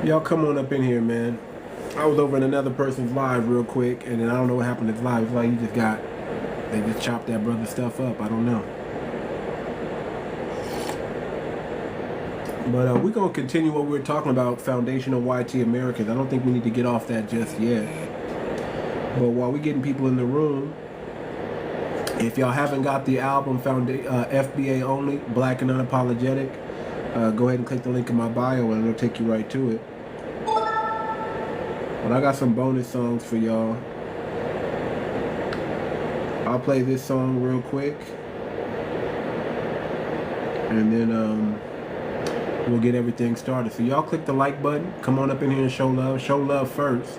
Y'all come on up in here, man. I was over in another person's live real quick, and then I don't know what happened to his live. It's like they just chopped that brother's stuff up. I don't know. But we're going to continue what we were talking about, foundational YT Americans. I don't think we need to get off that just yet. But while we're getting people in the room, if y'all haven't got the album FBA Only, Black and Unapologetic, go ahead and click the link in my bio and it'll take you right to it. But I got some bonus songs for y'all. I'll play this song real quick, and then we'll get everything started. So y'all click the like button. Come on up in here and show love. Show love first.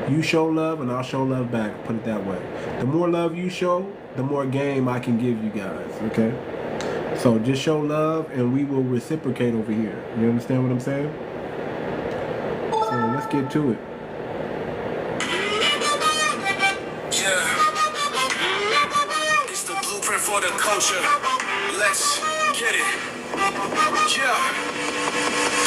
You show love and I'll show love back. Put it that way. The more love you show, the more game I can give you guys. Okay? So just show love and we will reciprocate over here. You understand what I'm saying? So let's get to it. For the culture, let's get it.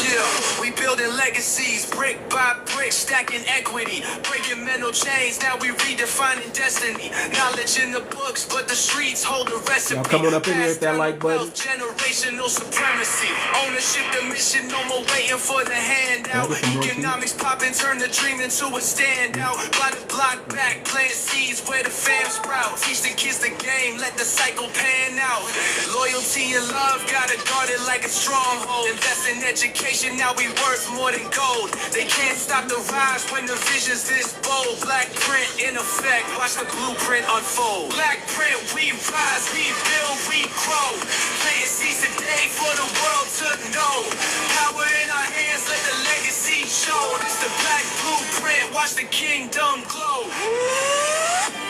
Yeah, we building legacies, brick by brick, stacking equity, breaking mental chains. Now we redefining destiny. Knowledge in the books, but the streets hold the recipe. Y'all come on up in here with that like button. Generational supremacy, ownership, the mission. No more waiting for the handout. Economics popping, turn the dream into a standout. By the block back, plant seeds where the fam sprout. Teach the kids the game, let the cycle pan out. Loyalty and love, gotta guard it like a stronghold. Invest in education, now we worth more than gold. They can't stop the rise when the vision's this bold. Black print in effect, watch the blueprint unfold. Black print, we rise, we build, we grow. Planting seeds today for the world to know. Power in our hands, let the legacy show. It's the black blueprint, watch the kingdom glow.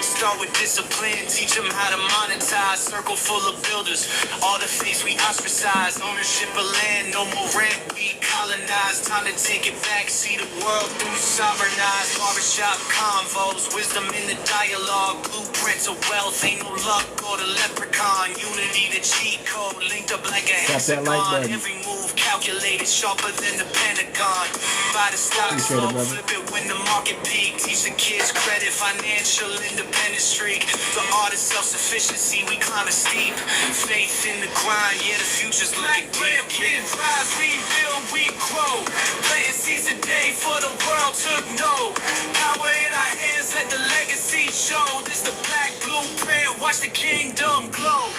Start with discipline, teach them how to monetize. Circle full of builders, all the faiths we ostracize. Ownership of land, no more rent, we colonize. Time to take it back, see the world through sovereign eyes. Barbershop convos, wisdom in the dialogue. Blueprint to wealth, ain't no luck or the leprechaun. Unity, the cheat code, linked up like a hexagon. Every move calculated, sharper than the Pentagon. Buy the stock slow, flip it when the market peak. Teach the kids credit, financial independence streak. The art of self-sufficiency, we climb a steep. Faith in the grind, yeah, the future's looking deep. We rise, we build, we grow. Planting seeds today for the world to know. Power in our hands, let the legacy show. This the black blueprint, watch the kingdom glow.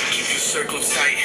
Keep your circle tight.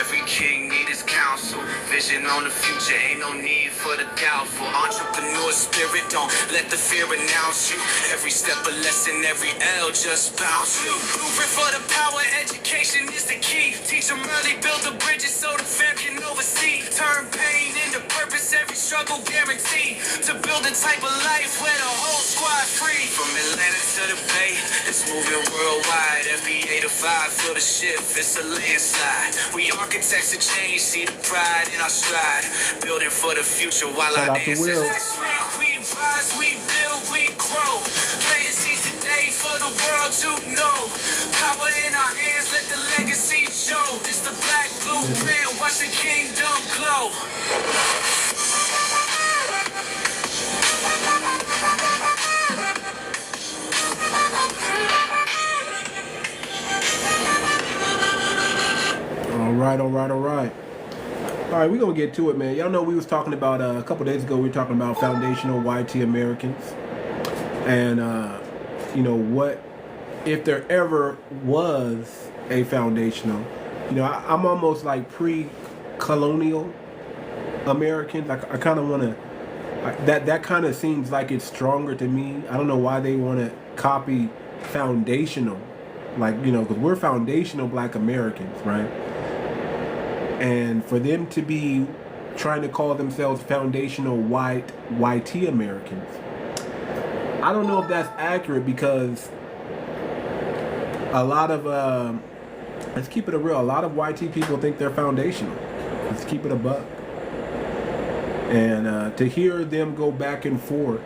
Every king need his counsel. Vision on the future, ain't no need for the doubtful. Entrepreneur spirit, don't let the fear announce you. Every step a lesson, every L just bounce you. Blueprint for the power, education is the key. Teach them early, build the bridges so the fam can oversee. Turn pain into purpose, every struggle guaranteed. To build a type of life where the whole squad free. From Atlanta to the Bay, it's moving worldwide. FBA to 5, feel the shift, it's a landslide. We architects of change, see the pride in our stride. Building for the future while our ancestors we rise, we build, we grow. Planting seeds today for the world to know. Power in our hands, let the legacy show. It's the black blueprint, watch the kingdom glow. All right, we're going to get to it, man. Y'all know we was talking about, a couple days ago, we were talking about foundational YT Americans. And, you know, what, if there ever was a foundational, you know, I'm almost like pre-colonial Americans. I kind of want to, that kind of seems like it's stronger to me. I don't know why they want to copy foundational. Like, you know, because we're foundational black Americans, right? And for them to be trying to call themselves foundational white YT Americans, I don't know if that's accurate, because a lot of, let's keep it real, a lot of YT people think they're foundational. Let's keep it a buck. And to hear them go back and forth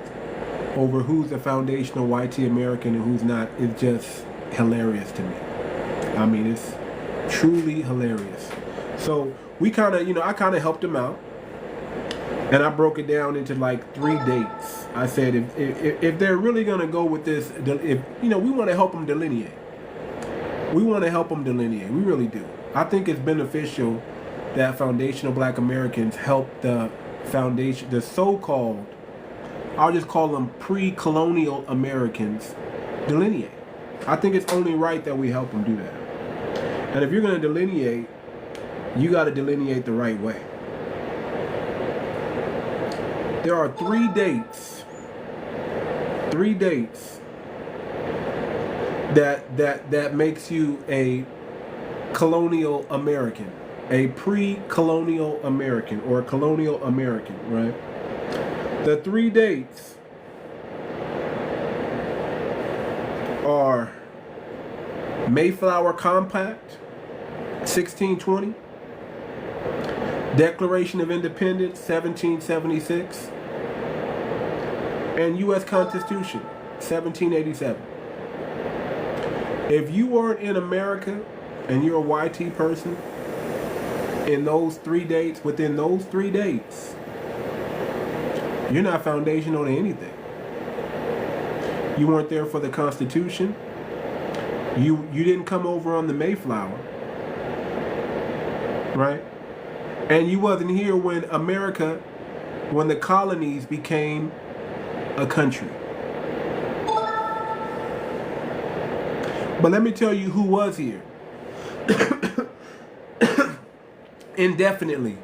over who's a foundational YT American and who's not is just hilarious to me. I mean, it's truly hilarious. So we kind of, you know, I kind of helped him out. And I broke it down into like 3 dates. I said if they're really gonna go with this, if we want to help them delineate. We want to help them delineate. We really do. I think it's beneficial that foundational Black Americans help the so-called, I'll just call them pre-colonial Americans, delineate. I think it's only right that we help them do that. And if you're going to delineate, you got to delineate the right way. There are 3 dates that makes you a colonial American, a pre-colonial American, or a colonial American, right? The 3 dates are Mayflower Compact, 1620, Declaration of Independence, 1776, and U.S. Constitution, 1787. If you aren't in America and you're a YT person in those 3 dates, within those 3 dates, you're not foundational to anything. You weren't there for the Constitution. You didn't come over on the Mayflower, right? And you wasn't here when when the colonies became a country. But let me tell you who was here. Indefinitely,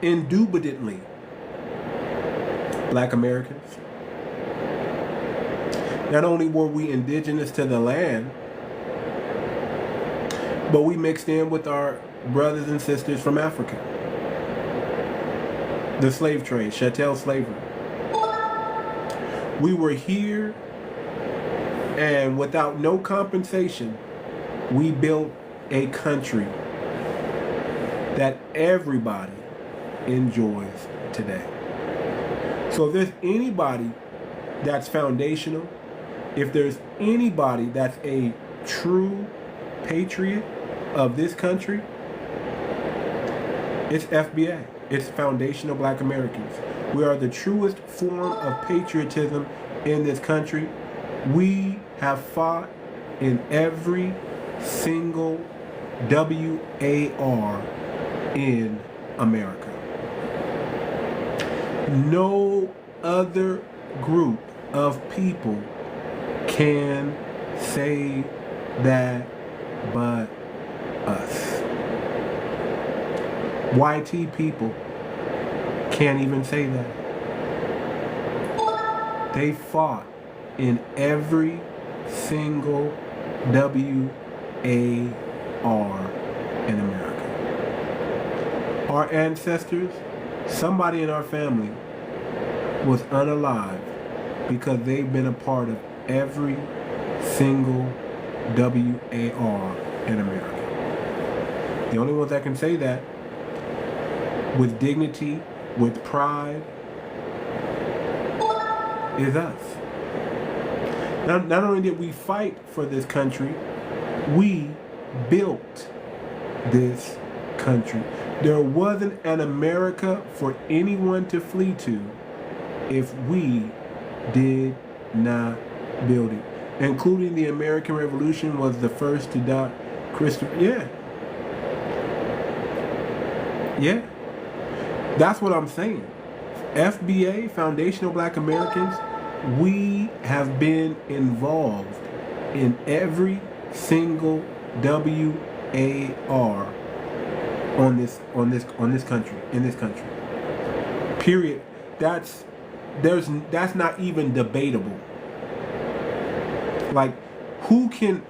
indubitably, Black Americans. Not only were we indigenous to the land, but we mixed in with our brothers and sisters from Africa. The slave trade, chattel slavery. We were here, and without no compensation, we built a country that everybody enjoys today. So if there's anybody that's foundational, if there's anybody that's a true patriot of this country, it's FBA. It's foundational Black Americans. We are the truest form of patriotism in this country. We have fought in every single WAR in America. No other group of people can say that but us. YT people can't even say that. They fought in every single WAR in America. Our ancestors, somebody in our family was unalive because they've been a part of every single WAR in America. The only ones that can say that with dignity, with pride, is us. Not only did we fight for this country, we built this country. There wasn't an America for anyone to flee to if we did not build it. Including the American Revolution was the first to die. Yeah. That's what I'm saying. FBA, Foundational Black Americans, we have been involved in every single WAR on this country, in this country. Period. That's not even debatable. Like, who can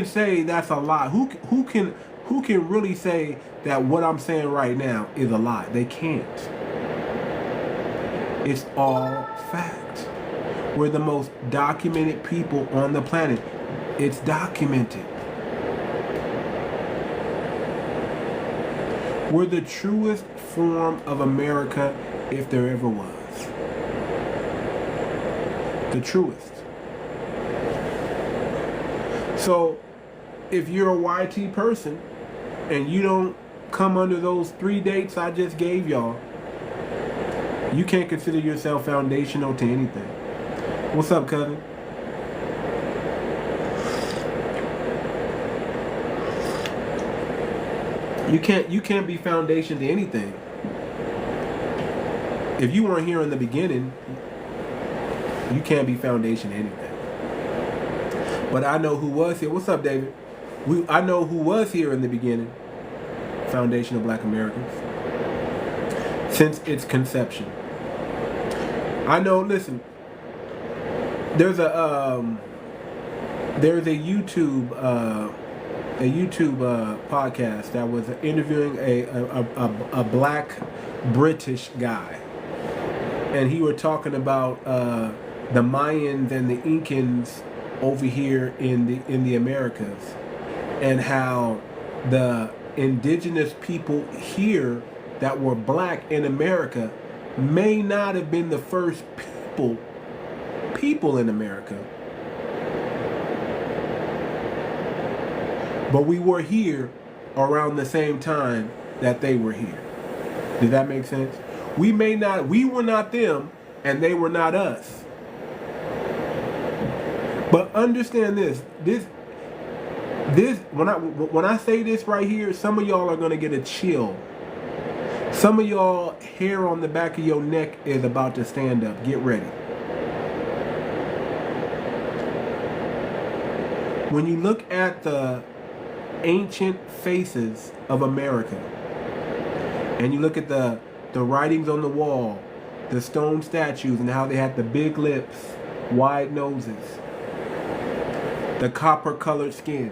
say that's a lie? Who can really say that what I'm saying right now is a lie? They can't. It's all fact. We're the most documented people on the planet. It's documented. We're the truest form of America if there ever was. The truest. So, if you're a YT person and you don't come under those 3 dates I just gave y'all, You can't consider yourself foundational to anything. What's up, cousin? You can't be foundation to anything. If you weren't here in the beginning, you can't be foundation to anything. But I know who was here. What's up, David? I know who was here in the beginning. Foundation of Black Americans. Since its conception. I know, listen, there's a YouTube podcast that was interviewing a black British guy, and he were talking about the Mayans and the Incans over here in the Americas, and how the indigenous people here that were black in America may not have been the first people in America, but we were here around the same time that they were here. Does that make sense? We were not them, and they were not us. But understand this when I say this right here, some of y'all are gonna get a chill. Some of y'all hair on the back of your neck is about to stand up. Get ready. When you look at the ancient faces of America, and you look at the writings on the wall, the stone statues, and how they had the big lips, wide noses, the copper-colored skin,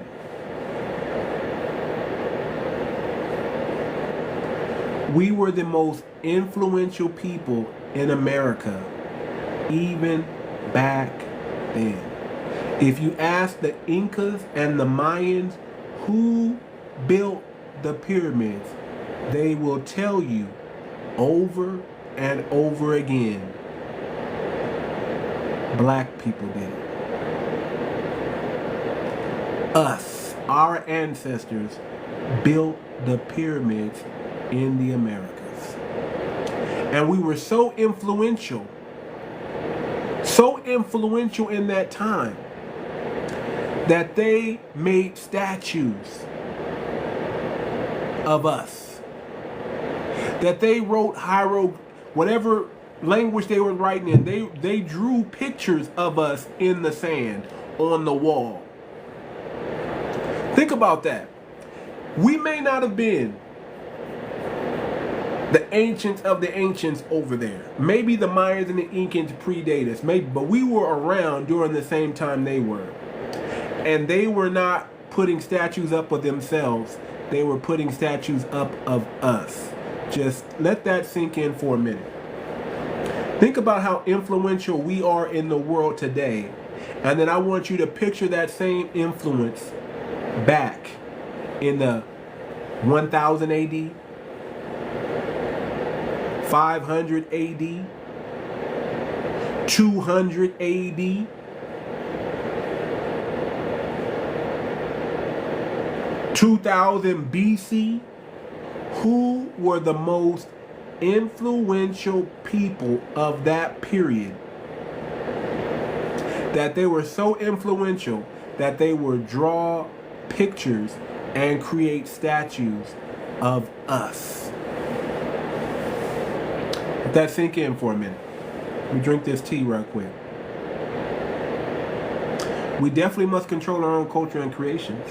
we were the most influential people in America, even back then. If you ask the Incas and the Mayans who built the pyramids, they will tell you over and over again, black people did it. Us, our ancestors, built the pyramids in the Americas. And we were so influential in that time, that they made statues of us. That they wrote whatever language they were writing in, they drew pictures of us in the sand, on the wall. Think about that. We may not have been the ancients of the ancients over there. Maybe the Mayans and the Incans predate us, maybe, but we were around during the same time they were. And they were not putting statues up of themselves. They were putting statues up of us. Just let that sink in for a minute. Think about how influential we are in the world today. And then I want you to picture that same influence back in the 1000 AD, 500 AD, 200 AD, 2000 BC. Who were the most influential people of that period? That they were so influential that they would draw pictures and create statues of us. Let that sink in for a minute. Let me drink this tea real quick. We definitely must control our own culture and creations.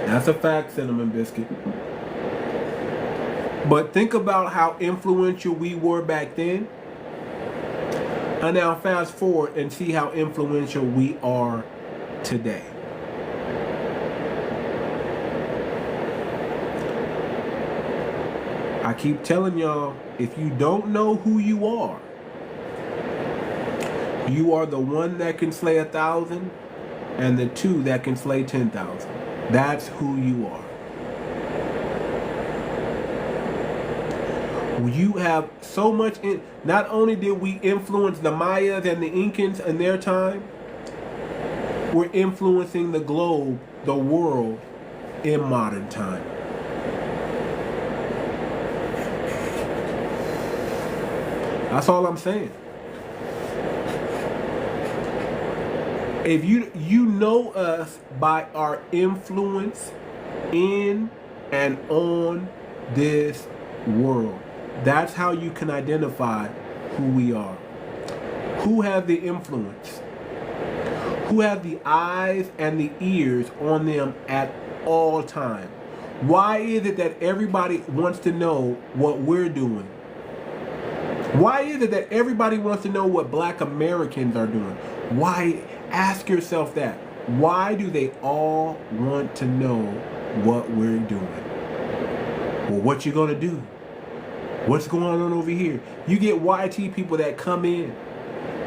That's a fact, Cinnamon Biscuit. But think about how influential we were back then. And now fast forward and see how influential we are today. I keep telling y'all, if you don't know who you are the one that can slay 1,000 and the 2 that can slay 10,000. That's who you are. You have so much in. Not only did we influence the Mayas and the Incans in their time, we're influencing the globe, the world, in modern time. That's all I'm saying. If you know us by our influence in and on this world, that's how you can identify who we are. Who have the influence? Who have the eyes and the ears on them at all times? Why is it that everybody wants to know what we're doing? Why is it that everybody wants to know what Black Americans are doing? Why? Ask yourself that. Why do they all want to know what we're doing? Well, what you gonna do? What's going on over here? You get YT people that come in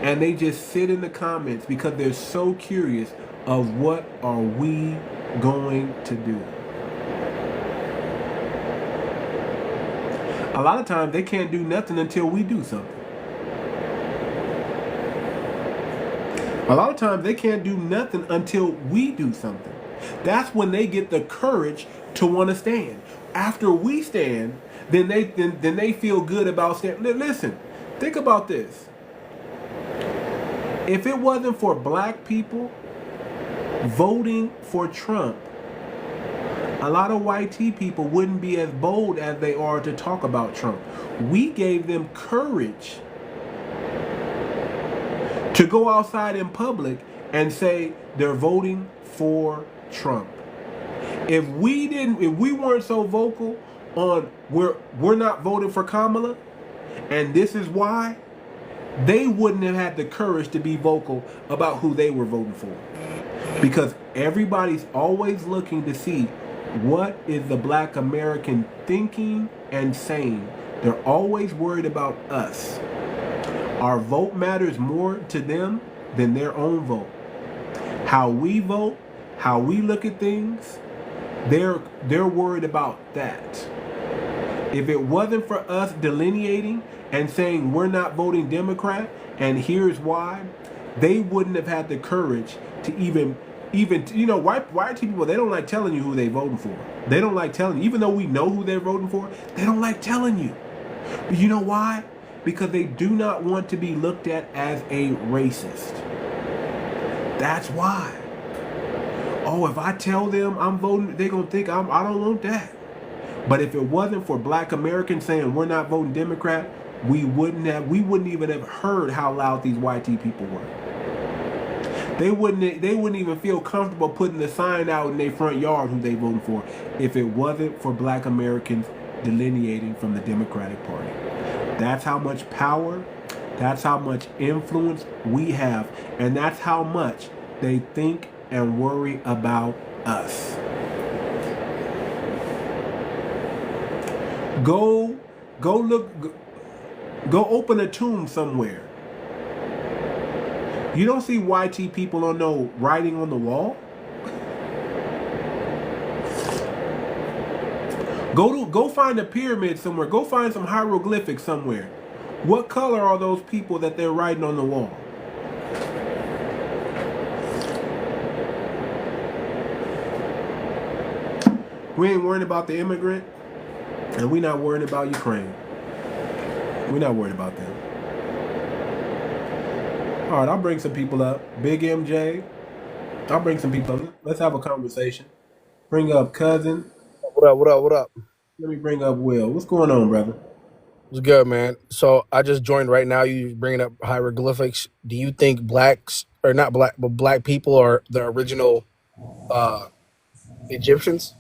and they just sit in the comments because they're so curious of what are we going to do. A lot of times they can't do nothing until we do something. A lot of times they can't do nothing until we do something. That's when they get the courage to want to stand. After we stand, then they feel good about standing. Listen, think about this. If it wasn't for Black people voting for Trump, a lot of YT people wouldn't be as bold as they are to talk about Trump. We gave them courage to go outside in public and say they're voting for Trump. If we weren't so vocal on we're not voting for Kamala, and this is why, they wouldn't have had the courage to be vocal about who they were voting for. Because everybody's always looking to see what is the Black American thinking and saying. They're always worried about us. Our vote matters more to them than their own vote. How we vote, how we look at things, they're worried about that. If it wasn't for us delineating and saying we're not voting Democrat and here's why, they wouldn't have had the courage to even YT people, they don't like telling you who they voting for. They don't like telling you, even though we know who they're voting for, they don't like telling you. But you know why? Because they do not want to be looked at as a racist. That's why. Oh, if I tell them I'm voting, they're going to think I don't want that. But if it wasn't for Black Americans saying we're not voting Democrat, we wouldn't even have heard how loud these YT people were. They wouldn't even feel comfortable putting the sign out in their front yard who they voting for if it wasn't for Black Americans delineating from the Democratic Party. That's how much power, that's how much influence we have, and that's how much they think and worry about us. Go open a tomb somewhere. You don't see YT people on no writing on the wall. Go find a pyramid somewhere. Go find some hieroglyphics somewhere. What color are those people that they're writing on the wall? We ain't worrying about the immigrant, and we're not worrying about Ukraine. We're not worried about them. All right, I'll bring some people up. Big MJ. I'll bring some people up. Let's have a conversation. Bring up Cousin. What up, what up, what up? Let me bring up Will. What's going on, brother? What's good, man? So I just joined right now. You bringing up hieroglyphics. Do you think blacks, or not black, but Black people are the original Egyptians?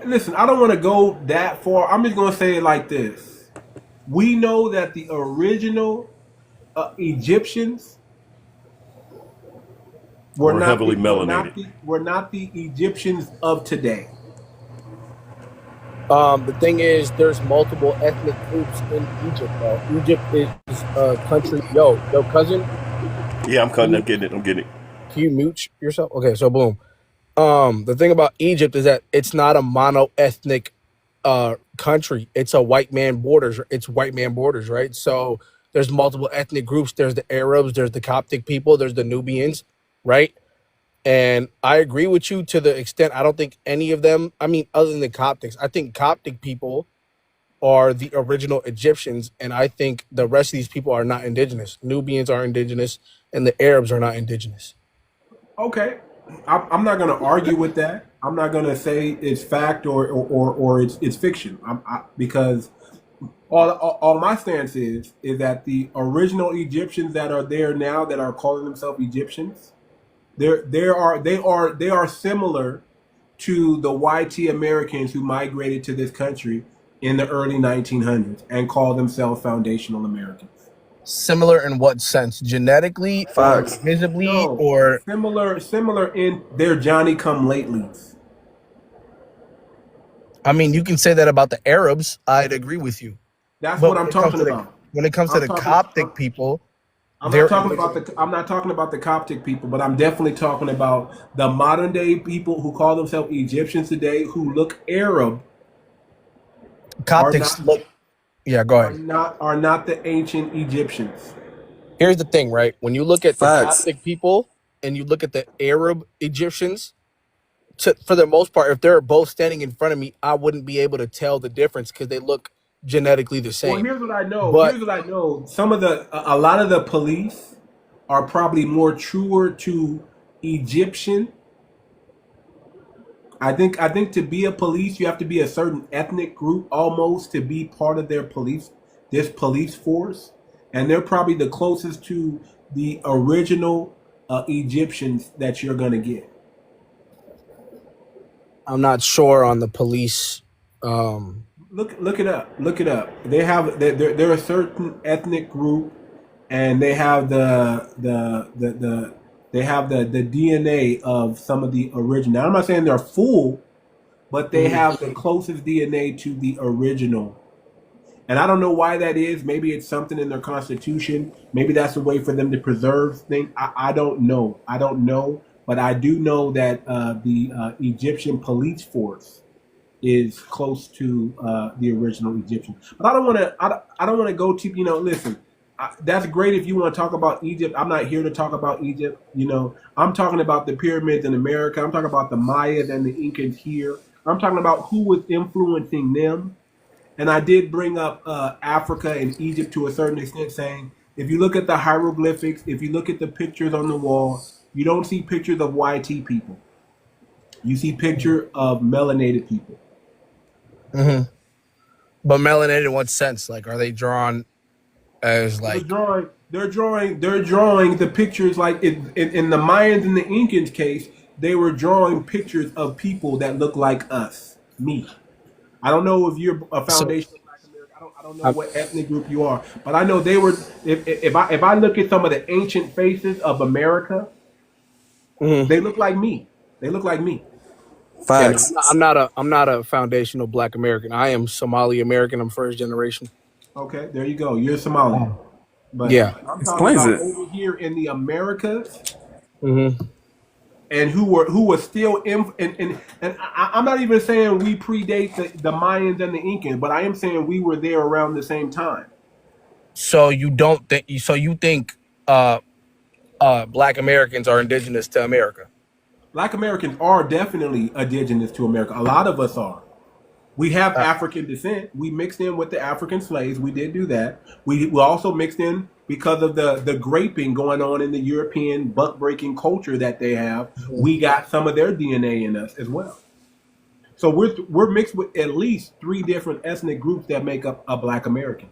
Listen, I don't want to go that far. I'm just going to say it like this. We know that the original Egyptians were not heavily melanated. were not the Egyptians of today. The thing is, there's multiple ethnic groups in Egypt, bro. Egypt is a country. Yo, cousin. Yeah, I'm cutting. I'm getting it. Can you mute yourself? Okay, so boom. The thing about Egypt is that it's not a mono-ethnic country. It's a white man borders. It's white man borders, right? So there's multiple ethnic groups. There's the Arabs. There's the Coptic people. There's the Nubians, right? And I agree with you to the extent I don't think any of them, I mean, other than the Coptics, I think Coptic people are the original Egyptians, and I think the rest of these people are not indigenous. Nubians are indigenous, and the Arabs are not indigenous. Okay, I'm not going to argue with that. I'm not going to say it's fact or it's fiction. Because all my stance is that the original Egyptians that are there now that are calling themselves Egyptians, they are similar to the YT Americans who migrated to this country in the early 1900s and call themselves foundational Americans. Similar in what sense? Genetically, Facts. visibly, No, or similar in their Johnny come latelys. I mean, you can say that about the Arabs. I'd agree with you. That's But what I'm talking about. when it comes to I'm the talking- Coptic people, I'm they're not talking about the Coptic people, but I'm definitely talking about the modern day people who call themselves Egyptians today, who look Arab, Coptics not- look. Yeah, go ahead. are not the ancient Egyptians. Here's the thing, right? When you look at the Facts. Coptic people and you look at the Arab Egyptians, for the most part, if they're both standing in front of me, I wouldn't be able to tell the difference because they look genetically the Well, same. here's what I know. But- Here's what I know. A lot of the police are probably more truer to Egyptian. I think to be a police, you have to be a certain ethnic group almost to be part of this police force, and they're probably the closest to the original Egyptians that you're gonna get. I'm not sure on the police. Look it up. Look it up. They're a certain ethnic group, and they have the DNA of some of the original. Now, I'm not saying they're full, but they have the closest DNA to the original. And I don't know why that is. Maybe it's something in their constitution. Maybe that's a way for them to preserve things. I don't know. But I do know that the Egyptian police force is close to the original Egyptian. But I don't want to. I don't want to go to. Listen. That's great if you want to talk about Egypt. I'm not here to talk about Egypt. I'm talking about the pyramids in America. I'm talking about the Mayas and the Incas here. I'm talking about who was influencing them. And I did bring up Africa and Egypt to a certain extent, saying if you look at the hieroglyphics, if you look at the pictures on the wall, you don't see pictures of YT people. You see picture of melanated people. But melanated in what sense? Like, are they drawn as like? They're drawing the pictures like in the Mayans and the Incans case, they were drawing pictures of people that look like us, me. I don't know if you're a foundation of Black America. I don't know what ethnic group you are, but I know they were. If I look at some of the ancient faces of America, they look like me. They look like me. Facts. I'm not a foundational Black American. I am Somali American. I'm first generation. Okay, there you go. You're Somalian. But Yeah. I'm talking Explains about it. over here in the Americas, and who were still in, and I'm not even saying we predate the Mayans and the Incans, but I am saying we were there around the same time. So you don't think? So you think Black Americans are indigenous to America? Black Americans are definitely indigenous to America. A lot of us are. We have African descent. We mixed in with the African slaves. We did do that. We also mixed in because of the graping going on in the European buck breaking culture that they have. We got some of their DNA in us as well. So we're mixed with at least 3 different ethnic groups that make up a Black American.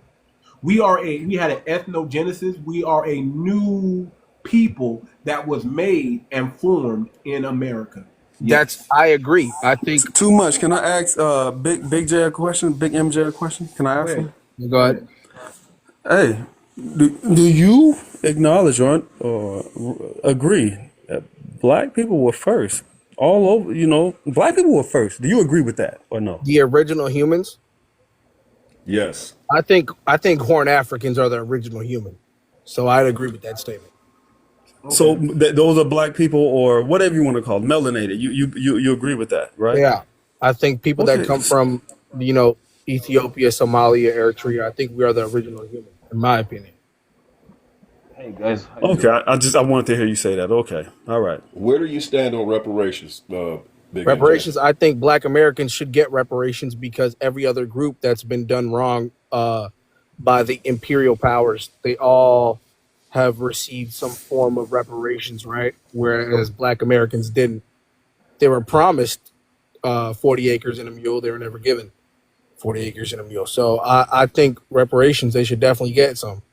We had an ethnogenesis. We are a new people that was made and formed in America. I agree. I think. Too much. Can I ask Big J a question? Big MJ a question? Can I ask him? Go ahead. Hey, do you acknowledge or agree that Black people were first all over? Black people were first. Do you agree with that or no? The original humans. Yes. I think Horn Africans are the original human. So I'd agree with that statement. Okay. So those are Black people or whatever you want to call them, melanated. You agree with that, right? Yeah, I think people that come from Ethiopia, Somalia, Eritrea. I think we are the original human, in my opinion. Hey guys. Okay, I wanted to hear you say that. Okay, all right. Where do you stand on reparations? Big NJ. Reparations. I think Black Americans should get reparations because every other group that's been done wrong by the imperial powers, they all have received some form of reparations, right? Whereas Black Americans didn't. They were promised 40 acres and a mule. They were never given 40 acres and a mule. So I think reparations, they should definitely get some.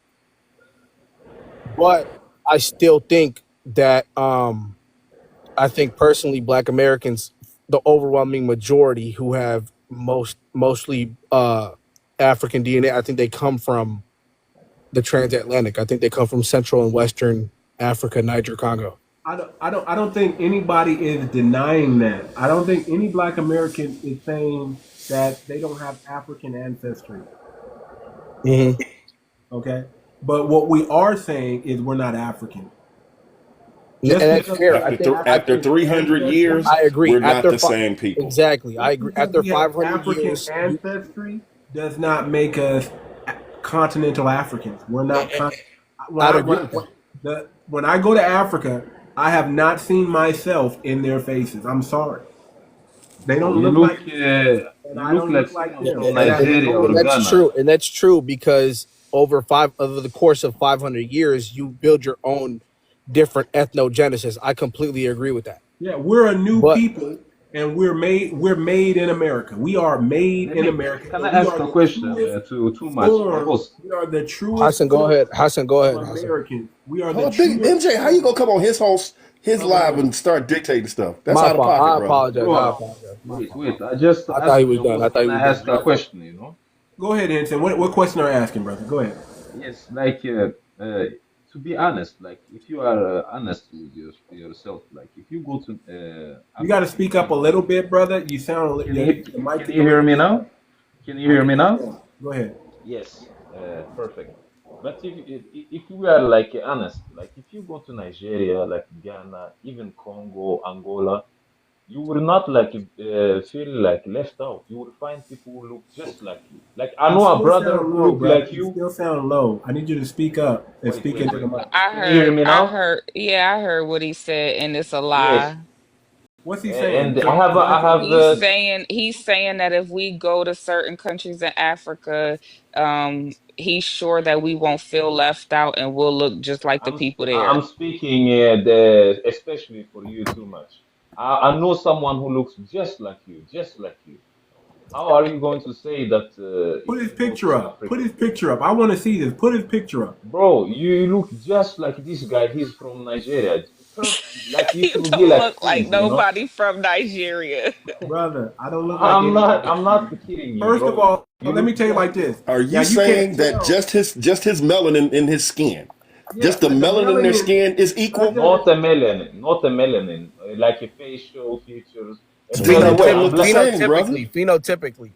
But I still think that I think personally, Black Americans, the overwhelming majority who have mostly African DNA, I think they come from the transatlantic. I think they come from Central and Western Africa, Niger, Congo. I don't think anybody is denying that. I don't think any Black American is saying that they don't have African ancestry. Mm-hmm. Okay, but what we are saying is we're not African. And that's fair. After 300 years, I agree. we're not After the same people. Exactly, I agree. After We have 500 African years, ancestry does not make us continental Africans. We're not. I'd agree with that. When I go to Africa, I have not seen myself in their faces. I'm sorry. They don't You look look, like, you and I look don't like look like someone them. from Nigeria or And that's Ghana. true, and that's true because over the course of 500 years, you build your own different ethnogenesis. I completely agree with that. Yeah, we're a new But- people, and we're made in America. We are made in America. Can I and we ask are a the question truest too much? form. Because We are the truest. Hassan, go ahead. Hassan, go ahead. of Hassan. Americans. We are the Oh, big truest. MJ, how you gonna come on his live and start dictating stuff? That's My out of fault. I pocket, brother. apologize. Bro, I apologize. My fault. wait, I just I thought he was done. can I ask a question, you know? Go ahead, Henson. What question are you asking, brother? Go ahead. Yes, like to be honest, like if you are honest with yourself, like if you go to You got to speak up a little bit, brother. You sound. Can the you, mic can is you a hear little- me now? Can you hear me now? Go ahead. Yes, perfect. But if we are like honest, like if you go to Nigeria, like Ghana, even Congo, Angola, you will not like feel like left out. You will find people who look just like you. Like I know a still brother sound who low, look brother. like You you. still sound low. I need you to speak up and Wait, speak wait, into the wait, mic. wait. I Can you hear heard, me I now? heard, yeah, I heard what he said, and it's a Yes. lie. What's he saying? And I have He's saying that if we go to certain countries in Africa, he's sure that we won't feel left out and we'll look just like the people I'm there. speaking especially for you too much. I know someone who looks just like you, just like you. How are you going to say that Put if his you go picture to up. Africa? Put his picture up. I want to see this. Put his picture up. Bro, you look just like this guy. He's from Nigeria. Like you You should be don't like look like twins, you know? nobody from Nigeria. Brother, I don't look like it. I'm not kidding you, First bro. of all, You let me look tell you just like this. Are Now, you saying can't that tell- just his melanin in his skin, just the the melanin in their melanin- skin is equal? not a melanin, not a melanin, like a facial features. So By the they way, don't I'm look the black. same, brother. Phenotypically.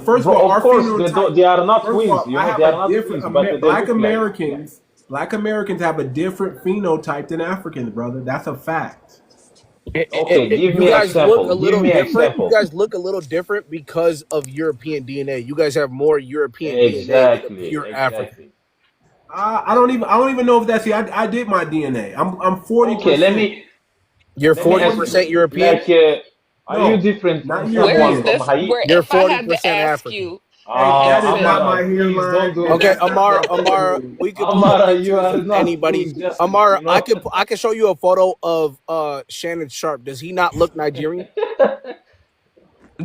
First of all, our Of course, phenotype. they are not First of twins. all, You I know, have they are a not different. twins, but they Black look like. Americans. Black Americans have a different phenotype than Africans, brother. That's a fact. Okay, give You me guys look example. a little Give me different. example. You guys look a little different because of European DNA. You guys have more European DNA than Exactly, pure African. exactly. I don't even know if that's. See, I did my DNA. I'm 40%. Okay, let me You're let me ask 40% you. European. Like, are No, you different not from Where someone is European. from this? Haiti? Where You're if I had to 40% ask African. you, Hey, that is not Amara, my please don't hairline. do and Okay, that. that's not Amara, my we could pull up Amara, you pictures are of not anybody. doing justice, Amara, you know? I could show you a photo of Shannon Sharp. Does he not look Nigerian?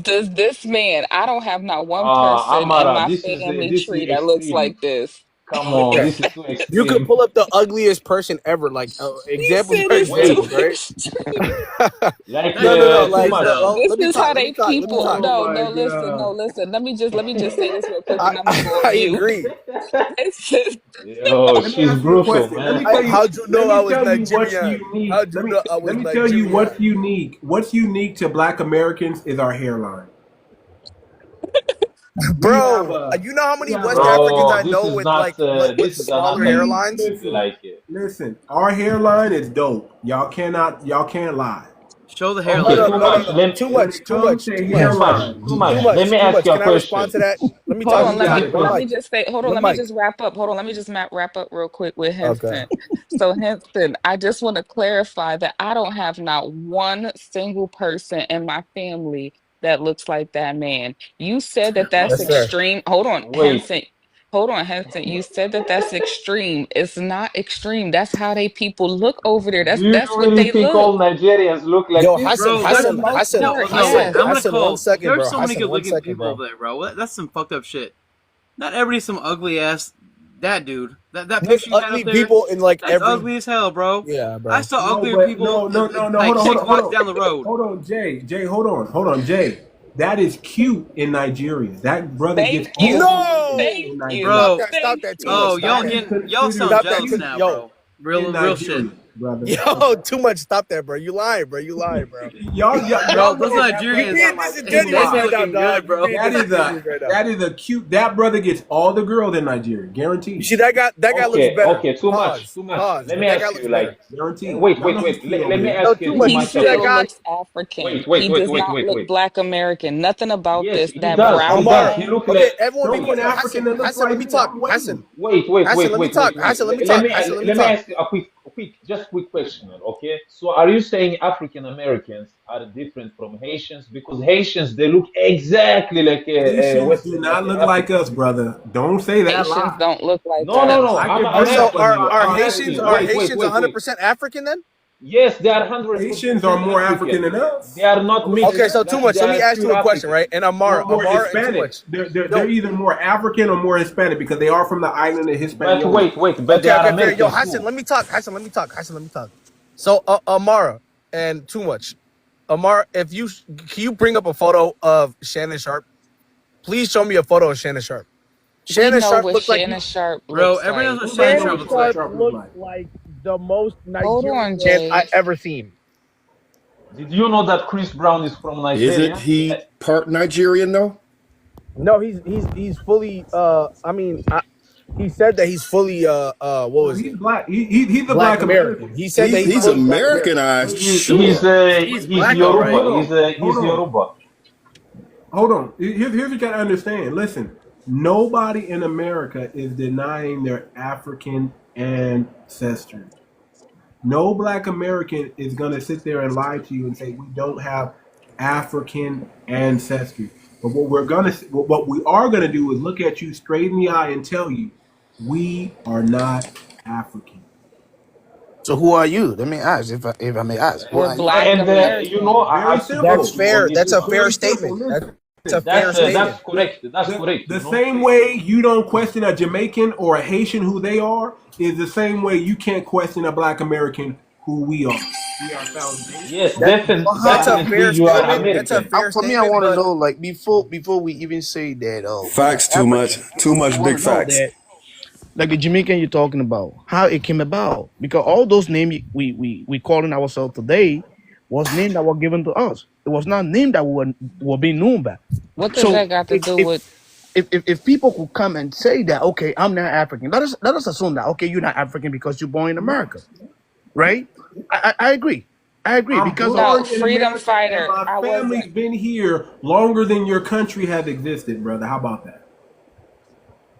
does this man, I don't have not one person in Amara, my this is family this is Yeah. tree that looks extreme. like this. Come on, this is too You could extreme. pull up the ugliest person ever. Like He examples said are it's too examples, Wait, right? extreme. like No. too Like, much. well, This let me is talk. how Let me they talk. Let me people. talk. Oh No, my listen, god. listen. Let me just say this real quick, and I'm gonna go I on mute. agree. It's just, Yo, Let me she's ask you a brutal, question. Let me man. tell you. How'd you Let know I me was tell you what's Nigerian? unique. How'd you know I was Let me tell you what's Nigerian? unique. What's unique to Black Americans is our hairline. We have Bro, a. you know how We many have West a. Africans I Bro, this know is with not with this is smaller another hairlines? Listen. like Listen. Our hairline is dope. Y'all can't lie. Show the Oh, hair. No, Okay, Let no, it too no, no, much. breathe. no. Too when much. it Too comes much. to Too Too much. much. hairline, Too Too much. much. Let me Too ask much. you a Can I respond question. to that? Let me Hold talk. on, Please, let One, me please, one let please. me mic. just say, hold on, One let me mic. just wrap up. Hold on, let me just wrap up real quick with Okay. Henson. So Henson, I just want to clarify that I don't have not one single person in my family that looks like that man. You said that that's That's fair. extreme. Hold on, Wait. Henson. Hold on, Henson. You said that that's extreme. It's not extreme. That's how they people look over there. Do you That's what really they think look. all Nigerians look like Yo, this? Hassan, Bro, For the Hassan, most Hassan, no, part, no, wait. Hassan, I'm yes. gonna Hassan. One call. second, There's bro. so many Hassan, good one looking second, people bro. over there, bro. That's some fucked up shit. Not everybody's some ugly ass. That dude. That There's picture you had ugly up there. people in like That's every. ugly as hell, bro. Yeah, I bro. saw no, uglier but people no. like Hold six on, hold blocks on, down the road. hold on, Jay, hold on, Jay. That is cute in Nigeria. That brother gets Thank all you. the women Thank No, in you. Nigeria. stop Bro. that! Stop Thank that! Too much! Oh, you. Stop y'all That that! is getting y'all considered sound Stop that! jealous cute now, Yo, bro. in Real shit. Nigeria, brother. yo, too much! Stop that, bro. You lying, bro. You lying, bro. Bro, Y'all those look at that You brother Nigerians, being got like eight they disingenuous be right wives. now, looking good, dog. You bro. being disingenuous right now. That is a cute. That brother gets all the girls in Nigeria, You guaranteed, see that guy looks Okay, better. okay, too much, Pause. too much. Pause. Let But me that guy ask looks you, like, better. guaranteed. wait, Y'all wait, know he's wait. cute over Let me there. No, ask too you, too much. You He much. see that still guy? looks African. Wait, wait, He wait, does wait, not wait, look wait. Black American. Nothing about Yes, this. he That does. He brown does. Amara. He bone. look Okay, like. everyone be Show me Wait, an quiet. Yo, African Hassan. that looks Hassan, let like me me. talk. I'm waiting. Hassan. wait, Hassan, let me wait, talk. wait, wait. Hassan, let me Let talk. me Hassan, let me let me talk. ask you a quick question, okay? So, are you saying African Americans are different from Haitians? Because Haitians they look exactly like Haitians do Western, like not look like Africans. us, brother. Don't say that Haitians lie. don't look like No, no, no. us. I can I'm vouch So for asking are you. you. are I'm I'm Haitians saying asking. are Wait, Haitians. wait, Haitians wait, wait. 100% African then? Yes, they are 100% Haitians are more African African. than They us. are I not would say Okay, mixed. so that. too Like much. they Let me are ask pure you a question, African. right? And Or more Amara, and too Hispanic. much. They're Yo, either more African or more Hispanic because they are from the island of But Hispaniola. wait. They okay, are okay, fair. Yo, Americans Hassan, too. let me talk. Hassan, let me talk. Hassan, let me talk. So, Amara, and too much. Amara, if you can you bring up a photo of Shannon Sharp? Please show me a photo of Shannon Sharp. We Shannon know Sharp what looks like Shannon Sharp Bro, looks everybody knows like. what Shannon Everybody know Shannon Sharp what looks Shannon Sharp like. Sharp looks looks like. like the most Hold Nigerian on, man I Jay. ever seen. Did you know that Chris Brown is from Isn't Nigeria? he part Nigerian though? No, he's fully. He said that he's fully. What No, was he's it? black. He's a Black black American. American. He said that He's he's he's fully Black American. Americanized, He's sure. He's he's black, all No, right. Yoruba. hold on. He's Hold on. Yoruba. Hold on. Here's what you gotta understand. Listen, nobody in America is denying their African ancestry. No black American is gonna sit there and lie to you and say we don't have African ancestry. But what we are gonna do is look at you straight in the eye and tell you we are not African. So who are you? Let me ask, if I may ask, who We're are you? Black You know, American. I've Very seen That's simple. photos on fair. That's a YouTube. fair Very simple. statement. Listen. That's a fair statement. That's correct. That's correct. The You know. same way you don't question a Jamaican or a Haitian who they are is the same way you can't question a black American who we are. We are foundation. Yes, That But that's how? a definitely fair you are statement. That's a American. fair For me, I statement. want to But know, like, before we even say that, we are Facts too much. African. Too I much want big to know facts. that, like the Jamaican you're talking about, how it came about, because all those names we calling ourselves today was names that were given to us. It was not named that were being known by. What does So that got to if do if with if people could come and say that, okay, I'm not African, let us assume that, okay, you're not African because you're born in America, right? I agree. I agree I'm because no born in freedom America and fighter? my I wasn't. family's been here longer than your country has existed, brother. How about that?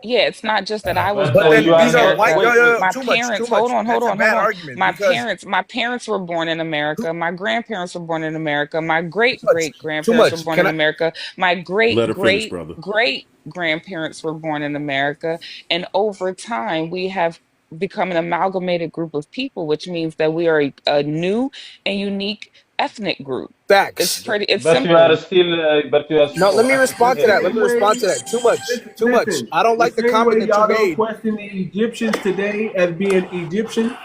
Yeah, it's not just that I was But but born then you in are these are not. white. America. Yo, Wait, yo, wait. yo, My too much, too parents, hold much. on, hold That's a on, hold bad on. argument because My parents were born in America. My grandparents were born in America. My great too much, great too grandparents were much. born Can in I? America. My Let great her finish, great brother. great grandparents were born in America. And over time, we have become an amalgamated group of people, which means that we are a new and unique ethnic group. Facts. It's But you are simple. still. But you are No, still let of me African respond to that. Let Same me heritage. respond way, to that. Too much, too much. listen, I don't the like the same way comment that you y'all don't made. question the Egyptians today as being Egyptian,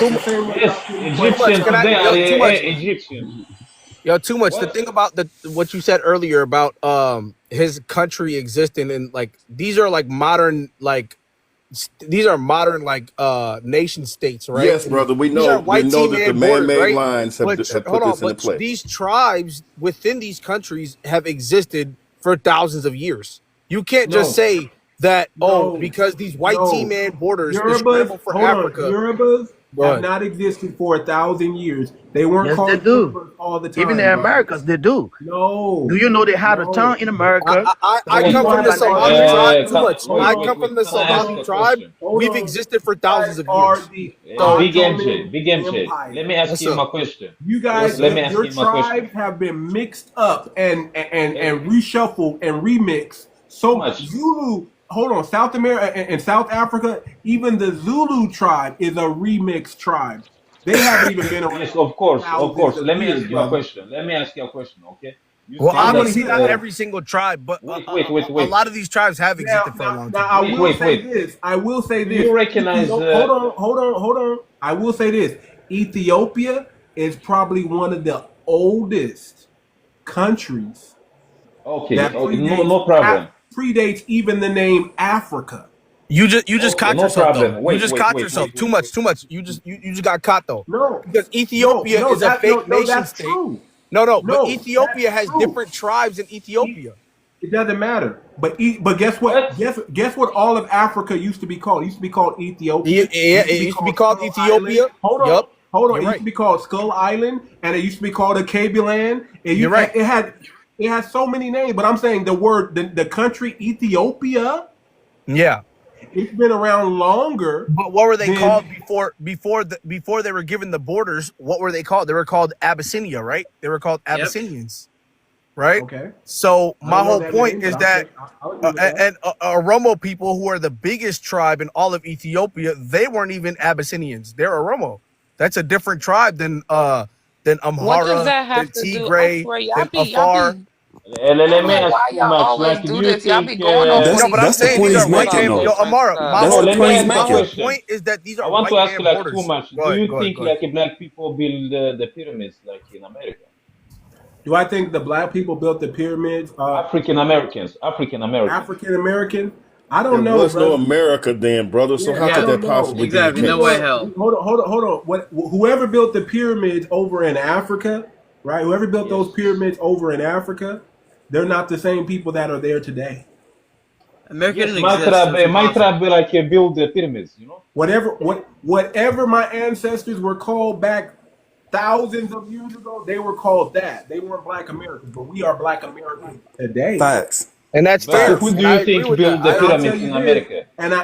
the same way y'all Yes, shouldn't Too question much. Egyptian Can I? today are Yo, too much. Egyptian. Yo, too much. The What? thing about the what you said earlier about his country existing and like these are like modern like these are modern like nation states, right? Yes, And brother. We these are know white team that the man borders, man-made right? lines But have hold put on, this into but place. these tribes within these countries have existed for thousands of years. You can't just no, say that no, because these white team no. man borders is Yorubas, scrambled for hold on, Africa. have not existed for 1,000 years. They weren't Yes, called they do. Pueblos all the time. Even in Americas, they do. No. Do you know they had a town in America? I come from the Somali tribe. Too much. I come from the Can I ask Somali a tribe. question? We've existed for thousands of Are years. the Big Ottoman MJ. Empire. Let me ask What's him up? a question. You guys, Let me ask your him a question. tribes have been mixed up and reshuffled and remixed. So much. Zulu, hold on, South America and South Africa, even the Zulu tribe is a remixed tribe. They haven't even been around. Yes, of course. thousands of Let me years, ask you a brother. question. Okay. You Well, say obviously that, not every single tribe, but wait. a lot of these tribes have existed for a long Now, time. I will say this. I will say this. you recognize, Hold on. I will say this. Ethiopia is probably one of the oldest countries Okay. that No problem. predates even the name Africa. You just Okay, caught no yourself problem. though. Wait, you just wait, caught wait, yourself. wait, Too wait, much. wait. Too much. You just got caught though. No, Because Ethiopia is a fake nation that's state. true. No, but No, Ethiopia that's has true. different tribes in Ethiopia. It doesn't matter. But guess what? What? Guess what? All of Africa used to be called. It used to be called Ethiopia. It used to be called Skull Ethiopia. Island. Hold on. Yup. It You're used right. to be called Skull Island, and it used to be called 𝗥𝗶𝗴𝗵𝘁𝘁. You're right. It had so many names. But I'm saying the country Ethiopia. Yeah. It's been around longer. But what were they than- called before they were given the borders? What were they called? They were called Abyssinia, right? They were called Abyssinians, right? Okay. So I my don't know whole that point name, is but that I'll agree with that. and Oromo people, who are the biggest tribe in all of Ethiopia, they weren't even Abyssinians. They're Oromo. That's a different tribe than What does Amhara, that than have to do? I Tigray, swear, than y'all Afar. be. Let I don't me know ask why too y'all much. always Like, do do you this. Y'all think? be going on No, but I'm That's the saying point these he's are white making, man. though. Yo, Amara, That's No, the let point me he's ask a my whole making. question. point is that these I are want white to ask man you like borders. too much. Go Do you ahead. think like black people build the pyramids like in America? Do I think the black people built the pyramids? African Americans. African American? I There don't know, was no brother. America then, brother. So Yeah, how I could don't that know. possibly Exactly. be the No case? way, hell. Hold on. Whoever built the pyramids over in Africa, right? Whoever built those Yes. pyramids over in Africa, they're not the same people that are there today. America Yes, didn't my exist. So tribe, it's my impossible. tribe like build the pyramids. You know. Whatever my ancestors were called back thousands of years ago, they were called that. They weren't Black Americans, but we are Black Americans today. Facts. And that's But fair. who do And I you agree think with built that. the And I'll tell pyramids you in this, America? and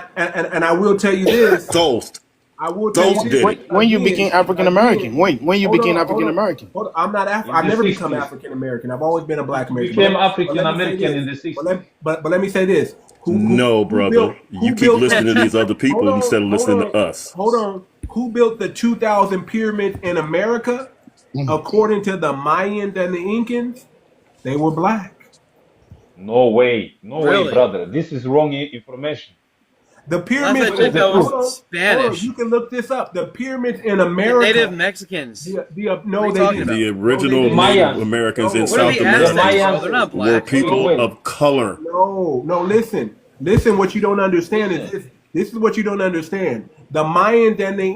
I will tell you this. Ghost. I will tell you Ghost this. did When, it. when you Again, became African American? When you hold became on, African American? Hold on. I'm not In I've the never become 60s. African American. I've always been a Black You American. became But African let me say American in this. the 60s. But let me say this. No, brother. You keep built listening to these other people hold on, instead of hold listening on, to us. Hold on. Who built the 2,000 pyramids in America? According to the Mayans and the Incans, they were Black. No way, Really? brother. This is wrong information. The Last pyramids. I checked, that Hold on. was Spanish. You can look this up. The pyramids in America. Native Mexicans. No, What are you they talking didn't. about? The original didn't. Native Mayans. Americans in No. What are South the America Aztecs, Mayans bro? They're not were black. people Wait. of color. No, listen. What you don't understand is this. This is what you don't understand. The Mayans and the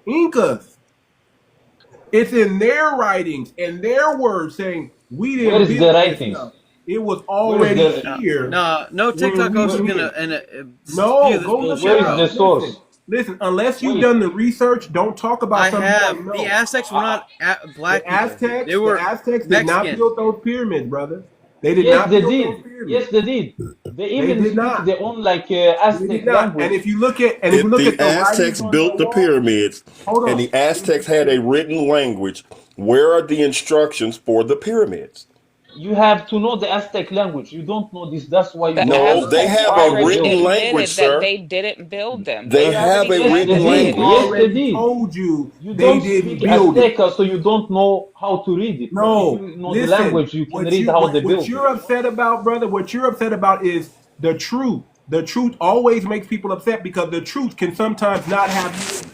Incas. It's in their writings and their words saying we Where didn't is the build this writings? stuff. It was Where is already the here. No TikTok we host is did gonna it. spew No, this go look bullshit, it Where is up. bro. the source? Listen, unless you've Wait. done the research, don't talk about I something you have. don't know. The Aztecs were not black The people. Aztecs, They were did not Mexican. build those pyramids, brother. They did Yes, not they build those did. pyramids. Yes, they did. They even did speak not. their own like They Aztec did not. And language. if you look at If the writings Aztecs on built the wall, pyramids hold and on. the Aztecs had a written language, where are the instructions for the pyramids? You have to know the Aztec language. You don't know this. That's why you The don't No, they understand Aztecs have how a they already build written it. language, admitted that sir. they didn't build them. They They have already a Yes, said they written that they did. didn't language. Yes, build they them. Already did. told you You they don't didn't speak build it. Azteca, so you don't know how to read it. But if No, you know the listen. language, you can read how they What build you're it. upset about, brother? What you're upset about is the truth. The truth always makes people upset because the truth can sometimes not have you.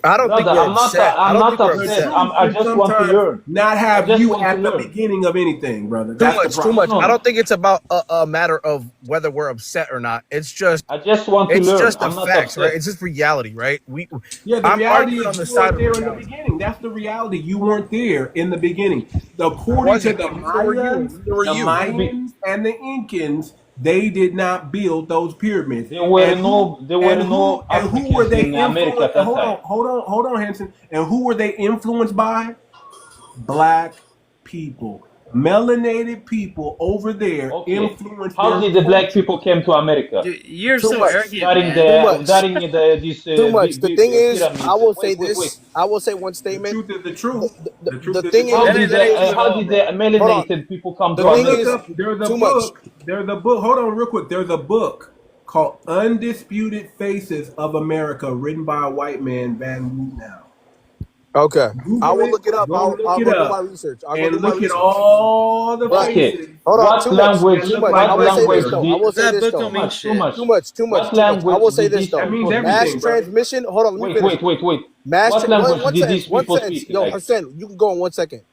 I don't think Brother, we're upset. I I'm don't not think we're The upset. upset. truth I can just want to sometimes learn. not I have just you want to at the learn. beginning of anything, brother. Too That's the much, too problem. much. No, I don't think it's about a matter of whether we're upset or not. It's just I just want to it's learn. just the I'm not facts, right? upset. It's just reality, right? Yeah, the I'm reality arguing on is the you side weren't of there in the reality. beginning. That's the reality. You weren't there in the beginning. I According to wasn't. the Neither were you. Mayans, Neither were the you. Mayans and the Incans, They did not build those pyramids. There were no And who were Africans they in America influenced? at that Hold time. on, hold on, Henson. And who were they influenced by? Black people, melanated people over there influenced. How did the black people came to America? Dude, you're Too so much. arrogant, During man. Too much. The thing is, pyramids. I will say Wait. this. I will say one The statement. truth is the truth. The truth is thing the truth. is, How did the melanated people come The to thing America? is, There's a too book. much. There's a book. Hold on, real quick. There's a book called "Undisputed Faces of America," written by a white man, Van Wouten. Okay, Google I will it, look it up. go I'll look go it do up, my research. I'll go and do my look at research. all the Right. faces. Hold on. What Too much. language? Too much. What I will say this language? though. I will say That this book though. don't mean shit. Too much. Too much. What I language will say did this these though. That means people Mass everything, brother. transmission. Hold on. Let me finish. Wait. Mass. What language One did sentence. these One people sentence. speak? Yo, Like, Hassan, you can go in 1 second.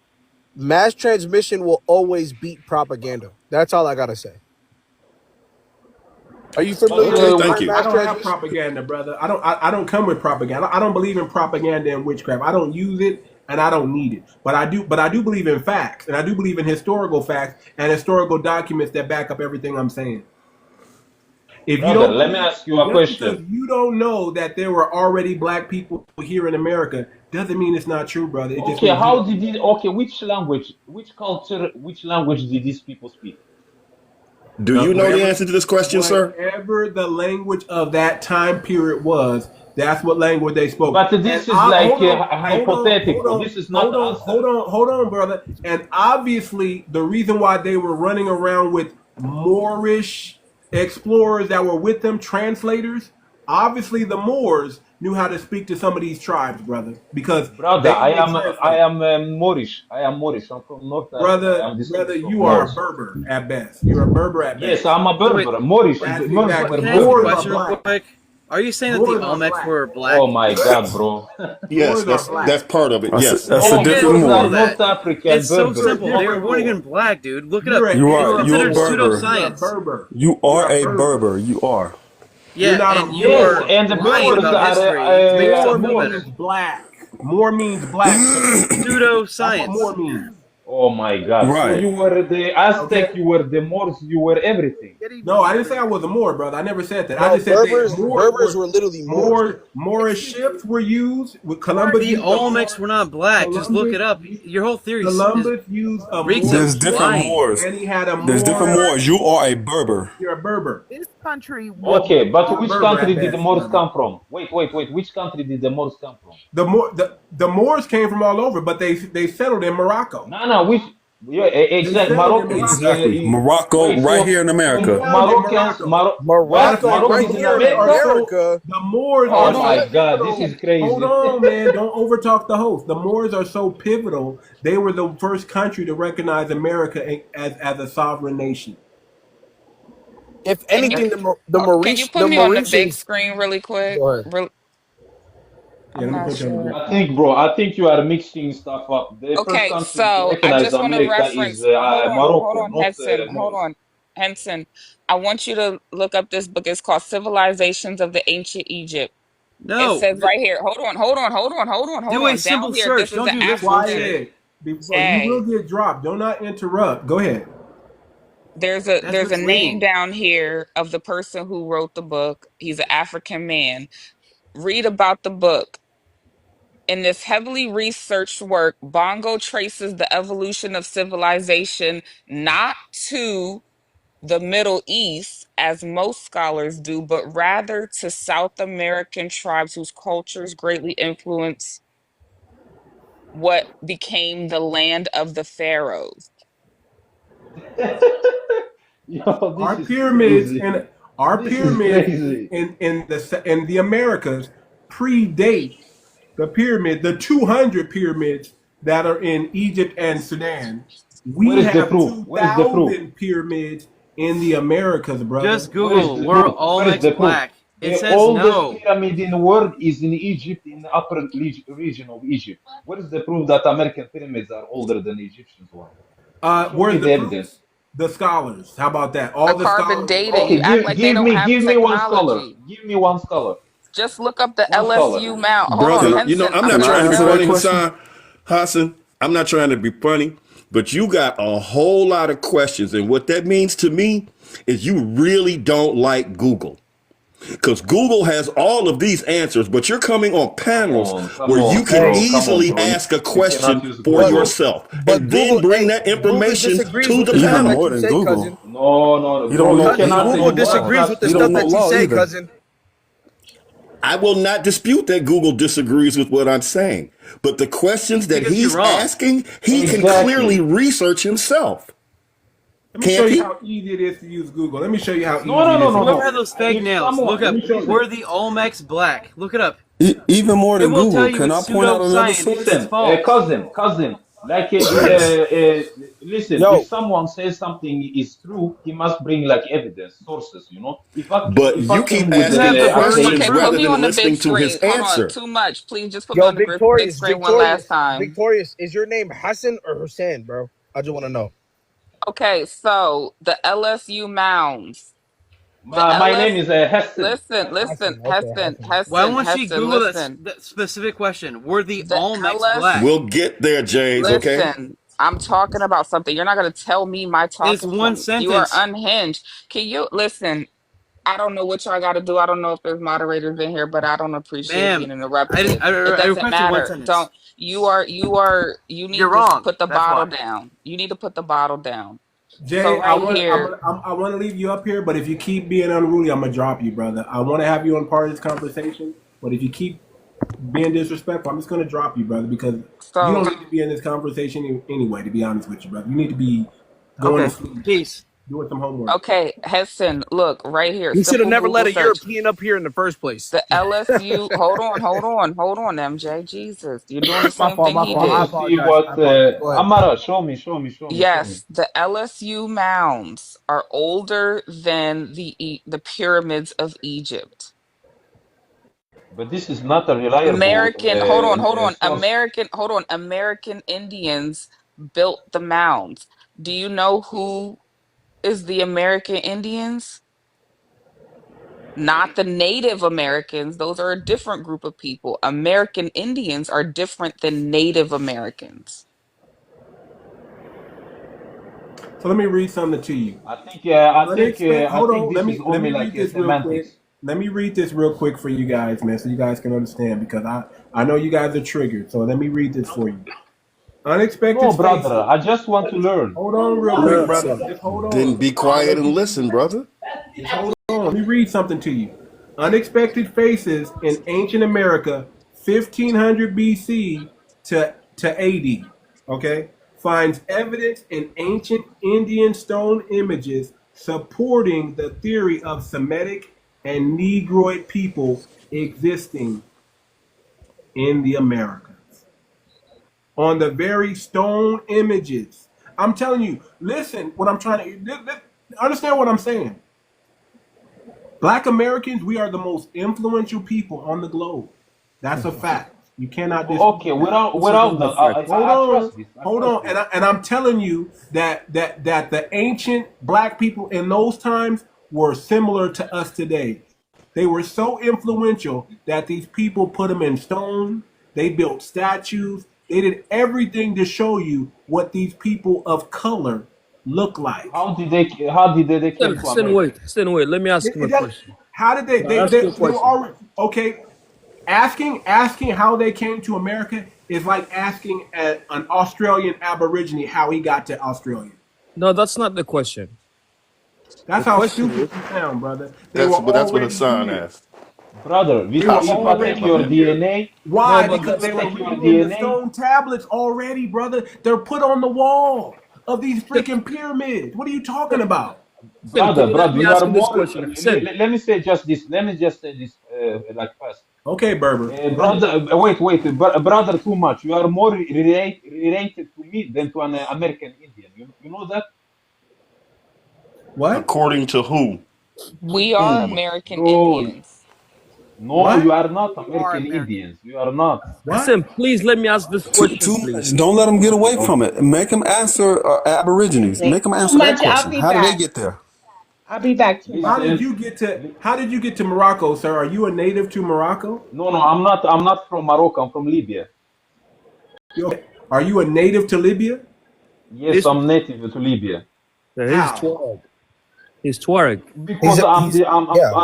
Mass transmission will always beat propaganda. That's all I gotta say. Are you familiar with Okay, the thank term you. I mass don't have transmission? propaganda, brother. I don't come with propaganda. I don't believe in propaganda and witchcraft. I don't use it and I don't need it. But I do believe in facts, and I do believe in historical facts and historical documents that back up everything I'm saying. If you brother, don't let me believe, ask you a just because question. you don't know that there were already black people here in America doesn't mean it's not true, brother. It just Okay, means you how don't. did it? Okay, which language, which culture, which language did these people speak? Do you know the Whatever, answer to this question, sir? whatever the language of that time period was, that's what language they spoke. But And this is like hold on, hypothetical. This is not the answer. hold on, brother. And obviously, the reason why they were running around with Moorish explorers that were with them, translators, obviously the Moors knew how to speak to some of these tribes, brother, because Brother, they I made am translators. Moorish. I am Moorish. I'm from North Africa. I Brother, am descended from you are a Moors. Berber at best. You're a Berber at Yes, best. I'm a Wait, Berber. Moorish. That's Moors exactly. were can I ask a Moors are question real black. quick? Are you saying that the Moors are Olmecs black. were black? Oh my God, bro. Yes, Moors are black. that's part of it. Yes. That's a Oh, You guys different Moors know are Moor. that. North African It's so Berbers. simple. They different weren't Moor. even black, dude. Look it You're up. a, You It's are. you're a You're a considered Berber. Berber. You're a pseudoscience. Berber. You You're are a a Berber. Berber. You are. Yeah, You're not a and you Yes, are Moor. and the lying Berbers about are history to make yourself feel Moor better. means black. Moor means black. That's what Moor Pseudoscience. means. oh my God. So Right. you were the Aztec, Okay. you were the Moors, you were everything. No, I didn't say I was a Moor, brother. I never said that. I No, just said that Berbers were literally Moors. Moorish ships were used. With Columbus The used a Olmecs were not black. Just look it up. Columbus, Your whole theory is Columbus used a reeks Moor of There's different ship, lying. Moors. and he had a There's different Moor. Moors. You are a Berber. You're a Berber. This country Okay, but You're a which Berber country at did the best, Moors brother. come from? Wait. Which country did the Moors come from? The Moors came from all over, but they settled in Morocco. No, which? Yeah, exactly. settled in Morocco is Exactly. Morocco, wait, right so here in America. Moroccans, what? Morocco, Matter of fact, right Morocco is in here in America? The Moors Oh are my so God, pivotal. this is crazy. Hold on, man. Don't overtalk the host. The Moors are so pivotal. They were the first country to recognize America as a sovereign nation. If Can you anything, the can you Mauritians, put me on the big screen really quick? Go ahead. Yeah, I'm let me not put you on the sure. I think you are mixing stuff up. The first Okay, country to so I recognize just want to America is reference. Hold Morocco, on, not Henson. Hold Moors. on, Henson. I want you to look up this book. It's called Civilizations of the Ancient Egypt. It No. says right here. Hold Do a on. simple Down here, this search. is Don't the do this African. bullshit. Quiet. Before you will Jay, get dropped. Do not interrupt. Go ahead. there's That's a name misleading. down here of the person who wrote the book. He's an African man. Read about the book. In this heavily researched work, Bongo traces the evolution of civilization not to the Middle East, as most scholars do, but rather to South American tribes whose cultures greatly influenced what became the land of the pharaohs. Yo, Our this is pyramids crazy. and our This is pyramids crazy. in the Americas predate the pyramid, the 200 pyramids that are in Egypt and Sudan. Where We is the have proof? Where is the proof? 2,000 pyramids in the Americas, brother. Just Where is Google. the Were proof? Where is Olmecs the proof? black? It The says oldest no. pyramid in the world is in Egypt, in the upper region of Egypt. What is the proof that American pyramids are older than Egyptian ones? Show Where's me the the proof? evidence. The scholars. How about that? A All the carbon scholars. dating. Okay, You act like they don't have give me one scholar. technology. Give me one scholar. Just look up the One scholar. LSU Mount. Hold on, Brother, Can I, you know, Henson. I'm I'm not can gonna I trying to be answer tell that funny, you. question? Hassan. I'm not trying to be funny, but you got a whole lot of questions. And what that means to me is you really don't like Google. Because Google has all of these answers, but you're coming on panels where you can easily ask a question for yourself and then bring that information to the panel. More than Google. No. You don't know. Google disagrees with the stuff that you say, cousin. I will not dispute that Google disagrees with what I'm saying, but the questions that he's asking, he can clearly research himself. Let me show you how easy it is to use Google. Let me show you how easy it is. No. Look at those fake nails. Look up. Were the Olmecs black? Look it up. Even more than Google. Can I point out another source? Cousin. Like, listen, if someone says something is true, he must bring like evidence, sources, you know. But you keep asking questions rather than listening to his answer. Too much. Please just put me on the big screen one last time. Victorious, is your name Hassan or Hussein, bro? I just want to know. Okay, so the LSU mounds. My name is Heston. Listen, Heston. Why won't she Google that specific question? Were the Olmecs black? We'll get there, Jays, okay? Listen, I'm talking about something. You're not going to tell me my talking It's one sentence. You are unhinged. Can you listen? I don't know what y'all got to do. I don't know if there's moderators in here, but I don't appreciate being interrupted. It doesn't matter. Don't. You need to put the bottle down. You need to put the bottle down. Jay, so I want to leave you up here, but if you keep being unruly, I'm gonna drop you, brother. I want to have you on part of this conversation, but if you keep being disrespectful, I'm just gonna drop you, brother, because you don't need to be in this conversation anyway. To be honest with you, brother, you need to be going to sleep. Peace. Doing some homework. Okay, Heston, look right here. You should have never let a European up here in the first place. The LSU. hold on, MJ. Jesus, you're doing the same thing he did. See what Amara, show me. Yes, the LSU mounds are older than the pyramids of Egypt. But this is not a reliable. American Indians built the mounds. Do you know who is the American Indians? Not the Native Americans. Those are a different group of people. American Indians are different than Native Americans. So let me read something to you. I think let me read this real quick. Let me read this real quick for you guys, man, so you guys can understand, because I know you guys are triggered. So let me read this for you. Unexpected. No, brother, I just want to learn. Hold on real quick, brother. Just hold on. Then be quiet and listen, brother. Just hold on. Let me read something to you. Unexpected faces in ancient America, 1500 BC to AD. Okay, finds evidence in ancient Indian stone images supporting the theory of Semitic and Negroid people existing in the Americas. On the very stone images. I'm telling you, listen, what I'm trying to understand what I'm saying. Black Americans, we are the most influential people on the globe. That's a fact. You cannot dispute. Okay, without the hold on, and I'm telling you that the ancient black people in those times were similar to us today. They were so influential that these people put them in stone. They built statues. They did everything to show you what these people of color look like. How did they come to Stand wait. Let me ask you a question. How did they were already, okay. Asking how they came to America is like asking an Australian Aborigine how he got to Australia. No, that's not the question. That's how stupid you sound, brother. That's what Hassan asked. Brother, we take your DNA. Why? Because they were reading the stone tablets already, brother. They're put on the wall of these freaking pyramids. What are you talking about? Brother, you are more. Let me say just this. Like first. Okay, Berber. Brother, wait. Brother, too much. You are more related to me than to an American Indian. You know that? What? According to who? We are American Indians. No, what? You are not American Indians. You are not. Listen, please let me ask this question. Please. Don't let them get away from it. Make them answer Aborigines. Make them answer that question. How did they get there? I'll be back too. How did you get to Morocco, sir? Are you a native to Morocco? No, I'm not. I'm not from Morocco. I'm from Libya. Are you a native to Libya? Yes, This I'm native to Libya he's How? Tuareg. He's Tuareg. because Yeah.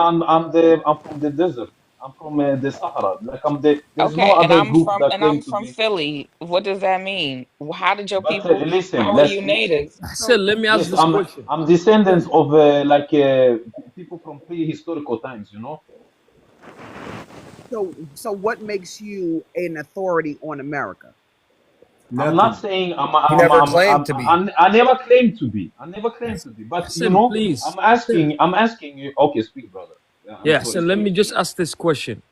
I'm from the desert. I'm from the Sahara. Like there's no Okay, and other group that I'm claim to from be. Philly. What does that mean? How did your But people? listen, How are you native? I said, let me ask yes, this question. I'm descendants of people from prehistorical times. You know, So what makes you an authority on America? I'm not Nothing. saying He never claimed to be. I never claimed to be. I never claimed to be. But you Hassan, know, please. I'm asking you. Okay, speak, brother. Yeah, I'm Yeah, sorry. so let me Speak. just ask this question.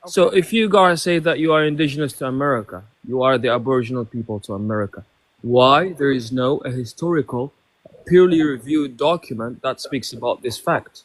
So Okay. if you guys say that you are indigenous to America, you are the Aboriginal people to America, why there is no a historical, purely reviewed document that speaks about this fact?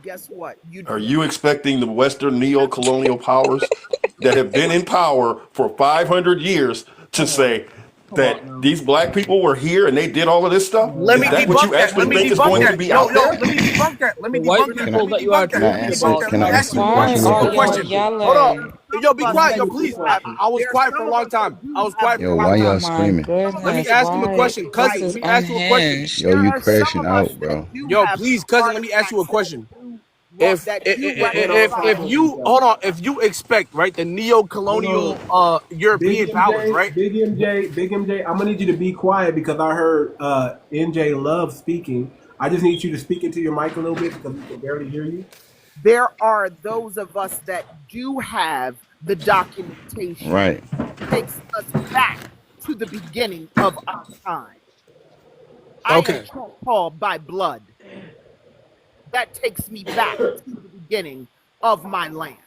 Guess what? Are you expecting the Western neo-colonial powers that have been in power for 500 years to say Come that on now. these black people were here and they did all of this stuff? Let Is me that what you debunk that. actually Let me think is debunk going to that. be Yo, out there? let me debunk that. Let me The white debunk that. people Let me that you are debunk that. Can I Let me answer? debunk Can that. I Let me ask answer you the a Why question question. real are Simple quick? y'all question. Hold yelling? on. Yo, be Some of quiet. us Yo, do please. have I was there's quiet for some a of long us that time. I do was have quiet for Yo, a the long why right. y'all Oh time. my screaming? Let me goodness! ask him a Why question, this cousin. Let is me ask you a question. unhinged? Yo, There you are some crashing of us out, that bro. do Yo, have please, cousin. Let me ask you a artifacts question. that do If reconcile you hold on, if you expect right the Hold neo-colonial on. Big European powers, MJ, right? Big MJ, I'm gonna need you to be quiet because I heard NJ loves speaking. I just need you to speak into your mic a little bit because we can barely hear you. there are those of us that do have the documentation Right. takes us back to the beginning of our time. I am Okay. Choctaw by blood. That takes me back to the beginning of my land.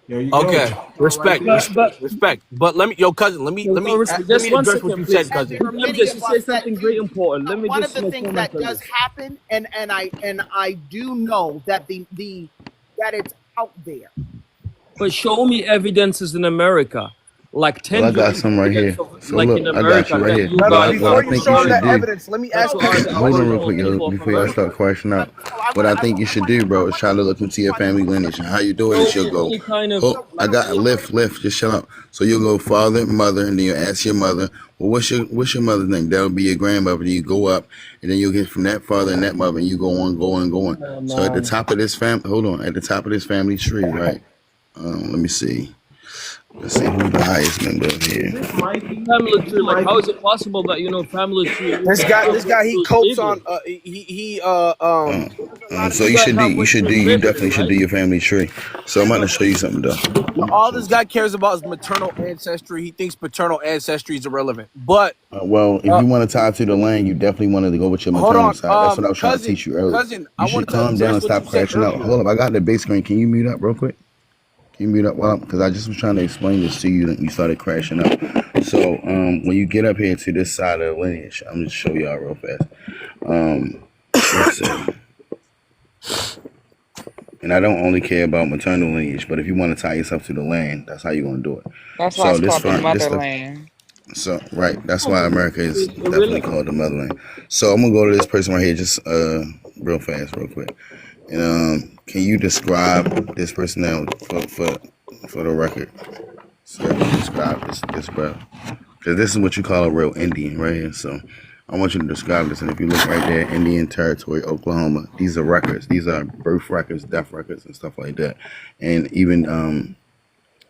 There you go. Okay. That's all right Respect, there. respect, respect. But let me, yo, cousin. Let Just me one address what second, you said, please. And cousin. there are Let me many just of say us that something very do. important. Let me One of just the make things comment that on does this. happen, and I do know that that it's out there. But show me evidences in America, like Well, I got tangible some right evidence here. of, So like in look, I got America, you right that here. you No, no. guys What I Before are you think the you show him should that original, do. evidence, let me that ask you him. are the Hold on real original quick, yo, people of before y'all America. start crashing out. What I think you should do, bro, is try to look into your So family lineage. And how you do it Show is me you'll go, any kind of. oh, I got a lift, just shut up. So you'll go father, mother, and then you ask your mother, well, what's your mother's name? That'll be your grandmother. Then you go up, and then you'll get from that father and that mother, and you go on, go on, go on. Oh So at the man. top of this hold on, at the top of this family tree, right? Let me see. Let's see who's the highest member of Is here. this Mikey? Family Is this tree, like how is Mikey? it possible that you know family tree? You This guy, he through coats slavery. on. He Uh, so You you guys should do, have went through you slavery, definitely should do right? your family tree. So I'm about to show you something though. No, Let me all show this you guy something. cares about is maternal ancestry. He thinks paternal ancestry is irrelevant. But Well, if you want to tie to the land, you definitely wanted to go with your hold maternal on, side. That's what I was trying to teach you earlier. cousin, I You should wanted to calm down address and what stop you said crashing out. earlier. Hold up, I got the base screen. Can you mute up real quick? Can you mute up? Well, because I just was trying to explain this to you, and you started crashing out. So, when you get up here to this side of the lineage, I'm gonna show y'all real fast. Let's see. And I don't only care about maternal lineage, but if you want to tie yourself to the land, that's how you're gonna do it. That's why So it's called the this stuff. motherland. So right, that's Oh, why but America is it's definitely irrelevant. called the motherland. So I'm gonna go to this person right here, just real fast, real quick. And can you describe this person now for the record? So you describe this brother, because this is what you call a real Indian right here. So I want you to describe this. And if you look right there, Indian Territory, Oklahoma. These are records. These are birth records, death records, and stuff like that. And even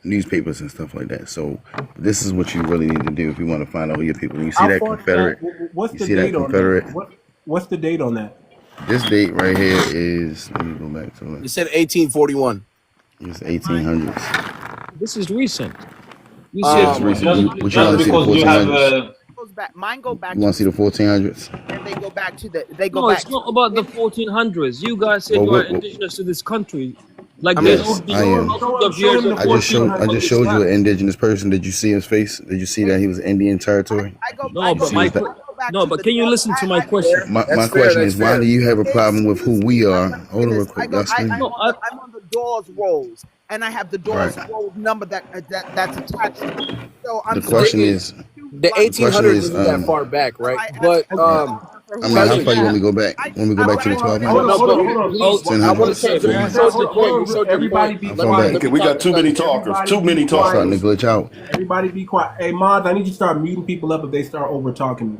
newspapers and stuff like that. So this is what you really need to do if you want to find out who your people. You see How that far is that? Confederate? What's You the see that date on that? Confederate? What's the date on that? This date right here is, let me go back to It it. said 1841. It's 1800s. This is recent. You Yeah, said it's recent. Just Would you just want to see the because you have 1400s? Goes back. Mine go back You to want to the see the 1400s? and they go back to the they go no, back it's to not about the the 1400s. You guys said Well, you are what indigenous to this country. Like I they mean, yes, don't I dig am. thousands of show years him the ago to come I up on 1400s. just this showed you fact. an indigenous person. Did you see his face? Did you see that he was Indian territory? No, but See his no, but can you listen to my question? my question is, why do you have a problem with who we are? Hold on real quick. Y'all screaming. No, I, I'm on the doors rolls and I have the Right. doors roll number that's attached to it. So The I'm The thing question talking is, is, to the black the question 1800s is, isn't that far back, so right? I have But to okay, for I who mean, how cousin, far you want me to go back? Want me to go back to the Hold 1200s? on, no, hold but on, hold on. oh, please, I want to say okay. since Can you I showed ask your the point, question? you showed your Everybody point. be How Let far me back? quiet. let Okay, me we talk got to too many cousin. talkers. Everybody Too be many It's starting talkers. to quiet. glitch out. Everybody be quiet. Hey, Mods, I need you to start muting people up if they start over talking me.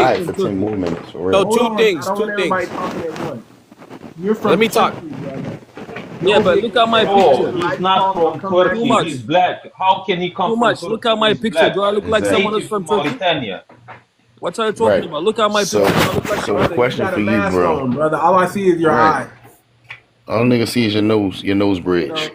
things. quiet for 10 more minutes. For So real. Hold two on. I things. don't Two want everybody things. talking at once. You're from Let me the talk. country, brother. Yeah, No but big look at my deal. No, picture. The he's lights not off. I'll from come back Too Turkey. in. much. He's black. How can he come Too from much. Look at Turkey? my He's picture. black. Do I look He's like someone Exactly. who's native to from Turkey? Mauritania. What are you talking about? Look at my So, picture. I look like so a the brother. question got for a you, mask bro. on, brother. All I see is your Right. eye. All nigga see is your nose bridge.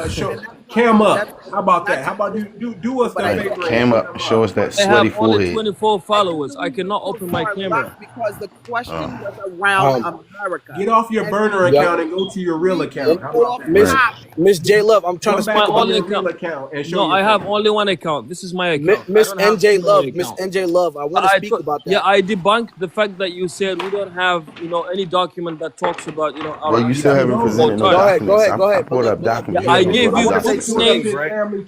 Show, cam up. How about that? How about you do us that Right. favor? Cam up. Show us that I have sweaty only forehead. 24 followers. I cannot Too open my far camera. left because the question was around America. Get off your burner And account and go to your real account. How about off that? Miss topic. Miss J Love, I'm trying Come to back speak My on about only your real account. account and show No, your I have face. only one account. This is my account. Miss I don't have NJ any Love. other Miss account. NJ Love, I want to speak about that. Yeah, I debunked the fact that you said we don't have, any document that talks about, our. Bro, you still haven't presented no documents. I pulled up documents. I gave you I books say names.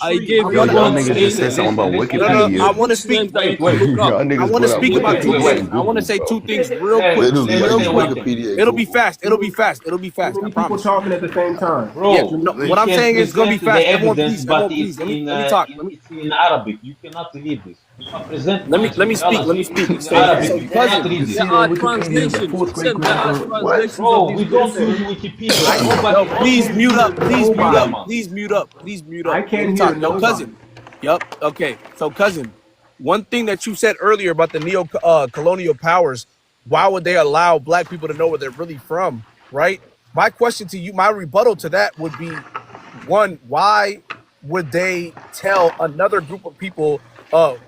I gave you Yo, y'all books niggas just said names. something about I Wikipedia. want to speak. Names that you can look Y'all up. niggas I want to put up speak about two Wikipedia things. and I want to Google, say bro. two things real quick. Literally, Real like quick. Wikipedia. It'll be fast. It'll be fast. It'll be fast. Too I many people promise. talking at the same time. Bro, Yeah, no, you what I'm can saying is gonna be present fast. the Everyone, evidence, please. but Everyone, please. Let me talk. it's in Arabic. You cannot read this. If I present Let me my speak. Let me theology speak. in So, Arabic, so you cannot cousin, read this. There are translations. Listen, there are translations Bro, of we these don't books. use Wikipedia. yo, Nobody please uses mute up. Please mute up. Wikipedia, man. Please mute up. Please mute up. I Let can't me hear talk. Yo, nobody. cousin. Yup. Okay. So, cousin, one thing that you said earlier about the colonial powers, why would they allow black people to know where they're really from? Right. My question to you, my rebuttal to that would be, one, why would they tell another group of people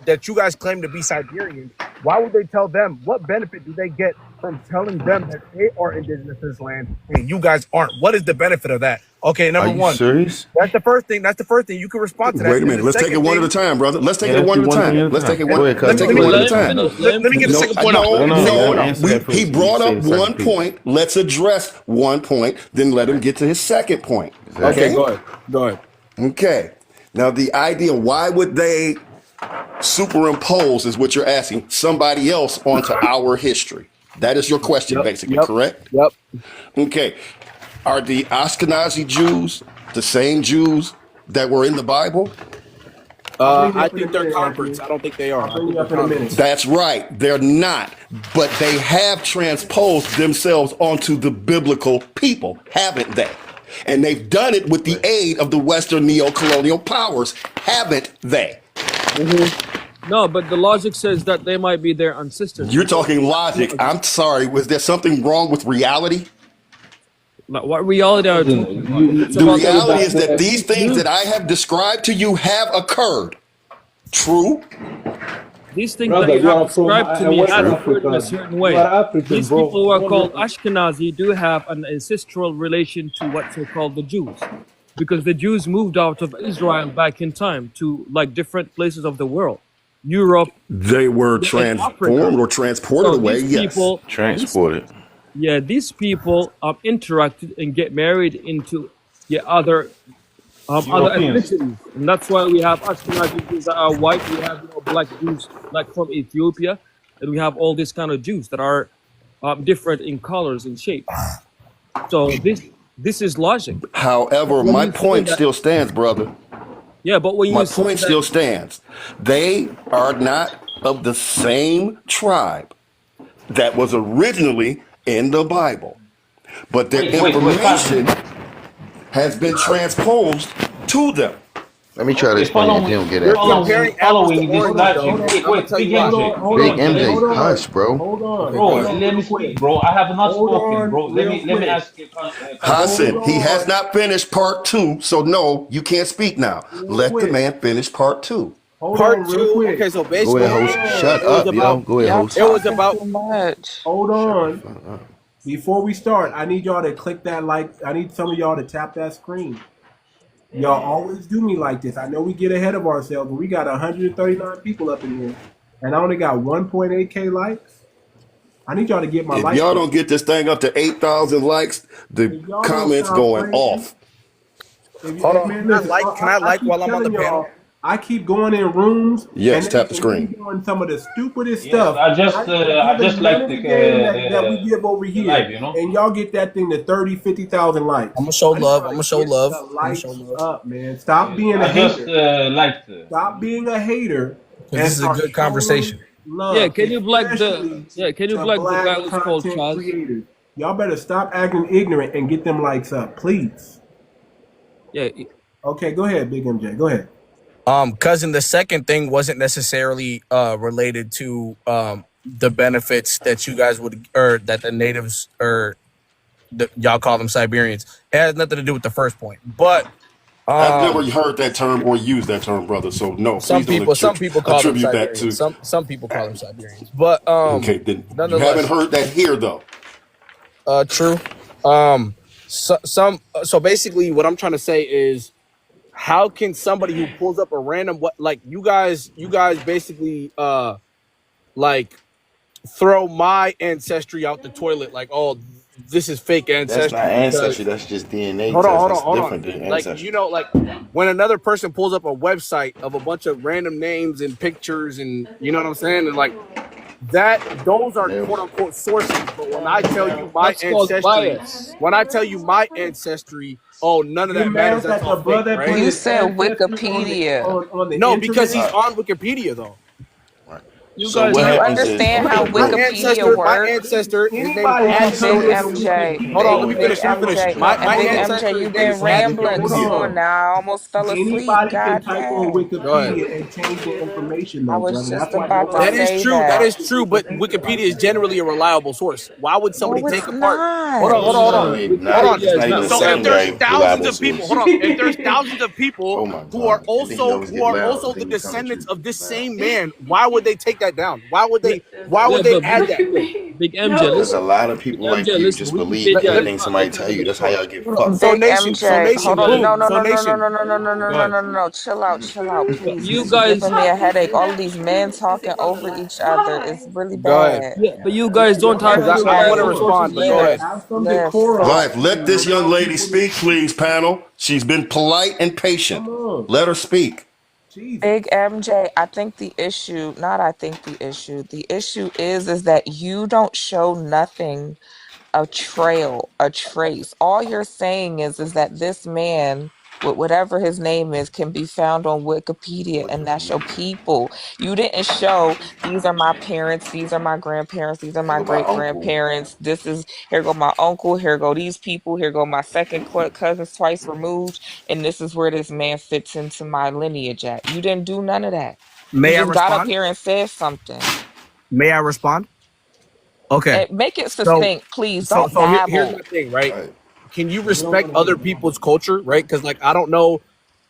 that you guys claim to be Siberians? Why would they tell them? What benefit do they get from telling them that they are indigenous to this land and you guys aren't? What is the benefit of that? Okay, Are number you one. serious? That's the first thing. That's the first thing. You can respond to that. Wait a And minute. the Let's take it second one at thing- a time, brother. Let's take Yeah, it one at a let's do one thing time. at a Let's time. take it Go one. ahead, Let's cousin. take it Go one ahead. at a time. Let me get the second point out. No. Answer that first. He brought You up say the one second piece. point. Let's address one point. Then let him get to his second point. Okay, go ahead. Go ahead. Okay. Now the idea, why would they superimpose, is what you're asking, somebody else onto our history? That is your question, basically, correct? Yep. Okay. Are the Ashkenazi Jews the same Jews that were in the Bible? I think they're converts. I don't think they are. Bring you up in a minute. That's right. They're not. But they have transposed themselves onto the biblical people, haven't they? And they've done it with the aid of the Western neo-colonial powers, haven't they? No, but the logic says that they might be their ancestors. You're talking logic. I'm sorry. Was there something wrong with reality? Like, what reality are you talking about? It's The about reality is that these things that I have described to you have occurred. True? These things Brother, that you you have are from described to me West have Africa. occurred in a certain way. You are African, These bro. people who are called Ashkenazi do have an ancestral relation to what's called the Jews, because the Jews moved out of Israel back in time to like different places of the world, Europe. They were and transformed Africa. or transported So away, these yes. people, Transported. these people interacted and get married into other Europeans. ethnicities, and that's why we have Ashkenazi Jews that are white. We have black Jews like from Ethiopia, and we have all these kind of Jews that are different in colors and shapes. So this is logic. However, When my you say point that- still stands, brother. Yeah, but when My you say point that- still stands. They are not of the same tribe that was originally in the Bible, but their Wait, information has been transposed to them. Let me try to explain it. Then we'll get You're at it. comparing apples to Following this oranges, logic. though. Wait, I'm wait, gonna tell Big you why. MJ. Big Hold MJ, on. hush, bro. Hold on. Bro, Hold on let me real speak, quick. bro. I have not Hold spoken, on bro. Let real me quick. ask you. Hassan, he has on. not finished part 2, so no, you can't speak now. Let the quick. man finish part 2. Hold Part on real two. quick. Okay, so Go basically, ahead, host. Shut it was up, yo. about. Go ahead, Y'all host. It was talking about. too much. Hold on. Before we start, I need y'all to click that like. I need some of y'all to tap that screen. Y'all always do me like this. I know we get ahead of ourselves, but we got 139 people up in here, and I only got 1.8K likes. I need y'all to get my If likes. y'all don't get this thing up to 8,000 likes, the If y'all don't comments stop going crazy, off. Hold on. Can I like keep while I'm on the telling y'all, panel? I keep going in rooms. Yes, and tap the they screen. be doing some of the stupidest Yes, stuff. I just give like none of the game that we give over here, live, you know. and y'all get that thing to 30, 50,000 likes. I'm gonna show I need love. y'all I'm to gonna show get love. the I'm gonna likes show love. up, man. Stop being a I just hater. liked. Stop being a hater. This is a start good conversation. showing love, Yeah, can you black the especially can you to black the black guy who's called content Chaz? creators. Y'all better stop acting ignorant and get them likes up, please. Yeah, Okay, go ahead, Big MJ. Go ahead. Cousin, the second thing wasn't necessarily related to the benefits that you guys would, or that the natives, or y'all call them Siberians. It has nothing to do with the first point. But I've never heard that term or used that term, brother. So no, some please don't people call them attribute that Siberians. to. Some people call them Siberians. But Okay, then you haven't heard that here though. True. So basically what I'm trying to say is, how can somebody who pulls up a random, what, like you guys basically like throw my ancestry out the toilet, like, oh, this is fake ancestry. That's not ancestry. That's just DNA. Hold on. Different than Like, ancestry. you know, like when another person pulls up a website of a bunch of random names and pictures, and you know what I'm saying, and like that, those are quote unquote sources. But when I tell you my ancestry, oh, none of that matters. That's all fake, right? You said Wikipedia. No, because he's on Wikipedia though. Do you understand how Wikipedia works? My ancestor, his name is Big MJ. Hold on, let me finish. My ancestor, you've been rambling. Come on now, I almost fell asleep. Anybody can type on Wikipedia and change the information. I was just about to say that is true, but Wikipedia is generally a reliable source. Why would somebody take apart? Hold on. So if there's thousands of people, if there's thousands of people who are also the descendants of this same man, why would they take that down? Why would they add that? Big MJ, There's a lot of people like you just believe anything somebody tell you. That's how y'all get fucked. Big MJ, hold on. No. Chill out, please. You guys giving me a headache. All of these men talking over each other is really bad. Yeah, but you guys don't have to. I want to respond, but go ahead. Right, let this young lady speak, please, panel. She's been polite and patient. Let her speak. Big MJ, the issue is that you don't show nothing, a trail, a trace. All you're saying is that this man, with whatever his name is, can be found on Wikipedia, and that's your people. You didn't show, these are my parents, these are my grandparents, these are my great-grandparents, here go my uncle, here go these people, here go my second cousins twice removed, and this is where this man fits into my lineage at. You didn't do none of that. May You I just got up respond? here and said something. May I respond? Okay. And make it succinct, please. Don't babble. Here's my thing, right? Can you respect other people's culture, right? Because, like, I don't know,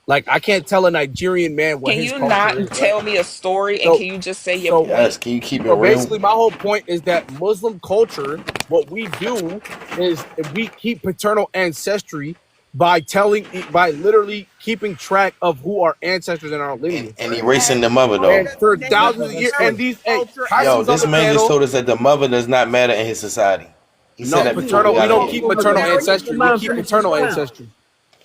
like, I can't tell a Nigerian man what his culture is. Can you not tell me a story, and can you just say your point? Yes, can you keep it real? Basically, my whole point is that Muslim culture, what we do is we keep paternal ancestry by literally keeping track of who our ancestors and our lineage, and erasing the mother though. And for thousands of years, and these this man just told us that the mother does not matter in his society. He said that paternal. We don't keep maternal ancestry. We keep paternal ancestry.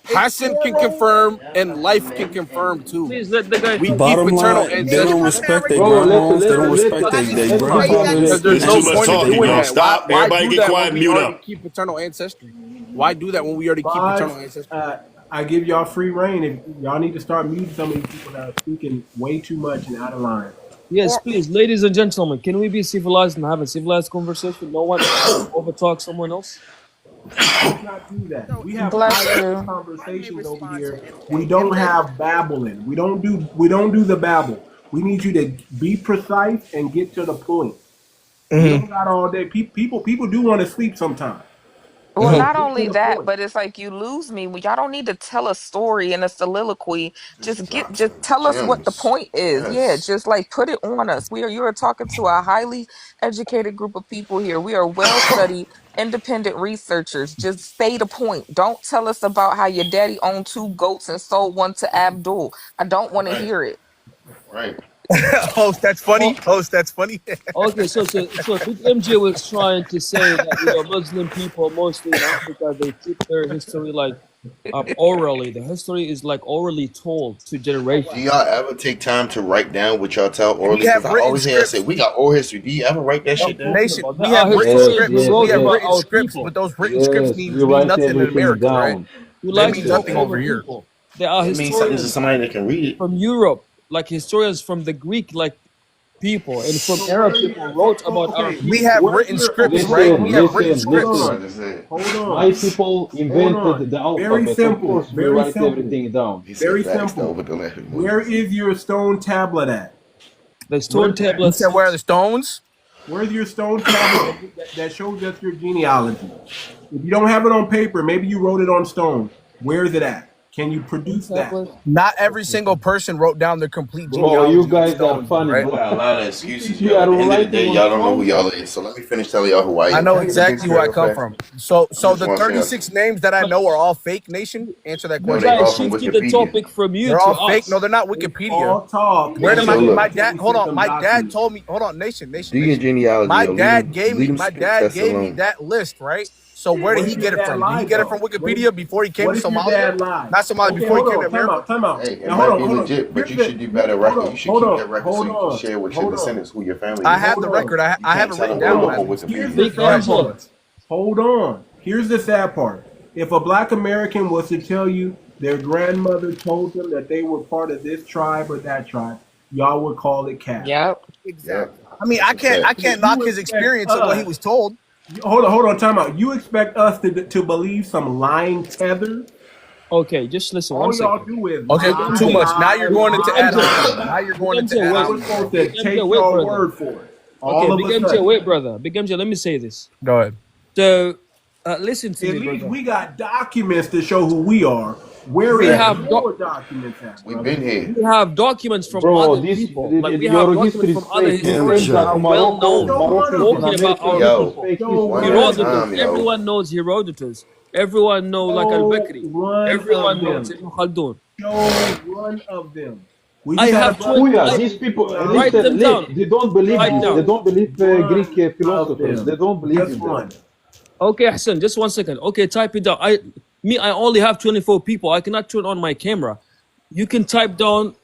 Hassan can confirm, and life can confirm too. Please let the guy. We keep Bottom paternal line, ancestry. they don't respect their grandmas. They don't respect their grandfathers. There's no too much point in talking, doing y'all. that. Stop. Why Everybody do get that quiet when and we mute already up. keep paternal ancestry? Why do that when we already keep paternal ancestry? I give y'all free reign. If y'all need to start muting some of these people that are speaking way too much and out of line. Yes, please, ladies and gentlemen, can we be civilized and have a civilized conversation? No one overtalk someone else. Let's not do that. We have private conversations over here. We don't have babbling. We don't do the babble. We need you to be precise and get to the point. You don't got all day. People do want to sleep sometimes. Well, not only that, but it's like you lose me. Y'all don't need to tell a story in a soliloquy. Just tell us what the point is. Yes. Yeah, just like put it on us. You are talking to a highly educated group of people here. We are well studied, independent researchers. Just say the point. Don't tell us about how your daddy owned 2 goats and sold one to Abdul. I don't want to hear it. Right. Host, that's funny. Okay, so Big MJ was trying to say that Muslim people mostly in Africa, they keep their history like orally. The history is like orally told to generations. Do y'all ever take time to write down what y'all tell orally? We have I always hear say we got oral history. Do you ever write that shit down? Nation, we have written scripts, but those written scripts mean nothing in America, right? They mean nothing over here. There are It means something to somebody that can read it. From Europe, like historians from the Greek, like people, and from Arab people wrote about Arab people. We have written scripts, right? We have written scripts. Hold on. My people invented the alphabet. Very simple. Of course, we Very write simple. everything down. Very simple. Where is your stone tablet at? The stone tablet. You said where are the stones? Where's your stone tablet that shows us your genealogy? If you don't have it on paper, maybe you wrote it on stone. Where is it at? Can you produce that? Not every single person wrote down their complete Bro, genealogy. you guys are funny, right? bro. A lot of excuses. You Yo. are At the end of the writing day, on y'all don't know stone. who y'all is. So let me finish telling y'all who I am. I know exactly who I come Okay. from. So just the wanna say 36 names that I know are all fake, Nation? Answer that No, question. they You all guys from shifted the Wikipedia. topic from you They're to all fake. us. No, they're not All Wikipedia. talk. Where did So look. my dad? Hold on, my dad told me. Hold on, Nation. Do your genealogy. My yo. dad gave me. leave them My script dad tests gave me alone. that list, right? So where did he get it from? Did he get it from Wikipedia before he came What to if your Somalia? dad lied? Not Somalia, Okay, before he hold came to on. Time America. out. Time out. Hey, it Now, might hold be on. legit, but you Here's should do the- better hold record. on, You should hold keep on, that record so hold you on, can share with your hold on. descendants who your family is. I have the Hold on. record. I have it Tell written them go down. look on Here's Wikipedia. the Big sad Angela. part. Hold on. Here's the sad part. If a black American was to tell you their grandmother told them that they were part of this tribe or that tribe, y'all would call it cap. Yep. Exactly. I mean, I can't knock his experience of what he was told. Hold on, time out. You expect us to believe some lying tether? Okay, just listen. All One y'all second. do is Okay, lie, too much. Now lie, you're going into lie, ad lie. hominem. Now you're going into ad I was hominem. supposed to Big take MJ, wait, your brother. word for it. All Okay, of Big a MJ, sudden. wait, brother. Big MJ, let me say this. Go ahead. So, listen to At me, least brother. we got documents to show who we are. Where We is have your documents at, We've brother? been here. We have documents from Bro, other this people. Like we have your documents history from is other fake. The historians same that that are well Morocco, known Show Morocco talking and about American our Yo, people. fake Show history. one at a Herodotus. time, yo. Everyone knows Herodotus. Everyone knows like Show al-Bakri. one Everyone of knows them. Ibn Khaldun. Show one of them. We I just had a have brother. 20. Kuya, these people, Write them listen, down. they don't believe Write this. down. They don't believe Greek One of philosophers. them. They don't believe Just in them. one. Okay, Hassan, just 1 second. Okay, type it down. I only have 24 people. I cannot turn on my camera. You can type down.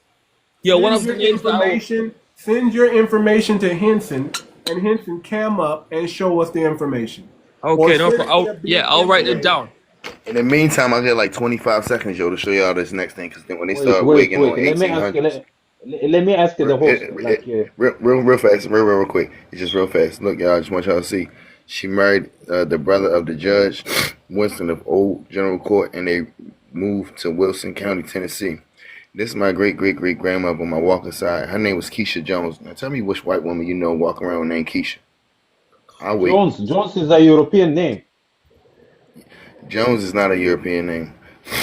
Yeah, one Send of the your names that I will, information. Send your information to Henson, and Henson cam up and show us the information. Okay, Or no send problem. it to Yeah, I'll write it BMJ. down. In the meantime, I get like 25 seconds, yo, to show y'all this next thing. Because then when they Wait, start wait, wigging on wait. Let me ask. 1800s, Let me ask the host. real fast, real quick. It's just real fast. Look, y'all, I just want y'all to see. She married the brother of the judge, Winston of Old General Court, and they moved to Wilson County, Tennessee. This is my great grandmother on my walking side. Her name was 𝗔𝗶𝗴𝗵𝘁𝘀𝗄. Now tell me which white woman you know walk around named Keisha. I'll wait. Jones is a European name. Jones is not a European name.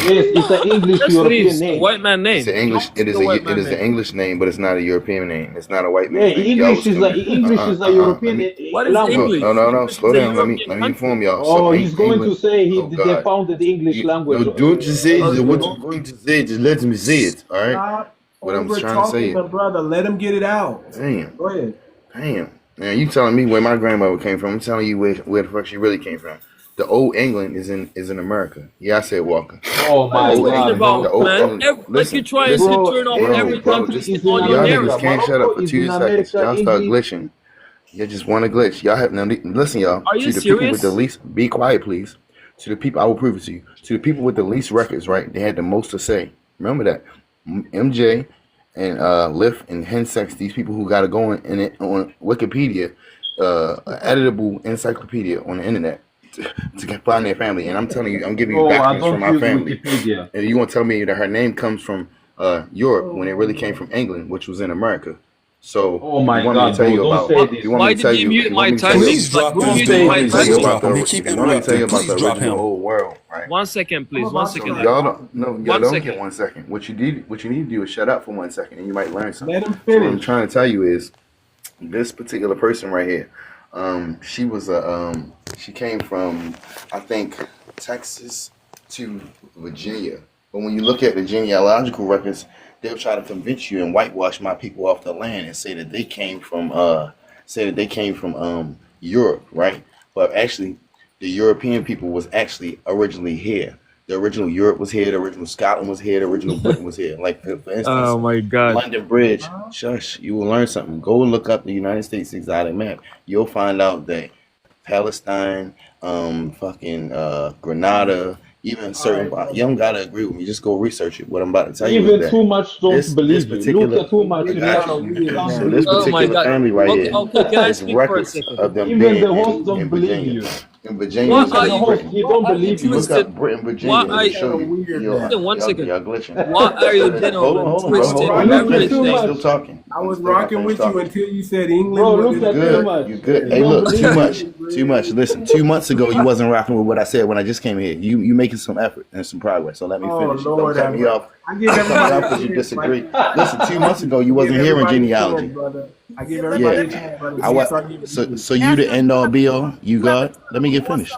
Yes, it's an English Yes, it European is. A name. white man name. It's an English. Jones is a white man name. an English name, but it's not a European name. It's not a white man Yeah, name. Y'all English was is a coming- English is a European What is language. English? No. English Slow is a down. Let me European inform y'all. Oh, So he's going to say they God. found the English language. No, don't just say it. What you're going to say, just let me say it. All right. Stop What I'm over trying to say. talking the brother. Let him get it out. Damn. Go ahead. Man, you telling me where my grandmother came from? I'm telling you where the fuck she really came from. The old England is in America. Yeah, I said Walker. Oh my What are you God, talking bro. about, man? Like you're trying to turn off every country just, is on your y'all narrative. niggas can't shut up for Morocco is 2 in seconds. America, Y'all start English. glitching. You just want to glitch. Y'all have now. Listen, y'all. Are you To the people with the serious? least, be quiet, please. To the people, I will prove it to you. To the people with the least records, right? They had the most to say. Remember that. MJ and Lyft and Hensex, these people who got it going in it on Wikipedia, editable encyclopedia on the internet to find their family. And I'm telling you, I'm giving you Oh, I backgrounds don't from my use family. Wikipedia. And you want to tell me that her name comes from Europe when it really came from England, which was in America. So Oh my you want me God, to tell bro, you don't about? say this. You want Why me to tell did he you? mute You my want me to tell you? timing? Like, who You muted want my me to tell you timing? about the? You want me to tell you about the original old world, right? 1 second, please. I'm 1 about to second. start. Y'all don't. No, y'all 1 don't second. get 1 second. What you need to do is shut up for 1 second, and you might learn something. Let him So what I'm finish. trying to tell you is, this particular person right here, she was she came from, I think, Texas to Virginia. But when you look at the genealogical records, they'll try to convince you and whitewash my people off the land and say that they came from Europe, right? But actually, the European people was actually originally here. The original Europe was here. The original Scotland was here. The original Britain was here. Like for instance, Oh my God. London Bridge. Shush, you will learn something. Go and look up the United States exotic map. You'll find out that Palestine, Grenada, even certain. You don't gotta agree with me. Just go research it. What I'm about to tell you is Even that Too Much don't this believe you. particular, Look at Too Much. I You got can't you. believe So this Oh my particular God. family right Okay, here okay. Can I is speak for a records second? of them even being the host don't in believe Virginia. you. In Virginia, Why Even are the you? host, he Why don't are you believe you. look twisted? up Britain, Why Virginia. are It'll you? show you. Listen, one second. Y'all glitching. Why are you, Hold gentlemen, on, bro. twisting Hold on. Bro, Let me look at finish. Too I'm everything? still Much. talking. I I'm was still not rocking finished with you talking. until you said Bro, England look wasn't at Too Good. Much. You good. He Hey, don't look, too believe much. you. Too much. Listen, 2 months ago, you wasn't rocking with what I said when I just came here. You making some effort and some progress. So let me Oh finish. Don't Lord, cut me off. I give Don't cut me everybody off a because you chance, disagree. Mikey. Listen, 2 months ago, you I give wasn't hearing everybody a genealogy. chance, brother. I give Yeah. everybody a chance, brother. I Before I what? start giving So, you. so you Answer the end all be all. You you have God. Let me get finished.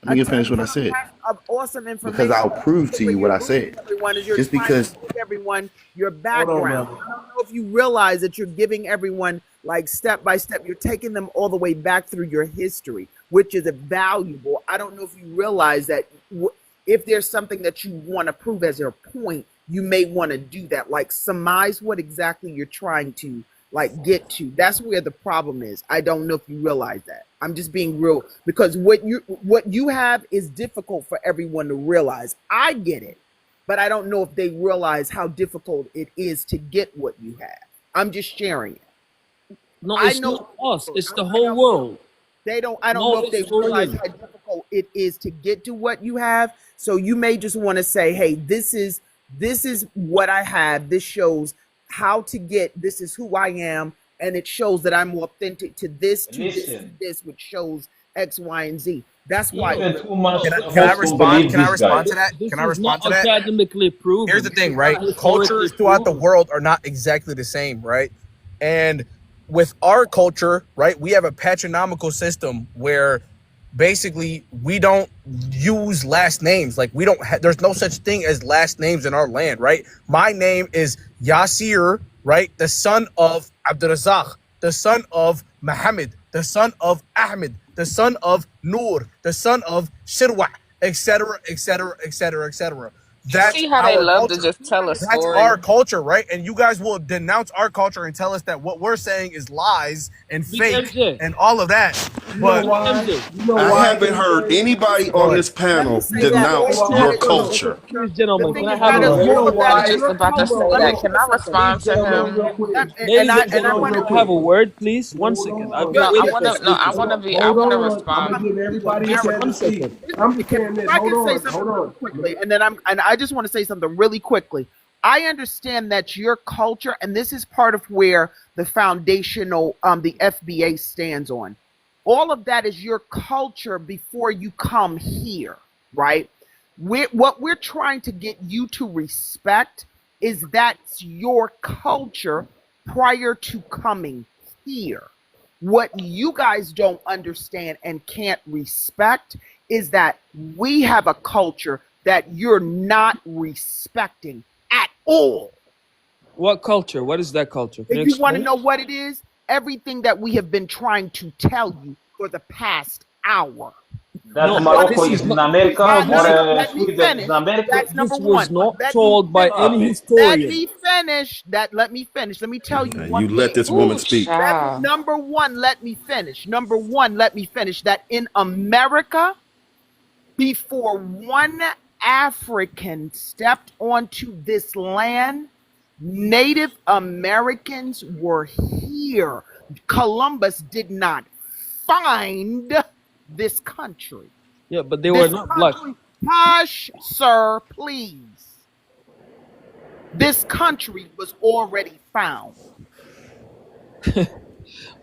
Let me a get ton finished what I said. of awesome Because information. I'll prove to What you you're what I doing, said. everyone, is you're Just trying to because. give everyone your Hold on, background. brother. I don't know if you realize that you're giving everyone like step by step. You're taking them all the way back through your history, which is valuable. I don't know if you realize that if there's something that you want to prove as your point, you may want to do that. Like surmise what exactly you're trying to like get to. That's where the problem is. I don't know if you realize that. I'm just being real because what you have is difficult for everyone to realize. I get it, but I don't know if they realize how difficult it is to get what you have. I'm just sharing it. No, I it's know not us. it's It's the difficult. whole world. They don't. I don't No, know if they it's for realize you. how difficult it is to get to what you have. So you may just want to say, "Hey, this is what I have. This shows how to get. This is who I am, and it shows that I'm authentic to this, to this, to Listen, this, which shows X, Y, and Z." That's why. even Too Much Can I host don't respond? believe Can I this guy. respond to that? This Can I is not respond to that? academically Here's the proven. This thing, is right? not historically Cultures throughout the proven. world are not exactly the same, right? And with our culture, right, we have a patronymical system where basically we don't use last names. Like we don't there's no such thing as last names in our land, right? My name is Yasir, right? The son of Abdurrazak, the son of Muhammad, the son of Ahmed, the son of Noor, the son of Shirwa, etc., etc., etc., etc. You That's see how they our love to culture. just tell a That's our story? culture, right? And you guys will denounce our culture and tell us that what we're saying is lies and Big fake MJ. and all of that. You know But Big why? MJ. You know I why, haven't heard MJ? anybody go on ahead. this Let me panel say You that. know The denounce thing why? about your it Hold is, on. culture. Please, the gentlemen, thing can I have about a it, You word? know all of that I was is why? just your about to culture. say Hold Let me that. on. say Can I this something. respond to Hold on, him? real quick. Ladies and Hold And I on, gentlemen, want real can to. I have quick. a word, please? One Hold second. I've on. been No, I waiting want for to. No, I speakers. Hold want to on. be. I Hold want to on. I'm respond. gonna give everybody a Just chance to one speak. second. I'm Can saying this. I Hold can say on. something Hold really on. quickly, and then I just want to say something really quickly. I understand that your culture, and this is part of where the foundational, the FBA stands on. All of that is your culture before you come here, right? What we're trying to get you to respect is that's your culture prior to coming here. What you guys don't understand and can't respect is that we have a culture that you're not respecting at all. What culture? What is that culture? Can you If you want to explain? know what it is, everything that we have been trying to tell you for the past hour. That No, What Morocco this is is is in not. America no, no, or no, no. This Let me Sweden is in finish. America. That's number this was one. not Let me told by finish. Stop any it. Let historian. me finish. Let me finish. Let me tell you one You let thing. this woman Ooh, speak. child. Number one, let me finish. Number one, let me finish. That in America, before one African stepped onto this land, Native Americans were here. Columbus did not find this country. Yeah, but they were This not black. country, hush, sir, please. This country was already found.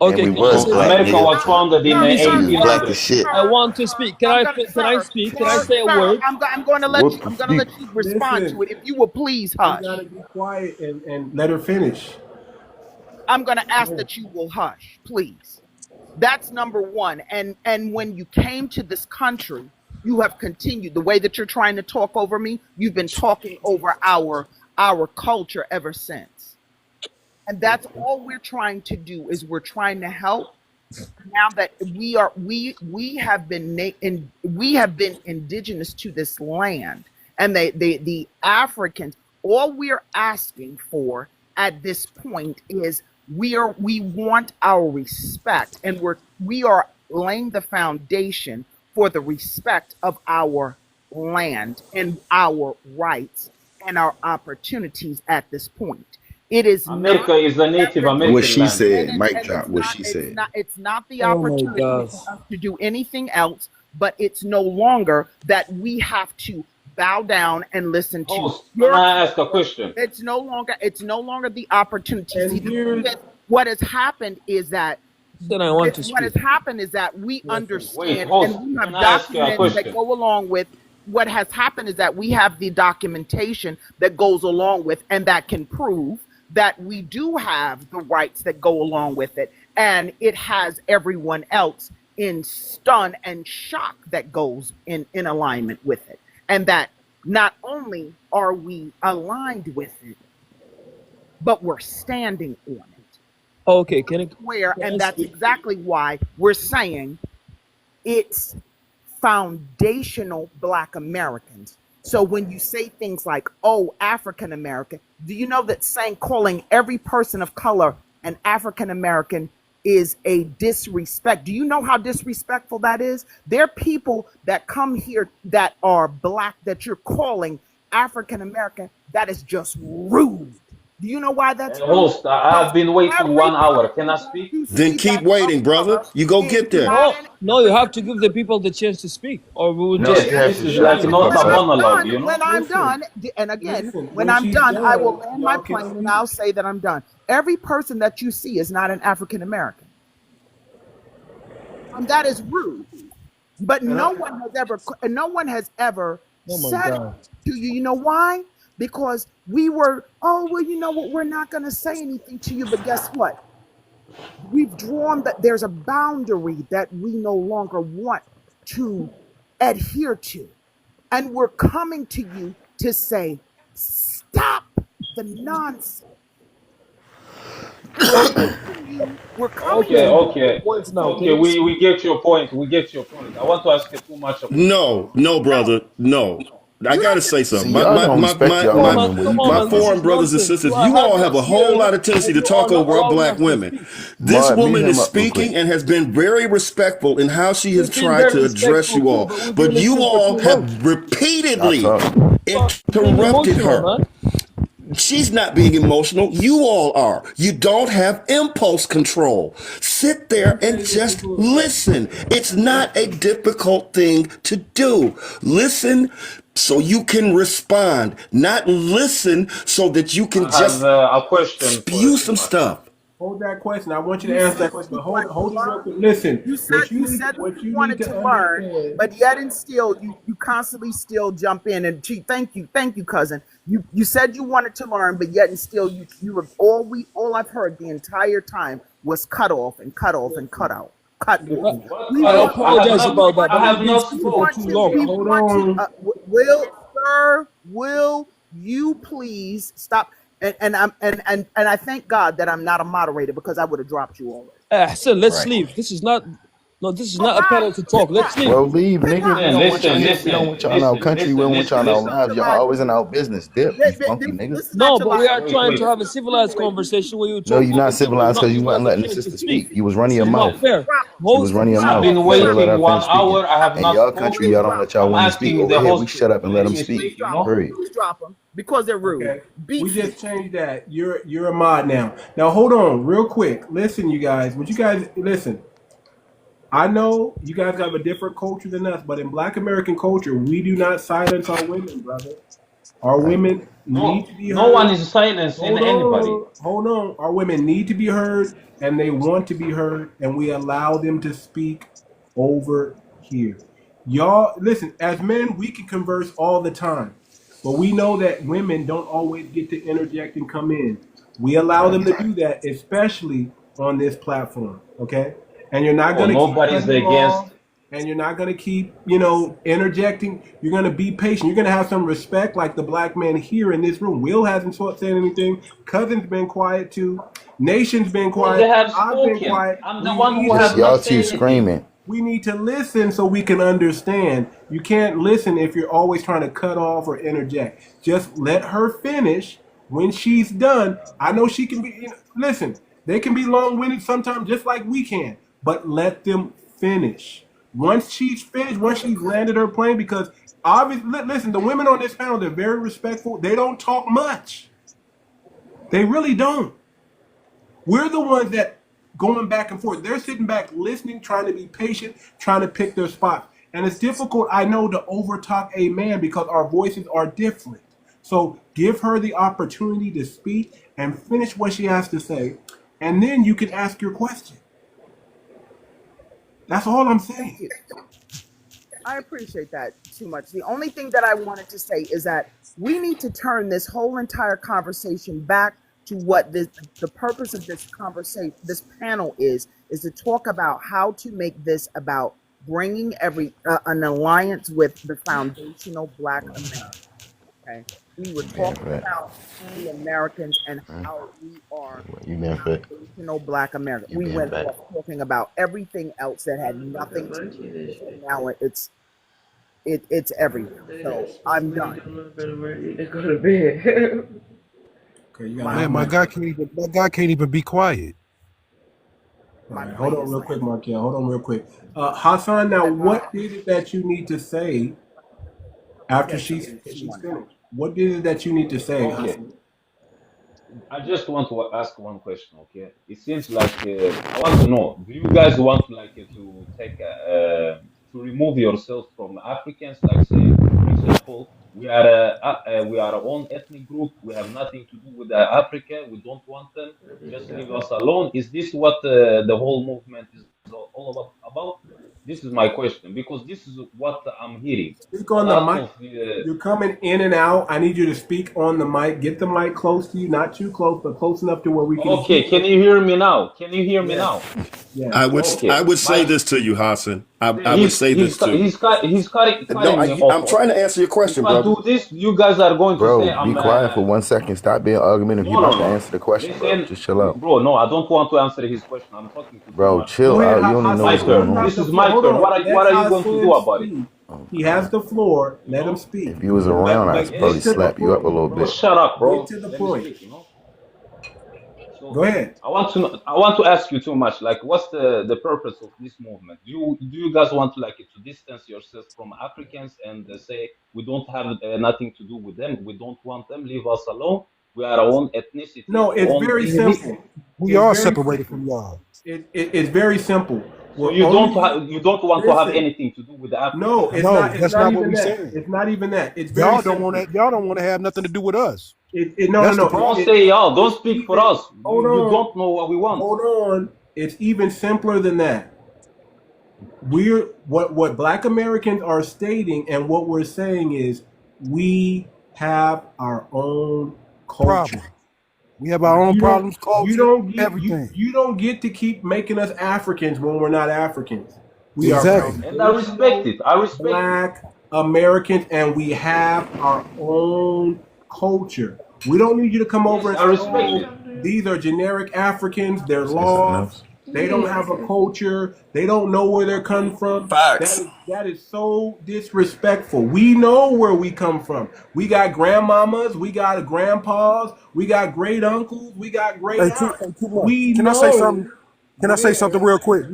And Okay, we can I was say black, America something? nigga. was founded in Sir, And we sir, was sir, black as 1800. shit. I sir, want to speak. Can I'm I? gonna, Can I sir, speak? Can I sir, say a sir. word? I'm going to let you. What the I'm going to speak? let you respond Listen, to it. If you will, please you gotta hush. be quiet and let her finish. I'm going to ask that you will hush, please. That's number one. And when you came to this country, you have continued the way that you're trying to talk over me. You've been talking over our culture ever since. And that's all we're trying to do is we're trying to help now that we have been we have been indigenous to this land, and the Africans, all we're asking for at this point is we want our respect, and we are laying the foundation for the respect of our land in our rights and our opportunities at this point. It is America not is a Native ever What American she land. said, and mic drop. it's What not she said. it's not the Oh my opportunity gosh. for us to do anything else, but it's no longer that we have to bow down and listen to Host, can your I ask a color. question? It's no longer the opportunity. And See, the here's thing is, what has happened is that Then I want to what has speak. happened is that we Wait, understand host, and we have can I ask you a documents that question? go along with what has happened is that we have the documentation that goes along with and that can prove that we do have the rights that go along with it, and it has everyone else in stun and shock that goes in alignment with it, and that not only are we aligned with it, but we're standing on it. Okay, can Where, I and that's speak? exactly why we're saying it's foundational Black Americans. So when you say things like, oh, African American, do you know that calling every person of color an African American is a disrespect? Do you know how disrespectful that is? There are people that come here that are Black that you're calling African American. That is just rude. Do you know why that's rude? Host, I've been waiting Every 1 hour. person Can I that speak? you Then see keep that's of waiting, brother. color You go is get there. not No, an no, you have African to give the people the chance to speak, or we will No, just. you have This to is shut like the not fuck a when up. I'm monologue, done, you know? when I'm listen, done, and again, listen. when When I'm she's done, I will done, land my y'all can plane and speak. I'll say that I'm done. Every person that you see is not an African American. That is rude. But And no one has ever Oh my said it God. to you. You know why? Because we were, oh, well, you know what? We're not going to say anything to you. But guess what? We've drawn that there's a boundary that we no longer want to adhere to. And we're coming to you to say, stop the nonsense. We're coming Okay, to Okay, you. okay. points now. Can Okay, you we speak? get your point. We get your point. I want to ask you too much a question. No, No, brother, no. I you gotta don't say get See, something. to y'all don't respect Come y'all on, women man. where Come you on, come my man. This from. foreign is brothers and nonsense. sisters, You are you all having have a us whole here, lot of tendency and to you are talk not over our allowing black us to women. speak. This Mud, mute woman him is up real quick. speaking and has been very respectful in how she has We've been tried very to address respectful you too, all. but we've been But you listening for all too long. have Stop repeatedly talking. Being interrupted emotional, her. man. She's not being emotional. You all are. You don't have impulse control. Sit there and just listen. It's not a difficult thing to do. Listen so you can respond, not listen so that you can I have just a question for spew too some much. stuff. hold that question. I want you to You answer that said question, you but wanted to hold it real learn. quick. Listen, You said that what you you need wanted to to learn, understand. but yet and still you constantly still jump in and gee, thank you, cousin. You said you wanted to learn, but yet and still you were all I've heard the entire time was cut off and cut off and cut out. Cut off. Listen, What We I cut want off? I have apologize not. about that, want I but to we've have been not we speaking for want too spoken. to long. we hold want to on. will you please stop and I thank God that I'm not a moderator because I would have dropped you already. So let's Right. leave. This is not. No, this is Oh, not a bye. panel to talk. Let's leave. Well, leave, Pick nigga. We rocks. don't want y'all here. We don't want y'all in our country. We don't want y'all in our lives. Y'all July. always in our business. Dip, you funky nigga. This is not No, but July. we are Wait, trying wait. to have a civilized conversation where you No, talk you're over not people and civilized not because you giving us wasn't a letting the chance to sister speak. speak. You was running This your is not mouth. Listen. fair. You was Host, running your I've mouth. been You gotta let waiting her finish 1 hour. speaking. I have In not y'all country, y'all spoken. don't let y'all I'm women speak. asking Over the here, we host shut to up and let let them me speak. speak. Please You drop know. them. Period. Please drop them because they're rude. Okay, Be we seated. just changed that. You're a mod now. Now hold on, real quick. Listen, you guys. Would you guys listen? I know you guys have a different culture than us, but in Black American culture, we do not silence our women, brother. Our Right. women need No, to be no one heard. is silencing Hold anybody. on, hold on. Our women need to be heard, and they want to be heard, and we allow them to speak over here. Y'all, listen. As men, we can converse all the time, but we know that women don't always get to interject and come in. We allow them to do that, especially on this platform. Okay, and you're not No, going to keep nobody's cutting them against. off, and you're not going to keep, interjecting. You're going to be patient. You're going to have some respect, like the black man here in this room. Will hasn't said anything. Cousin's been quiet too. Nation's been Because they quiet. have I've been spoken. quiet. I'm the We one who need Just have to not y'all said two listen. anything. screaming. We need to listen so we can understand. You can't listen if you're always trying to cut off or interject. Just let her finish. When she's done, I know she can be. Listen, they can be long-winded sometimes, just like we can. But let them finish. Once she's finished, once she's landed her plane, because Obviously, listen, the women on this panel, they're very respectful. They don't talk much. They really don't. We're the ones that going back and forth. They're sitting back listening, trying to be patient, trying to pick their spots. And it's difficult, I know, to overtalk a man because our voices are different. So give her the opportunity to speak and finish what she has to say. And then you can ask your question. That's all I'm saying. Thank you. I appreciate that too much. The only thing that I wanted to say is that we need to turn this whole entire conversation back to what the purpose of this conversation, this panel is to talk about how to make this about bringing an alliance with the foundational Black America. Okay, we were talking about the Americans and how we are foundational Black America. We went off talking about everything else that had nothing to do with it. And now it's everywhere. So I'm done. Go to bed. Man, my guy can't even be quiet. Right, hold on real quick, Markel. Hold on real quick. Hassan, now what is it that you need to say after she's finished? What is it that you need to say, Hassan? I just want to ask one question, okay? It seems like I want to know: do you guys want to take to remove yourself from Africans? Like, say, for example, we are our own ethnic group. We have nothing to do with Africa. We don't want them. Just leave us alone. Is this what the whole movement is all about? This is my question because this is what I'm hearing. Speak on the mic. You're coming in and out. I need you to speak on the mic. Get the mic close to you, not too close, but close enough to where we can. Okay, can you hear me now? Can you hear me now? Yeah. I would say this to you, Hassan. I would say this to you. He's cutting No, I'm trying to answer your question, bro. Do this, you guys are going to say be quiet for 1 second. Stop being argumentative. You have to answer the question, bro. Just chill out. Bro, no, I don't want to answer his question. I'm talking to bro. Chill out. You don't even know what's going on. This is my turn. What are you going to do about it? He has the floor. Let him speak. If you was around, I'd probably slap you up a little bit. Shut up, bro. Get to the point. Go ahead. I want to ask you too much. Like, what's the purpose of this movement? Do you guys want to distance yourself from Africans and say we don't have nothing to do with them? We don't want them. Leave us alone. We are our own ethnicity. No, it's very simple. We are separated from y'all. It's very simple. So you don't want to have anything to do with the Africans? No, that's not what we said. It's not even that. It's very y'all don't want to have nothing to do with us. No. Don't say y'all. Don't speak for us. You don't know what we want. Hold on. It's even simpler than that. What Black Americans are stating and what we're saying is we have our own culture. Problem. We have our own problems, culture, everything. You don't get to keep making us Africans when we're not Africans. We are and I respect it. I respect Black Americans, and we have our own culture. We don't need you to come over and say, respect it. These are generic Africans. They're lost. They don't have a culture. They don't know where they're coming from. Facts. That is so disrespectful. We know where we come from. We got grandmamas. We got grandpas. We got great uncles. We got great aunts. Can I say something? Can I say something real quick?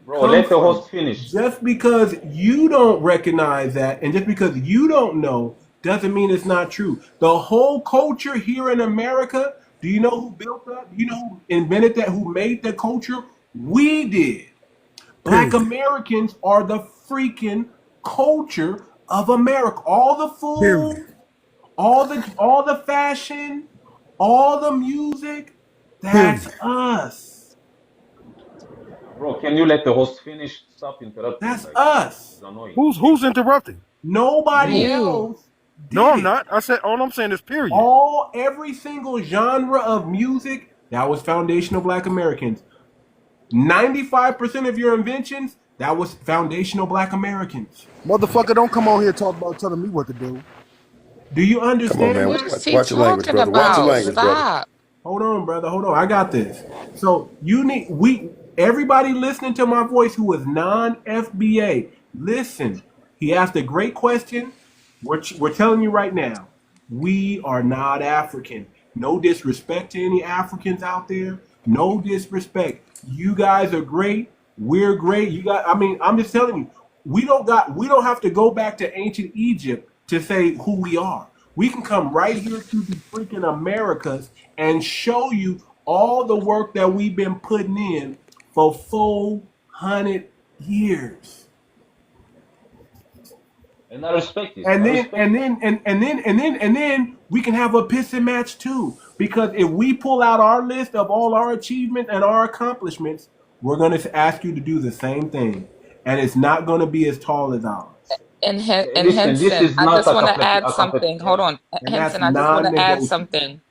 Bro, let the host finish. Just because you don't recognize that and just because you don't know doesn't mean it's not true. The whole culture here in America, do you know who built that? Do you know who invented that? Who made the culture? We did. Black Americans are the freaking culture of America. All the food, all the fashion, all the music, that's us. Bro, can you let the host finish? Stop interrupting. That's us. Who's interrupting? Nobody else. No, I'm not. I said all I'm saying is period. Every single genre of music, that was foundational Black Americans. 95% of your inventions, that was foundational Black Americans. Motherfucker, don't come on here telling me what to do. Do you understand? Come on, man. Watch your language, brother. Watch your language, brother. Hold on, brother. Hold on. I got this. So everybody listening to my voice who is non-FBA, listen. He asked a great question. We're telling you right now, we are not African. No disrespect to any Africans out there. No disrespect. You guys are great. We're great. I'm just telling you, we don't have to go back to ancient Egypt to say who we are. We can come right here to the freaking Americas and show you all the work that we've been putting in for 400 years. And I respect it. And then we can have a pissing match too. Because if we pull out our list of all our achievements and our accomplishments, we're going to ask you to do the same thing. And it's not going to be as tall as ours. And Listen, this Henson, is I not just a want to add competition. something. Hold on. And that's Henson, I just want to add non-negotiable. something.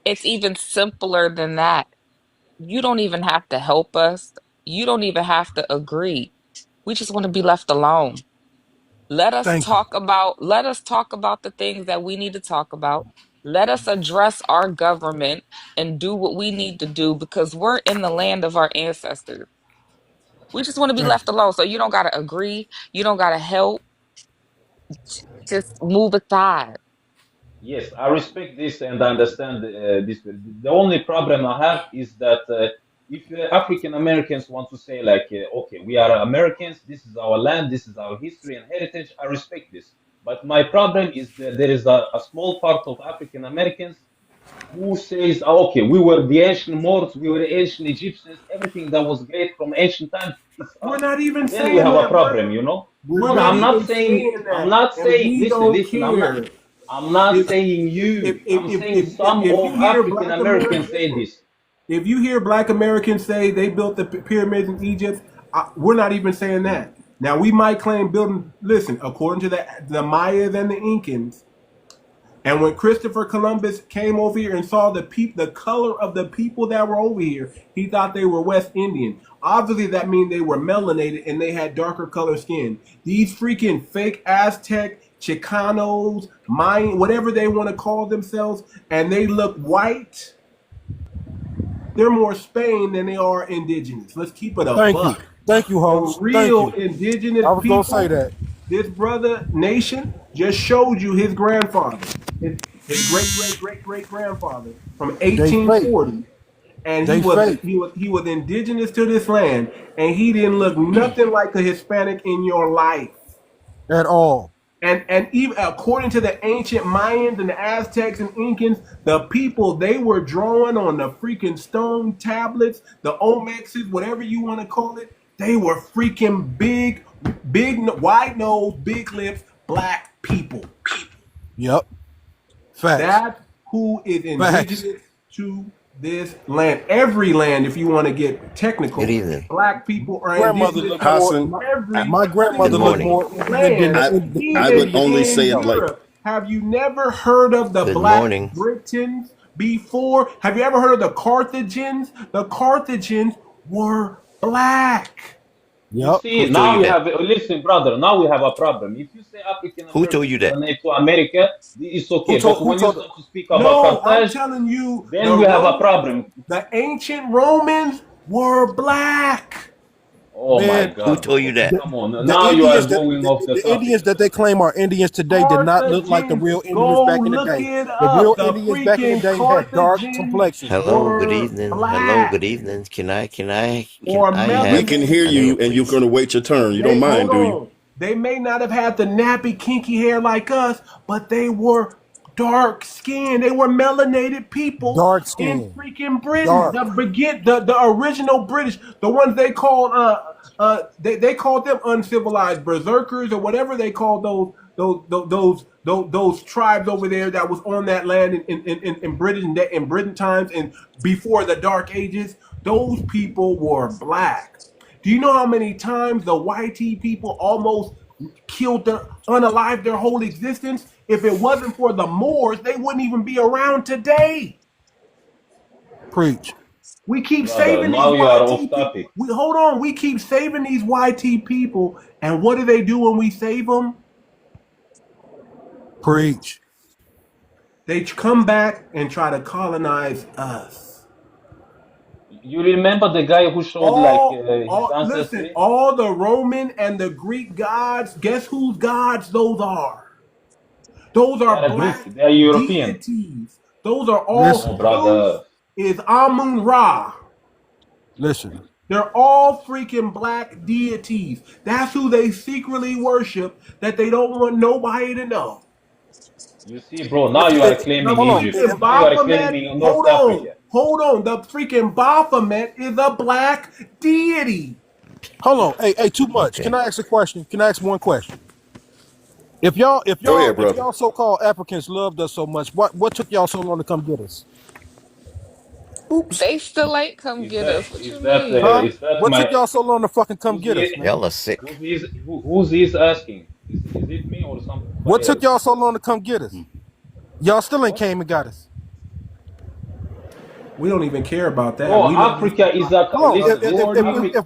It's even simpler than that. You don't even have to help us. You don't even have to agree. We just want to be left alone. Let us Thank you. talk about the things that we need to talk about. Let us address our government and do what we need to do because we're in the land of our ancestors. We just want to be Thank left alone. So you don't got to agree. You don't got to help. Just move aside. Yes, I respect this and I understand this. The only problem I have is that if African Americans want to say like, okay, we are Americans, this is our land, this is our history and heritage, I respect this. But my problem is that there is a small part of African Americans who says, "Oh, okay, we were the ancient Moors, we were the ancient Egyptians, everything that was great from ancient times is We're us." not even Then we saying have a that, problem, brother. you know. We're No, no, not I'm even not saying. saying I'm that. not And saying. we Listen, don't listen. I'm not. care. I'm not If saying if you. if I'm if saying if, if, some if you of hear African black Americans say Americans, this. if you hear black Americans say they built the pyramids in Egypt, we're not even saying that. Now we might claim building. Listen, according to the Mayas and the Incans, and when Christopher Columbus came over here and saw the color of the people that were over here, he thought they were West Indian. Obviously, that means they were melanated and they had darker color skin. These freaking fake Aztec, Chicanos, Mayan, whatever they want to call themselves, and they look white. They're more Spain than they are indigenous. Let's keep it a Thank you. buck. Thank you, The host. Thank real you. indigenous I was gonna say people, that. this brother nation just showed you his grandfather, his great grandfather from They fake. 1840, and They fake. he was indigenous to this land, and he didn't look nothing like a Hispanic in your life. At all. And even according to the ancient Mayans and the Aztecs and Incans, the people they were drawing on the freaking stone tablets, the Olmexes, whatever you want to call it, they were freaking big, wide nose, big lips, black people. Yep. Facts. That's who is Facts. indigenous to this land. Every land, if you want to get technical, Good evening. black people are Grandmother indigenous looked Hassan, more. to every My grandmother Good looked morning. more Indian land, than I even would only in say it like Europe. Have you never heard of the Good Black morning. Britons before? Have you ever heard of the Carthagins? The Carthagins were black. You Yep. see, Who told now you we that? have. Listen, brother. Now we have a problem. If you say African Who told you Americans that? were native to America, it's Who okay. told But who when you told start to speak about No, I'm Carthage, telling you, then we have a problem. the ancient Romans were black. Oh my man Who God, told you bro! that? Come on. the Now you are Indians that going off the the topic. Indians that they claim are Indians today did not look like the Carthagins, real Indians go back in the look day. it The up. real The Indians back in the freaking day had dark Carthagins complexions. Hello, good were evening. Hello, good black evening. Can or I we have can melanated. hear a name, you and you're please? going to wait your turn. You don't They hold mind, do you? on. They may not have had the nappy, kinky hair like us, but they were dark skinned. They were melanated people Dark in skin. freaking Britain. Dark. The original British, the ones they called they called them uncivilized berserkers or whatever they called those tribes over there that was on that land in Britain times and before the Dark Ages. Those people were black. Do you know how many times the YT people almost killed unalived their whole existence? If it wasn't for the Moors, they wouldn't even be around today. Preach. We keep Brother, saving these now you are YT off people. topic. Hold on. We keep saving these YT people, and what do they do when we save them? Preach. They come back and try to colonize us. You remember the guy who showed like his Listen, ancestry? all the Roman and the Greek gods, guess whose gods those are? Those They are are black Greek. They are European. deities. Those are all Listen. No, Zeus brother. is Amun Ra. Listen. They're all freaking black deities. That's who they secretly worship that they don't want nobody to know. You see, bro, now If, you are if, The claiming hold on. Egypt. freaking Now you are Baphomet, claiming North Africa. hold on. The freaking Baphomet is a black deity. Hold on. Hey, too much. Okay. Can I ask a question? Can I ask one question? If Go ahead, brother. y'all so-called Africans loved us so much, what took y'all so long to come get us? Oops. They still ain't come Is get that us. What is you that mean? Huh? is that What took my y'all so long to fucking come who's get us, he Y'all man? are sick. who's is asking? Is it me or What somebody took else? y'all so long to come get us? Y'all still ain't What? came and got us. We don't even care about that. Bro, We know this Africa is a Hold on. listen. Africa,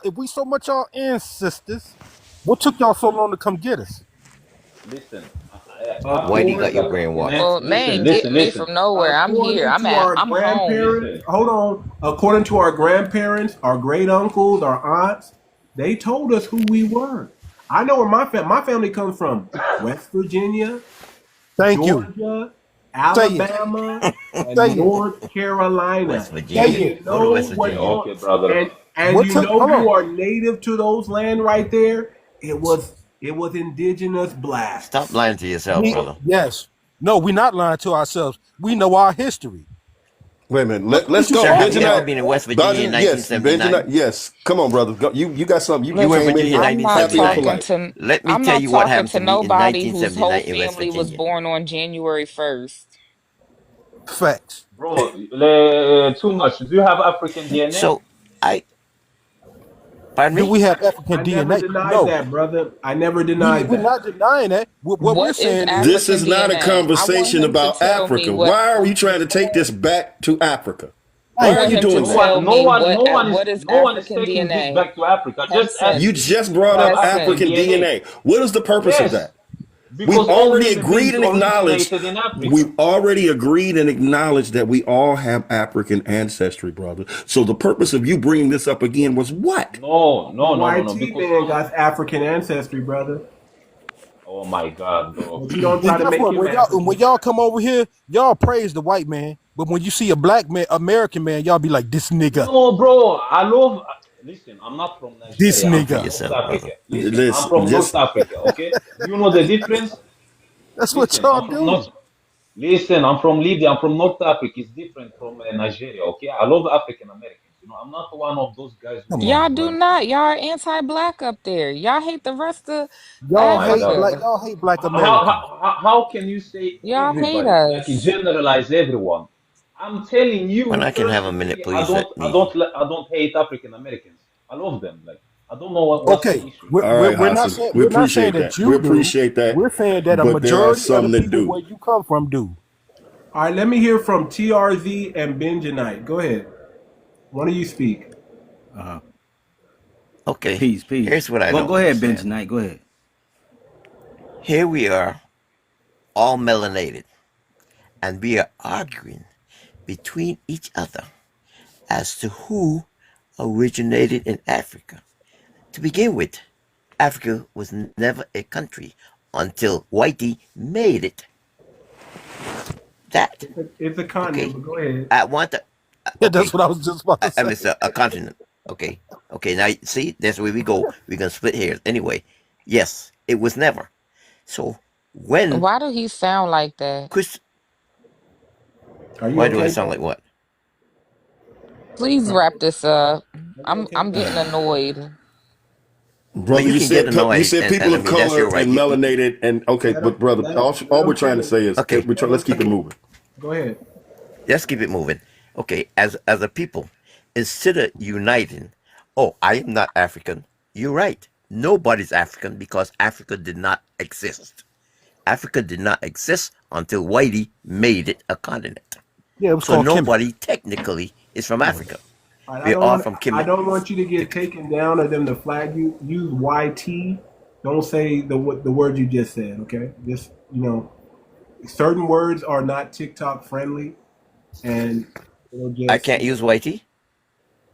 If we so much y'all ancestors, what took y'all so long to come get us? listen. Whitey Africa got is you a continent. brainwashed. Well, they Listen, ain't listen, getting me listen, from nowhere. I'm here. according to our I'm home. grandparents. listen. Hold on. According to our grandparents, our great uncles, our aunts, they told us who we were. I know where my family comes from. West Virginia, Thank you. Georgia, Say it. Alabama, Say and it. North West Carolina. Say And Virginia. you it. Go to know West Okay, what Virginia. okay, brother. and What you took know hold you on. are native to those land right there. It was indigenous Stop blacks. lying to yourself, brother. Yes. No, we're not lying to ourselves. We know our history. Wait a minute. What Let's you go. Sir, have you talking ever Benjamin. about, been in man? West Virginia in Benjamin, yes. Benjamin, 1979? yes. Come on, brother. Go, you got something. You West came in Listen, Virginia in here happy and polite. Let me I'm tell not you what talking happened to to me in nobody whose whole 1979 in West family was Virginia. born on January 1st. Facts. Bro, too much. Do you have African DNA? So, pardon Do me? we have African I never DNA? denied No. that, brother. I never denied We're that. not denying that. What we're What is saying is, This African is not a DNA? I want conversation him to about tell me Africa. what Why are you trying to take this back to Africa? I Why thank are want you you. him to doing No that? tell one, no me one, no one is, what is no one is African taking this DNA. back to Africa. Just You ask. Hessen. just Do you brought have up African Hessen. African DNA? DNA. What is the purpose of Yes, that? because We've all already human agreed beings and acknowledged. originated in Africa. We've already agreed and acknowledged that we all have African ancestry, brother. So the purpose of you bringing this up again was what? No, The no, no, no, no. YT Because man got African ancestry, brother. oh my God, bro. But you don't And try to guess make what? him When African. y'all come over here, y'all praise the white man. But when you see a black man, American man, y'all be like, this nigga, No, bro. I love. Listen, I'm not from this Nigeria. I'm Speak for from nigga. North yourself, Africa. brother. Listen, I'm Listen, from North just Africa. Okay, you know the difference. That's what Listen, y'all I'm from do. North. Listen, I'm from Libya. I'm from North Africa. It's different from Nigeria. Okay, I love African Americans. You know, I'm not one of those guys who Come hate Y'all on, do man. white not. people. Y'all are anti-black up there. Y'all hate the rest of Oh Y'all my hate God. black. Africa. Y'all hate black How, Americans. how, how how can you say Y'all hate everybody, like you us. generalize everyone? I'm telling When you I can have a minute, personally, I please don't, let I me. don't, I don't hate African Americans. I love them. Like I don't know what's the Okay, issue. all right, Hassan. We we're not saying appreciate that that. We you do. appreciate that. We're saying that a But there are majority of the some that people do. where you come from do. All right, let me hear from TRZ and Benjanite. Go ahead. One of you speak. Okay, Peace, peace. here's what I Go don't ahead, understand. Benjamin. Go ahead. Here we are, all melanated, and we are arguing between each other as to who originated in Africa. To begin with, Africa was never a country until Whitey made it that. It's a continent, Okay, but go ahead. I want to. Yeah, that's Okay, what I was just about to I say. miss a continent. Okay, okay. Now see, that's where we go. We're gonna split hairs anyway. Yes, it was never. So when Why do he sound like that? Chris, Are you why do I okay, sound brother? like what? Please wrap this up. Are you okay, I'm brother? getting annoyed. Well, Brother, you can get you annoyed, said people and I of mean that's color your right. and melanated and okay, Let him, but brother, all let we're him trying to finish. say is Okay, Let let's him keep it finish. moving. Go ahead. let's keep it moving. Okay, as a people, instead of uniting, oh, I am not African. You're right. Nobody's African because Africa did not exist. Africa did not exist until Whitey made it a continent. Yeah, it was So called Kemet. nobody technically is from Africa. All right, We're all from I Kemet. don't want you to get taken down or them to flag you. Use YT. Don't say the word you just said. Okay, just certain words are not TikTok friendly, and it'll I just can't use Whitey.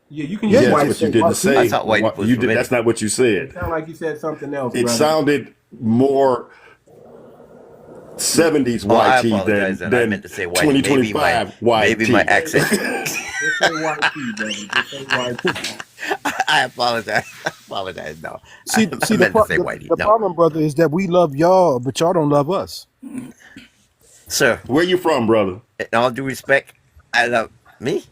yeah, you can Yeah, use you Yes, can but YT. you say didn't I YT. say thought Whitey what was you did. That's permitted. not what you It said. sounded like you said something else, It brother. sounded more 70s Oh, I YT apologize. than Then I meant to say white. 2025 Maybe my YT. accent. Just say YT, brother. Just say YT. I apologize. I apologize. No, See, I see, meant to say whitey. the No, problem, brother, is that we love y'all, but y'all don't love us. sir. Where you from, brother? In all due respect, I love me.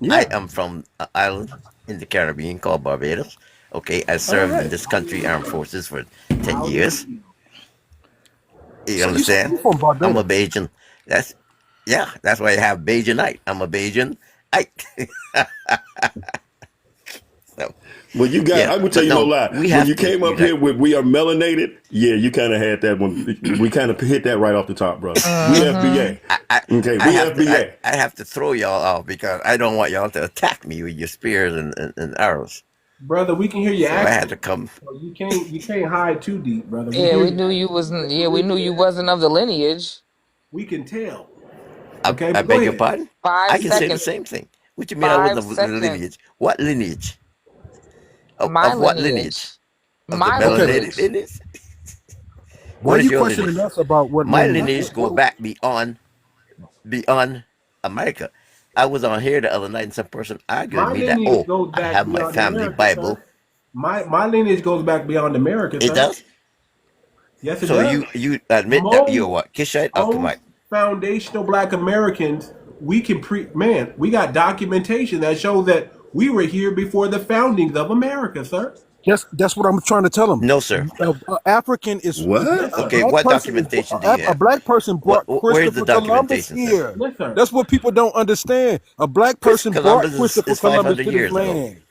Yeah. I am from an island in the Caribbean called Barbados. Okay, I All served in right. this country armed forces for 10 years. You So you understand? from I'm a Barbados? Bajan. That's why I have Bajanite. I'm a Bajan. So, Well, you got, yeah, I'm going to tell but you no no, lie. we When have you to came up unite. here with We Are Melanated, yeah, you kind of had that one. We kind of hit that right off the top, brother. We FBA. Okay, we FBA. I have to throw y'all off because I don't want y'all to attack me with your spears and arrows. Brother, we can hear your So I had accent. to come. So you can't hide too deep, brother. We Yeah, hear we you. knew you wasn't. Yeah, we knew you wasn't of the lineage. We can tell. I, Okay, I but go beg your ahead. pardon? I Five can say the seconds. same thing. What you mean I wasn't 5 of the seconds. lineage? What lineage? My Of what lineage? lineage. Of the My Okay, melanated lineage. lineage? why What is you your lineage? questioning us about what My lineage? lineage go back beyond America. I was on here the other night and some person argued My with me that, lineage oh, goes I back have my beyond family America, Bible. sir. My lineage goes back beyond America, It sir. does? Yes, it So does. you admit that you're Most what? 𝗔𝗶𝗴𝗵𝘁𝘀𝗀𝗶 or most 𝗔𝗶𝗴𝗵𝘁𝘀? foundational Black Americans, we got documentation that shows that we were here before the foundings of America, sir. That's what I'm trying to tell them. No, sir. African is What? Yes, a sir. Okay, black what person is documentation do you a have? black person brought Where's the Christopher Columbus documentation, sir? here. Yes, sir. That's what people don't understand. A black Christopher person brought Columbus Christopher is Columbus 500 to this years ago. land.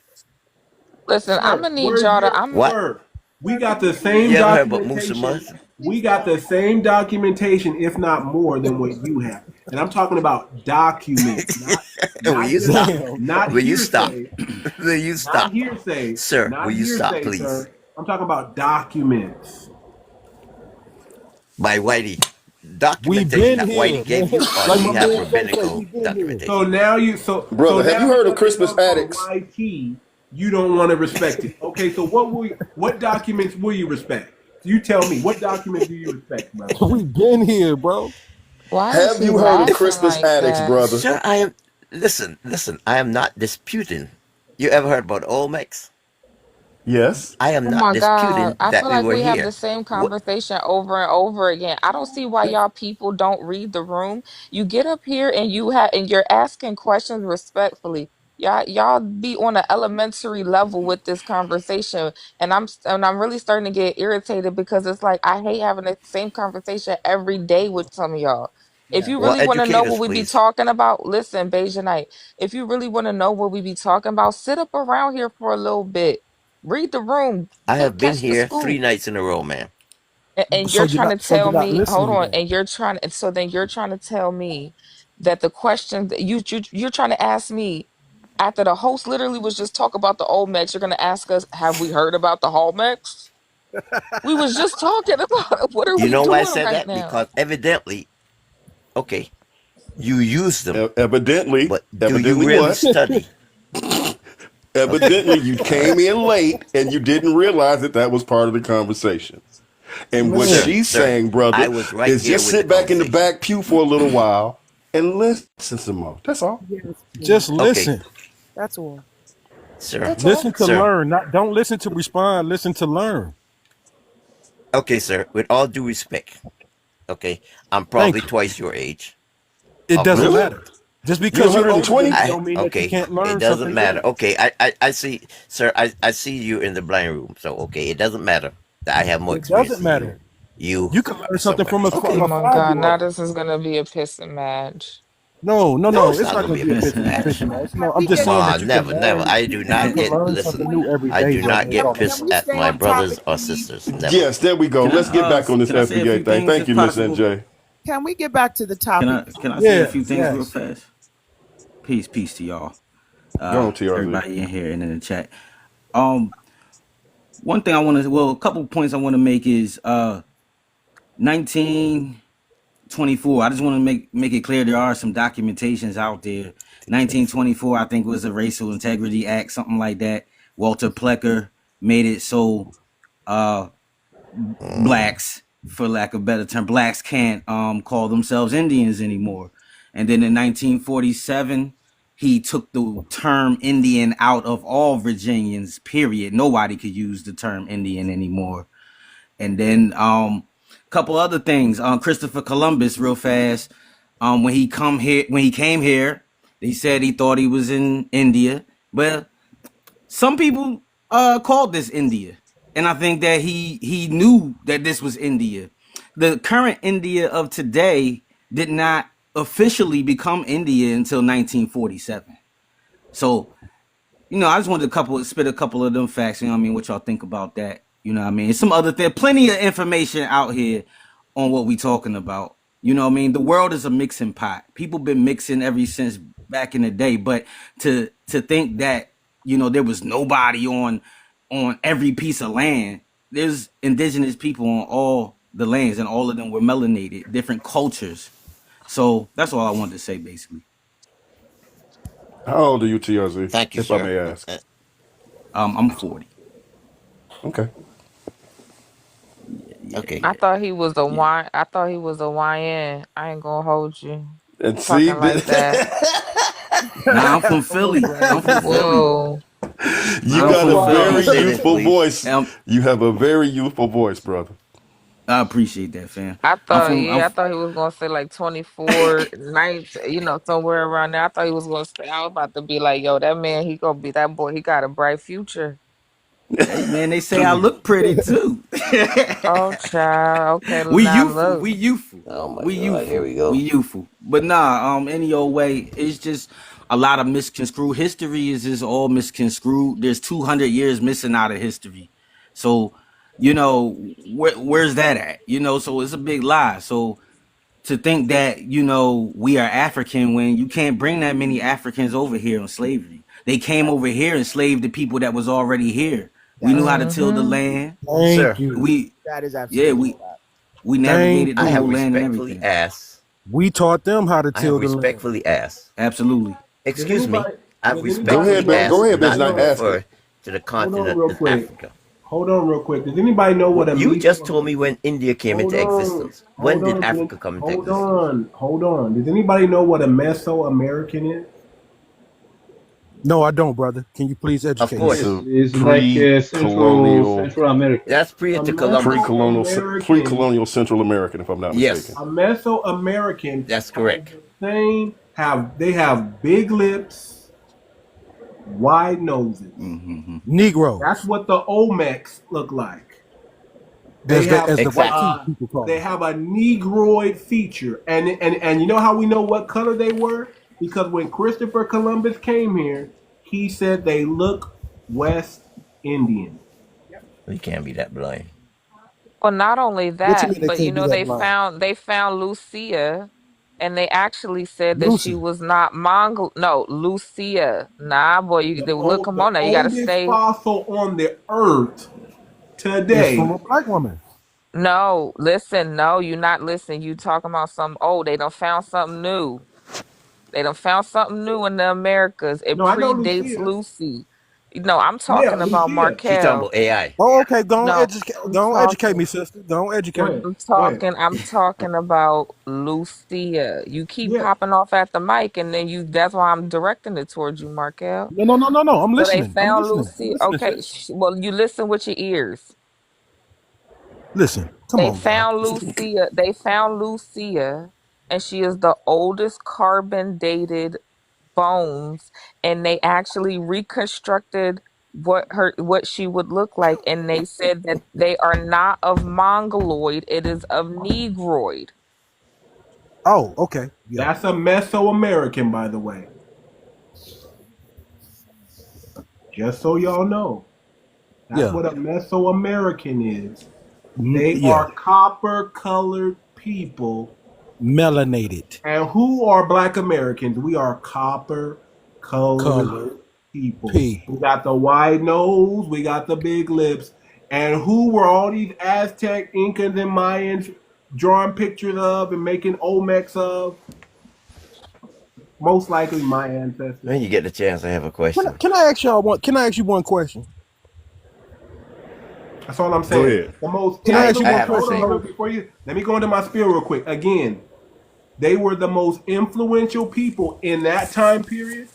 Listen, I'm Sir, gonna need where's y'all to. your I'm. What? sir? We got the same You ever heard about Musa documentation. Mus? We got the same documentation, if not more, than what you have. And I'm talking about documents, Will not you just stop? Damn. not Will you stop? hearsay, Will you not stop? hearsay, Sir, will not you stop, hearsay, please? sir. I'm talking about documents. By Whitey. We Documentation been that Whitey here, man. gave you, or Like do you my have man Sensei, rabbinical we been here. So documentation? now so Brother, have you heard of because it Crispus comes from Attucks? YT, you don't want to respect it. Okay, so what documents will you respect? You tell me, what documents do you respect, brother? We been here, bro. Why is Have he you heard of laughing Crispus like Attucks, that? brother? Sir, I am. Listen. I am not disputing. You ever heard about Olmecs? Yes. I am Oh not my God. disputing I that feel we like were we have the here. same What? conversation over and over again. I don't see why y'all people don't read the room. You get up here and you're asking questions respectfully. Y'all be on an elementary level with this conversation. And I'm really starting to get irritated because it's like I hate having the same conversation every day with some of y'all. If you Well, really want to know educate us, what we be please. talking about, listen, Bejanite. If you really want to know what we be talking about, sit up around here for a little bit. Read the room, I have been catch the here 3 scoop. nights in a row, man. And So you're you're trying to not tell me, hold listening on, then. and you're trying and so then you're trying to tell me that the question that you're trying to ask me after the host literally was just talk about the old Mex, you're gonna ask us, have we heard about the Hallmex? We was just talking about what are You we know why I doing said right that? now? Because evidently, okay, you use them, Evidently, but do you really what? study? Okay. Evidently, you came in late and you didn't realize that was part of the conversation. And what Sir, Man, she's sir, saying, I brother, was right is here just with the sit back in the conversation. back pew for a little while and listen some more. That's all. just Okay, listen. That's all. sir, That's all. Listen to sir. learn. Not don't listen to respond. Listen to learn. Okay, sir. With all due respect, okay, I'm Thank probably you. twice your age It of doesn't roughly. Really? matter. Just You're because you're older than 120? me don't mean that you Okay, can't it learn doesn't something matter. new. Okay, I see, sir. I see you in the blind room. So okay, it doesn't matter that I have more It experience doesn't than you. matter. You You can learn or something somebody. Oh Okay. from a my God, now 5-year-old. this is gonna be a pissing match. No, no, No, no. it's It's not not gonna going be to a be a pissing match. pissing match. Can No, I'm we just get saying back? that you can Never, never. learn. I do You not can get. learn something Listen, new every I day, do brother. not That's get all I'm Can pissed we saying. at stay my on brothers topic, or please? sisters. Never. Yes, there we go. Can Let's get I back on this can I say a few FBA thing. things Thank if you, Miss possible? NJ. Can we get back to the Can topic? I say a Yeah, few things real yes. fast? Peace to y'all. Go on, TRZ. Everybody in here and in the chat. One thing I want to, well, a couple points I want to make is 1924. I just want to make it clear there are some documentations out there. 1924, I think, was a Racial Integrity Act, something like that. Walter Plecker made it so blacks for lack of a better term, blacks can't call themselves Indians anymore. And then in 1947, he took the term Indian out of all Virginians, period. Nobody could use the term Indian anymore. And then a couple other things. Christopher Columbus, real fast. When he came here, he said he thought he was in India. But some people called this India. And I think that he knew that this was India. The current India of today did not officially become India until 1947. So, I just wanted to spit a couple of them facts. You know what I mean? What y'all think about that? You know what I mean? Some other thing, plenty of information out here on what we talking about. You know what I mean? The world is a mixing pot. People been mixing ever since back in the day. But to think that, there was nobody on every piece of land. There's indigenous people on all the lands, and all of them were melanated, different cultures. So that's all I wanted to say, basically. How old are you, TRZ? Thank you, If I sir. may ask. I'm 40. Okay. Okay. I thought he was a Y. I thought he was a YN. I ain't gonna hold you. And see, Talking like that. Nah, I'm from Philly. I'm from Philly. Whoa. you I'm got from a Philly. very Say this, youthful please. voice. You have a very youthful voice, brother. I appreciate that, fam. I thought, I'm I thought he was gonna say like 24 nights, somewhere around there. I thought he was gonna say. I was about to be like, yo, that man, he gonna be that boy. He got a bright future. Hey man, they say I look pretty too. Oh, child. Okay, We now youthful. look. We youthful. Oh my We God, here youthful. we go. We youthful. But nah, any old way, it's just a lot of misconstrued. History is just all misconstrued. There's 200 years missing out of history. So, where's that at? So it's a big lie. So to think that, we are African when you can't bring that many Africans over here on slavery. They came over here and enslaved the people that was already here. We knew how to till the land. Sir, Thank you. That is Yeah, absolutely we Thank navigated the I have whole land and respectfully everything. asked. We taught them how to I have till the land. respectfully asked. Absolutely. Excuse me. I've Does Go anybody ahead, respectfully Ben. know? Go asked ahead, not to Ben's ask it. refer to the Hold on, continent real of quick. Africa. Hold on, real quick. Does anybody know what a You just told me when India came Hold into on. existence. When did Africa come into existence? Hold on. Does anybody know what a Mesoamerican is? No, I don't, brother. Can you please Of educate It's me? course. a It's like pre-colonial, Central America. That's prior A to Columbus. Mesoamerican. pre-colonial Central American, if I'm not Yes, mistaken. A Mesoamerican that's has correct. the same. They have big lips, wide noses. Mm-hmm. Negro, That's what the Olmecs look like. as the white Exactly. people call They them. have a negroid feature, and you know how we know what color they were? Because when Christopher Columbus came here, he said they look West Indian. We can't be that blind. Well, not only What you that, mean they but can't be that blind? they found Lucia, and they actually said that she Lucy, was not Mongol. No, Lucia. Nah, boy, look. Come The on now, you got to oldest stay. fossil on the earth is from today. a black woman. No, listen. No, you not listen. You talking about something old? They done found something new. They done found something new in the Americas. It No, I know predates Lucia. Lucy. No, I'm Yeah, talking about Lucia. She talking Markel. about AI. Oh, okay. No, I'm Go on, educate talking. me, sister. Go on, Go educate me. ahead. Go ahead. I'm talking about Lucia. You keep Yeah. popping off at the mic and then that's why I'm directing it towards you, Markel. No. I'm So they listening. I'm found listening. I'm Lucia. listening, Okay, sis. well, you listen with your ears. Listen. Come on, now. They found Lucia, and she is the oldest carbon dated bones, and they actually reconstructed what she would look like, and they said that they are not of mongoloid, it is of negroid. Oh, okay. Yeah. That's a Mesoamerican, by the way. Just so y'all know. That's Yeah. what a Mesoamerican is. They Yeah. are copper colored people. Melanated. And who are black Americans? We are copper colored Colored people. people. We got the wide nose, we got the big lips. And who were all these Aztec, Incas, and Mayans drawing pictures of and making Olmecs of? Most likely my ancestors. When you get the chance, I have a question. Can I ask y'all one? Can I ask you one question? That's all I'm Go saying. ahead. The most Can I ask you one influential. question? Hold on, before you. Let me go into my spiel real quick. Again, they were the most influential people in that time period.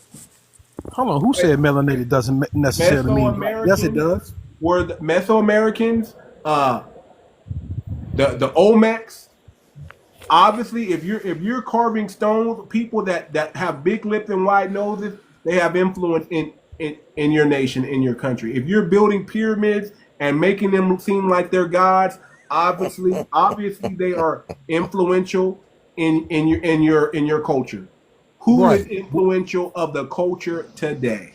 Hold on, who said melanated doesn't necessarily mean black? Yes, it Mesoamericans does. were the Mesoamericans. The Olmecs. Obviously, if you're carving stones, people that have big lips and wide noses, they have influence in your nation, in your country. If you're building pyramids and making them seem like they're gods, obviously they are influential in your culture. Who is Right. influential of the culture today?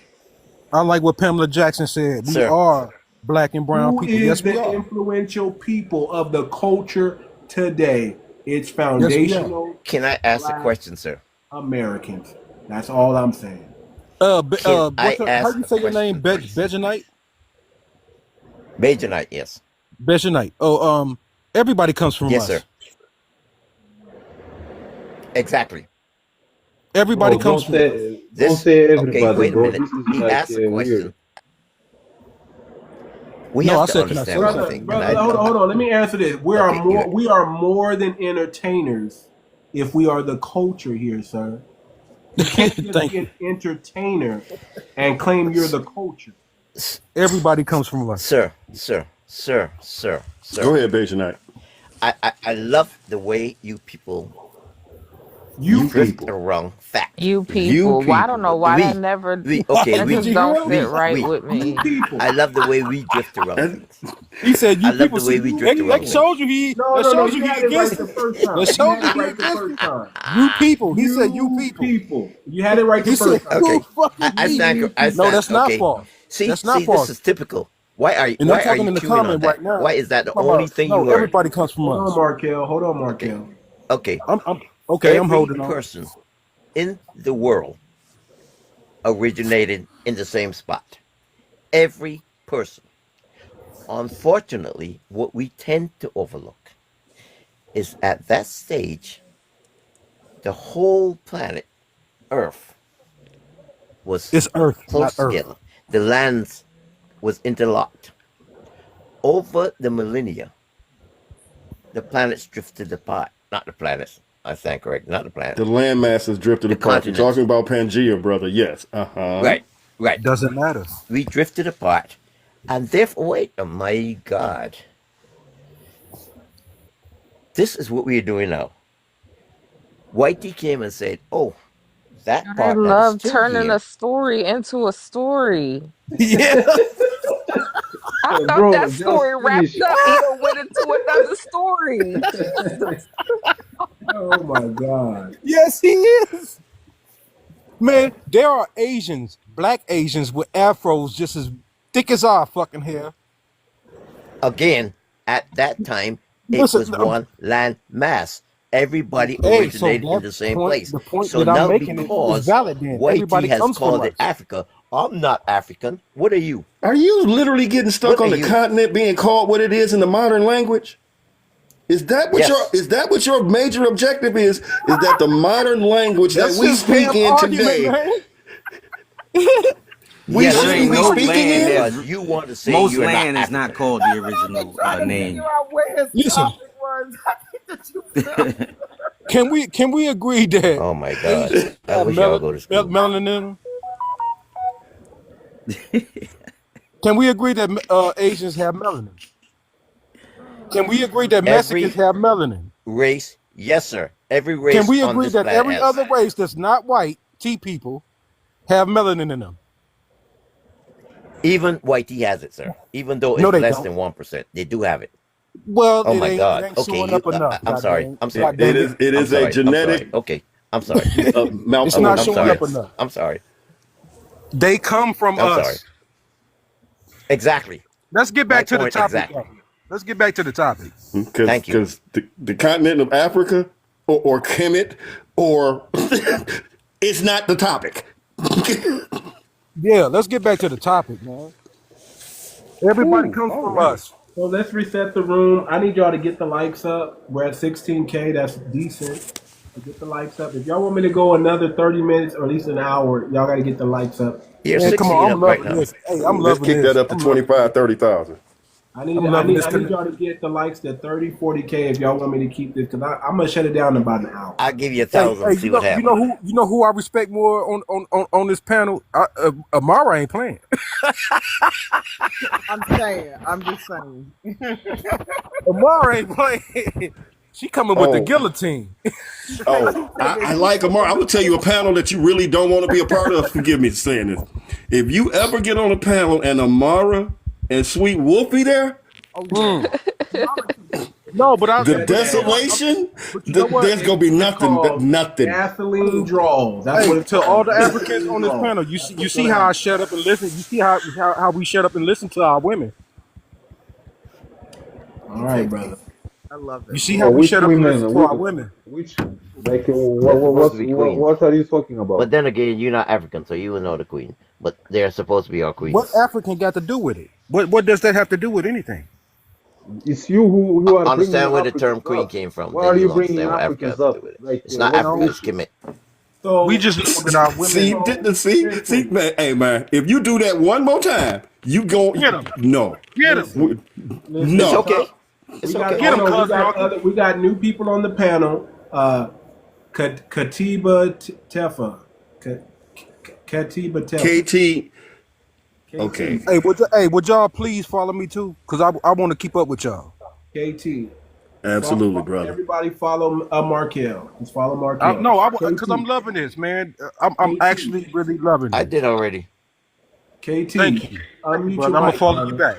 I like what Pamela Jackson said. We Sir. are black and brown Who people. is Yes, we the are. influential people of the culture today? It's Yes, we are. foundational Can I ask a Black question, sir? Americans. That's all I'm saying. Can I How ask you a say your name? question, please? Bejanite? Bejanite, yes. Bejanite. Oh, everybody comes from Yes, us. sir. Exactly. Everybody Bro, comes don't from us. say don't This say okay, everybody, wait a bro. minute. This is He like asked a question. weird. We No, have I to said, can I understand say one Brother, thing. brother, hold on. Let me answer this. Okay, good. We are more than entertainers if we are the culture here, sir. You can't just Thank be you. an entertainer and claim you're the culture. Everybody comes from us. Sir. Go ahead, Bejanite. I love the way you people You drift people. around fact. You You people. Well, I don't know people. why that never. Okay, That Did just you don't hear him? sit right we. with You me. people. I love the way we drift around And things. He said, I "You love people the way see." we drift That around shows things. you he. No, That no, no. shows you You he had it right against the me. first time. That You shows had you it he right the against me. first time. You people. He said, "You You people." people. You had it right the He said, first time. Okay. "You fucking I stand. people." I No, stand. that's not Okay. false. See, That's not this false. is typical. Why And I'm are talking you in the chewing on comment right that? now. Why is that the I'm only about, thing no, you heard? everybody comes from Hold on, us. Markel. Hold on, Okay. Markel. Okay. I'm okay. I'm Every holding on. person in the world originated in the same spot. Every person. Unfortunately, what we tend to overlook is at that stage, the whole planet, Earth, was It's Earth, not close Earth. together. The lands was interlocked. Over the millennia, the planets drifted apart. Not the planets. I stand correct. Not the planet. the land masses drifted The apart. You're continents. talking about Pangea, brother. Yes. Uh-huh. Right. Doesn't matter. We drifted apart. And therefore, wait, oh my God. This is what we are doing now. Whitey came and said, oh, that I part that is love still turning a here. story into a story. Yeah. I thought Bro, that just story wrapped finish. up. He done went into another story. Oh my God. Yes, he is. Man, there are Asians, black Asians with afros just as thick as our fucking hair. Again, at that time, it Listen, was one land mass. Everybody hey, so originated in that the same point, place. the point So that I'm now, making is because valid. Then Whitey everybody has comes from called us. it Africa, I'm not African. What are you? Are you literally getting stuck What on are the you? continent being called what it is in the modern language? Is that what Yes. your major objective is? Is that the modern language that That's we his speak damn in argument, today, man. we Yes, There sir. shouldn't ain't be no speaking land in? Because is you want to say most you're not land is not African. called the I'm still original trying to name. figure out where his Listen, topic was. I think that can we agree that Oh my God. Asians I have wish y'all go to school. melanin in them? Can we agree that Asians have melanin? Can we agree that Mexicans Every have melanin? race, yes, sir. Every Can race we on agree this that planet every has. other race that's not white, T people, have melanin in them? Even Whitey has it, sir. Even though No, it's they less don't. than 1%, they do have it. Well, Oh it my ain't God. Okay, showing you. up enough. I'm God sorry. dang, I'm God sorry. dang it. It I'm is a sorry. I'm sorry. genetic Okay. I'm sorry. It's not I'm showing sorry. up enough. I'm sorry. They come from I'm sorry. us. Exactly. Let's get My back to the point topic, exactly. though. Let's get back to the topic. Thank you. Because the continent of Africa or Kemet or it's not the topic. Yeah, let's get back to the topic, man. Everybody Ooh, comes all from right. us. So let's reset the room. I need y'all to get the likes up. We're at 16K. That's decent. So get the likes up. If y'all want me to go another 30 minutes or at least an hour, y'all got to get the likes up. You're Man, come 16 on, I'm up right loving now. this. Hey, I'm Let's loving kick that this. up to I'm loving 25, this. 30,000. I need I'm I loving need this. I need y'all to get the likes to 30, 40K if y'all want me to keep this, because I'm gonna shut it down in about an hour. I'll give you Hey, 1,000. See what you happens. know who I respect more on this panel? Amara ain't playing. I'm saying. I'm just saying. Amara ain't playing. She coming with the Oh, guillotine. oh, I like Amar. I'm gonna tell you a panel that you really don't want to be a part of. Forgive me for saying this. If you ever get on a panel and Amara and Sweet Wolfie there, Oh yeah. No, but the That, that desolation, but you know what? there's gonna be it's nothing, called nothing. gasoline draws. That's what Hey, it's to all called. the Africans Gasoline on this draws. panel, you That's what's see gonna how I happen. shut up and listen. You see how we shut up and listen to our women. All right, brother. I love You it. see Oh, how we which shut up and listen women? to our women. Which like They're supposed to be queens. what are you talking But about? then again, you're not African, so you will know the queen. But they're supposed to be our What queens. African got to do with it? What does that have to do with anything? It's you who are bringing Understand where the term Africans queen up. came from, Why then are you you'll bringing understand what Africa Africans has to do up? with it. Like, It's not what's Africa, the it's issue? Kemet. We So, just know that our women. See, see, listen. man. Hey, man, if you do that one more time, you go. Get him. No, Get him. Listen. It's Listen. no. okay. We It's got. okay. Get Oh him, no, cousin Uncle. we got new people on the panel. 𝗤𝗶𝗴𝗵𝘁𝘀𝗀𝗶cie KT. Okay. KT. Would y'all please follow me too? Cause I want to keep up with y'all. KT. Absolutely, brother. Everybody follow Markel. Just follow Markel. No, cause I'm KT. loving this, man. I'm KT. actually really loving I this. did already. KT. Thank you, Unmute brother. your I'm gonna mic, follow you brother. back.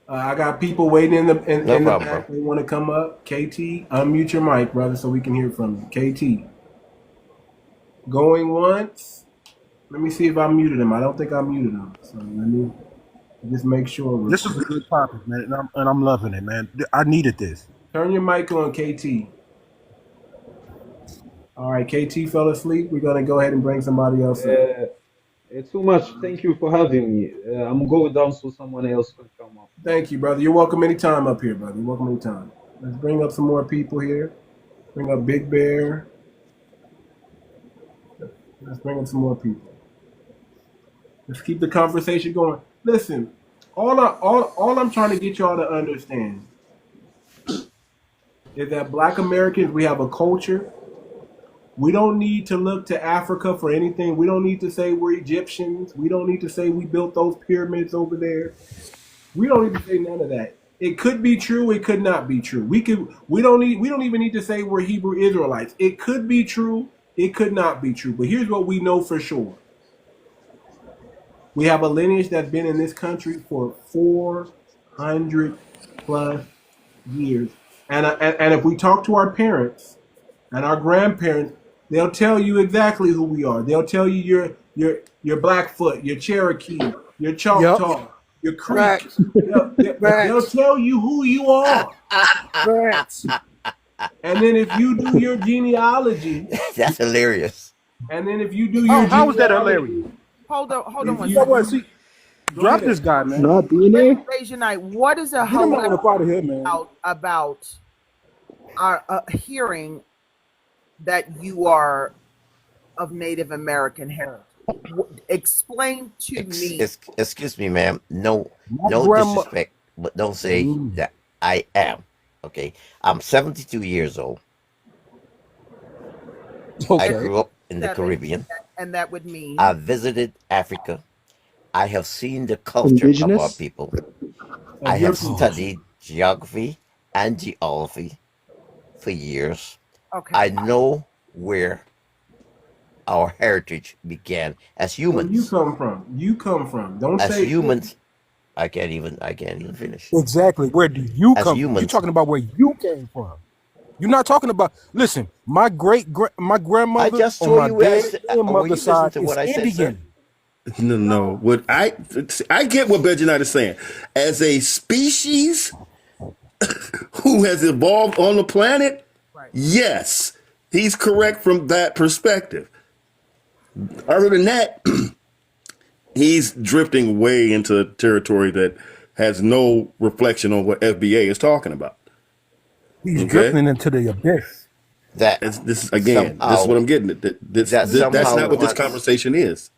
I got people waiting in the No in the problem, back. bro. They want to come up. KT, unmute your mic, brother, so we can hear from you. KT. Going once. Let me see if I muted him. I don't think I muted him. So let me just make sure. Real This is a quick. good topic, man, and I'm loving it, man. I needed this. Turn your mic on, KT. All right, KT fell asleep. We're gonna go ahead and bring somebody else up. Too much. Thank you for having me. I'm going down so someone else can come up. Thank you, brother. You're welcome anytime up here, brother. You're welcome anytime. Let's bring up some more people here. Bring up Big Bear. Let's bring up some more people. Let's keep the conversation going. Listen, all I'm trying to get y'all to understand is that Black Americans, we have a culture. We don't need to look to Africa for anything. We don't need to say we're Egyptians. We don't need to say we built those pyramids over there. We don't need to say none of that. It could be true. It could not be true. We don't even need to say we're Hebrew Israelites. It could be true. It could not be true. But here's what we know for sure. We have a lineage that's been in this country for 400 plus years. And if we talk to our parents and our grandparents, they'll tell you exactly who we are. They'll tell you your Blackfoot, your Cherokee, your Choctaw, your Creek. Facts. They'll tell you who you are. Facts. And then if you do your genealogy, That's hilarious. and then if you do your How is that genealogy, hilarious? Hold on one You know what? second. See, drop this guy, man. Not DNA. Night. What is a Get him on up out of here, man. about our hearing that you are of Native American heritage? Explain to me. Excuse me, ma'am. No grandma- disrespect, but don't say that I am. Okay, I'm 72 years old. Okay. I grew up in the Caribbean. And that would mean I visited Africa. I have seen the culture of our Indigenous? people. I have studied geography and geology for years. okay. I know where our heritage began as humans. Where you come from. Don't As say humans, I can't even finish. Exactly. Where do you As come from? humans. You're talking about where you came from. You're not talking about. Listen, my grandmother I just on told my you where dad's were you mother's listening side to is what I said, sir? Indian. No. What I get what Benjamin is saying. As a species who has evolved on the planet, yes, he's correct from that perspective. Other than that, he's drifting way into territory that has no reflection on what FBA is talking about. He's drifting into the abyss. This is what I'm getting at. That's not what this conversation is.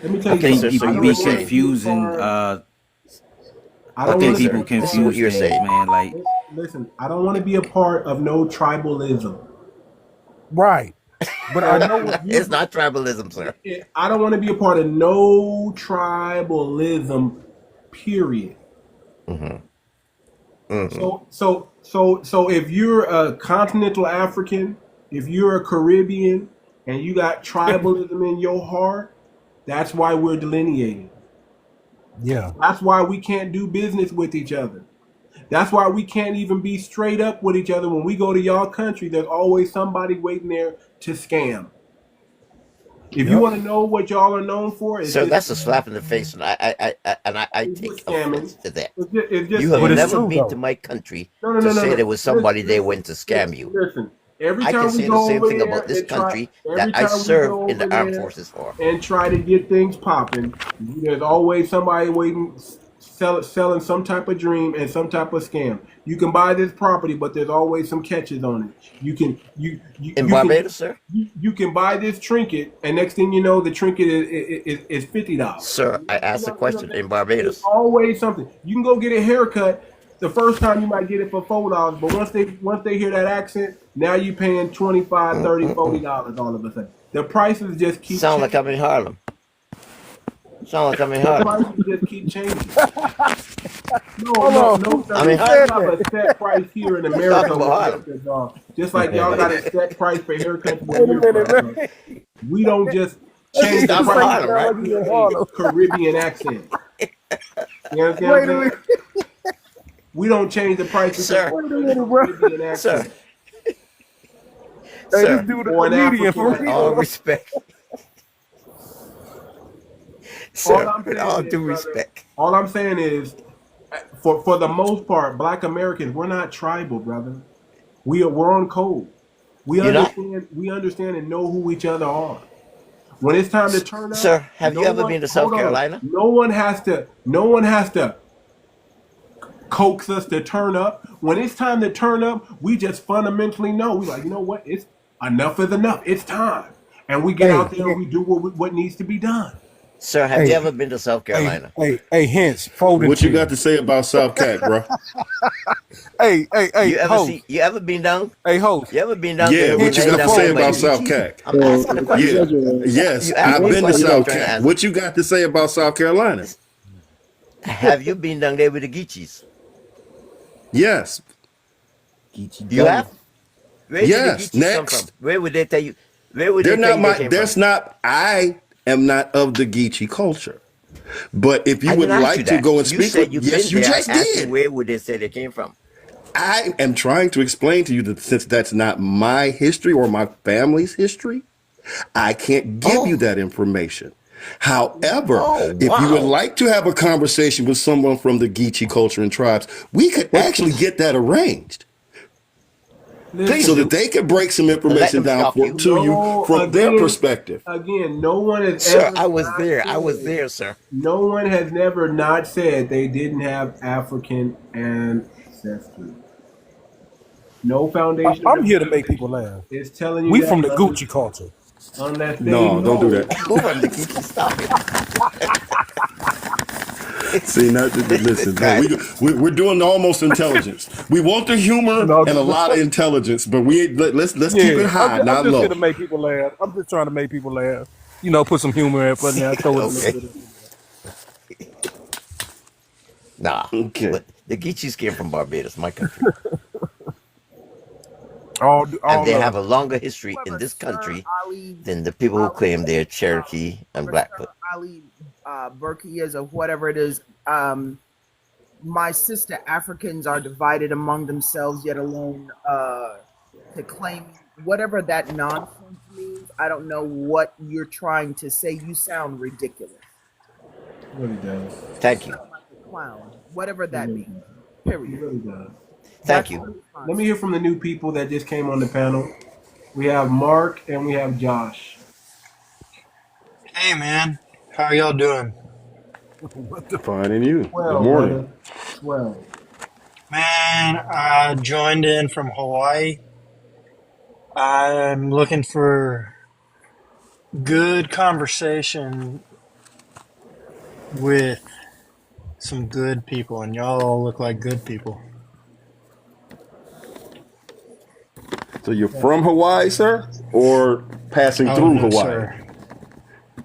Let me tell I you think something. people I don't be want to get confusing. far- I I don't think want to Okay, be people sir. a This is what part. confuse you're things, saying. man. Like, Listen, I don't want to be a part of no tribalism. Right. But I know what you. It's not tribalism, sir. I don't want to be a part of no tribalism. Period. Mm-hmm. So if you're a continental African, if you're a Caribbean, and you got tribalism in your heart, that's why we're delineating. Yeah. That's why we can't do business with each other. That's why we can't even be straight up with each other. When we go to y'all country, there's always somebody waiting there to scam. If you Yep. want to know what y'all are known for, it's Sir, just that's a slap in the face, and I it's take just scamming. offense to that. It's just You have But it's scamming. never true been to though. my country No, no, to no, no, say no. there was somebody there went to scam Listen, you. listen. Every I can time we say the go same over thing there about this and try, country every that I time we served go in over the armed there forces for. and try to get things popping, there's always somebody waiting, selling some type of dream and some type of scam. You can buy this property, but there's always some catches on it. You can In Barbados, sir? you can buy this trinket, and next thing you know, the trinket is $50. Sir, I asked a question in There's Barbados. always something. You can go get a haircut. The first time you might get it for $4, but once they hear that accent, now you paying $25, $30, $40 all of a sudden. The prices just keep Sound like changing. I'm in Harlem. Sound like I'm in The Harlem. prices just keep changing. No, Hold no, on. no, I sir. mean, We Said have a that. set price here in He's America talking with about Harlem. haircuts, dog. Just like y'all got a set price for haircuts where Wait a you're minute, from. man. We don't just That He's change the nigga not from say price you Harlem, sound right? like you in with a Harlem. Caribbean accent. You understand what Wait a I'm saying? minute. We don't change the price because Sir, Wait a we have a minute, bro. Caribbean sir, accent Hey, this sir, dude a or an comedian African for with all accent. real. respect, All sir, I'm with saying all is, due brother, respect. all I'm saying is, for the most part, Black Americans, we're not tribal, brother. We're on code. You're not? We understand and know who each other are. When it's time to turn up, Sir, have you ever been to South hold on. Carolina? No one has to coax us to turn up. When it's time to turn up, we just fundamentally know. We like, you know what? It's enough is enough. It's time. And we get out Hey, there and we do what needs to be done. Sir, have you hey, ever been to South hey, Carolina? hence, folding What you got chair. to say about South Cac, bro? Hey, host. You ever been down? Hey, host. You ever been down Yeah, there when what Hence you they the got to down say there folding by the about chair. South Geechees? Cac? I'm asking a Yeah, question. yes, You asked I've me a been to question, I'm South trying to Cac. answer. What you got to say about South Carolina? Have you been down there with the Geechees? Yes, You have? Where did the yes. Geechees come from? Next, Where would they tell you? Where would they're they tell not you they my. came from? That's not. I am not of the Geechee culture. But if you I would didn't ask you like to that. go and You speak with, said you've yes, been you there. I just asked you did. where would they say they came from. I am trying to explain to you that since that's not my history or my family's history, I can't give you that information. However, Oh, if you would wow. like to have a conversation with someone from the Geechee culture and tribes, we could actually get that arranged Please so do. that they could break some And let information them down stalk you. to you No, from their perspective. again, no one has Sir, ever I was not there. I was said, there, sir. no one has never not said they didn't have African ancestry. No foundation of I'm here to make civilization people laugh. is telling you We that from the Gucci culture. unless they No, don't do know. that. Who from the Geechees? Stop it. See, now, This listen, no, guy. we're doing almost intelligence. We want the humor No, and a lot of intelligence, but let's keep it yeah. high, I'm not just here low. to make people laugh. I'm just trying to make people laugh. You know, put some humor in for now. Throw it a little Okay. bit of. Nah. Okay. But the Geechees came from Barbados, my country. And All they of have it. a longer history in However, this Sir country Ali, than the people who Ali, claim they're Cherokee and whatever Blackfoot. Sir Ali Berkey is or whatever it is, my sister Africans are divided among themselves, yet alone to claim whatever that nonsense means. I don't know what you're trying to say. You sound ridiculous. It really does. Thank you. You sound like a clown. Whatever It that really means. does. It Period. really does. Thank That's my you. response. Let me hear from the new people that just came on the panel. We have Mark and we have Josh. Hey man, how are y'all doing? What the? Fine, and you. Good Swell, morning. brother. Swell. Man, I joined in from Hawaii. I'm looking for good conversation with some good people, and y'all all look like good people. So you're from Hawaii, sir, or passing through no, Hawaii? Sir.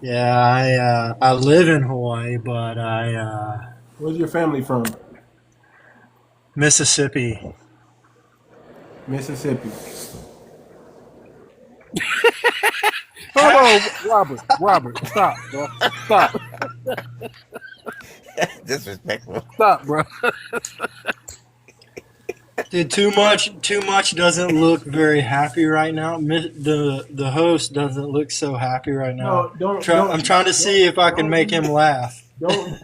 Yeah, I live in Hawaii, but Where's your family from? Mississippi. Mississippi. Hold on, Robert, stop, bro. Stop. Disrespectful. Stop, bro. Dude, too much doesn't look very happy right now. The host doesn't look so happy right now. No, I'm trying to see if I can make him laugh. Don't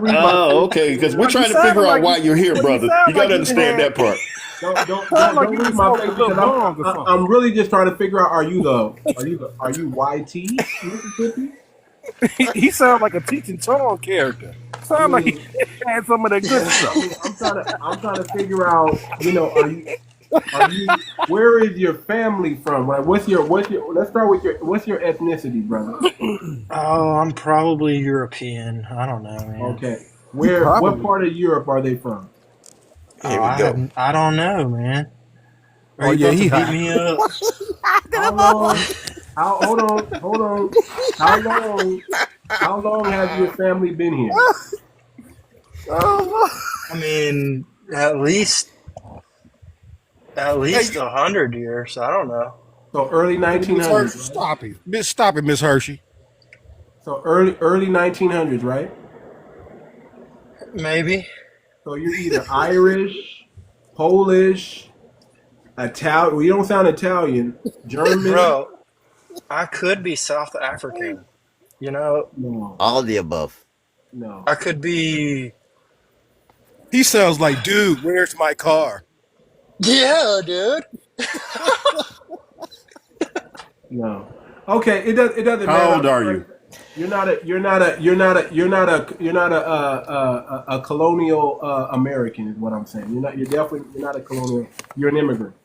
read my. Oh, okay. Because we're trying to figure out why you're here, brother. You got to understand that part. Don't read my face because I'm really just trying to figure out. Are you YT Mississippi? He sounds like a teaching Tom character. Sound like he had some of that good stuff. I'm trying to figure out. Are you? Where is your family from? Like, what's your? Let's start with what's your ethnicity, brother? Oh, I'm probably European. I don't know, man. Okay. What part of Europe are they from? I don't know, man. Are you about to beat me up? Hold on. How long has your family been here? I mean, at least 100 years. I don't know. So early 1900s. Stop it, Miss 𝗏. So early 1900s, right? Maybe. So you're either Irish, Polish, Italian. Well, you don't sound Italian. German. Bro, I could be South African. You know? No. All the above. No. I could be. He sounds like, dude, where's my car? Yeah, dude. No. Okay, it doesn't matter. How old are you? You're not a colonial American is what I'm saying. You're definitely not a colonial. You're an immigrant.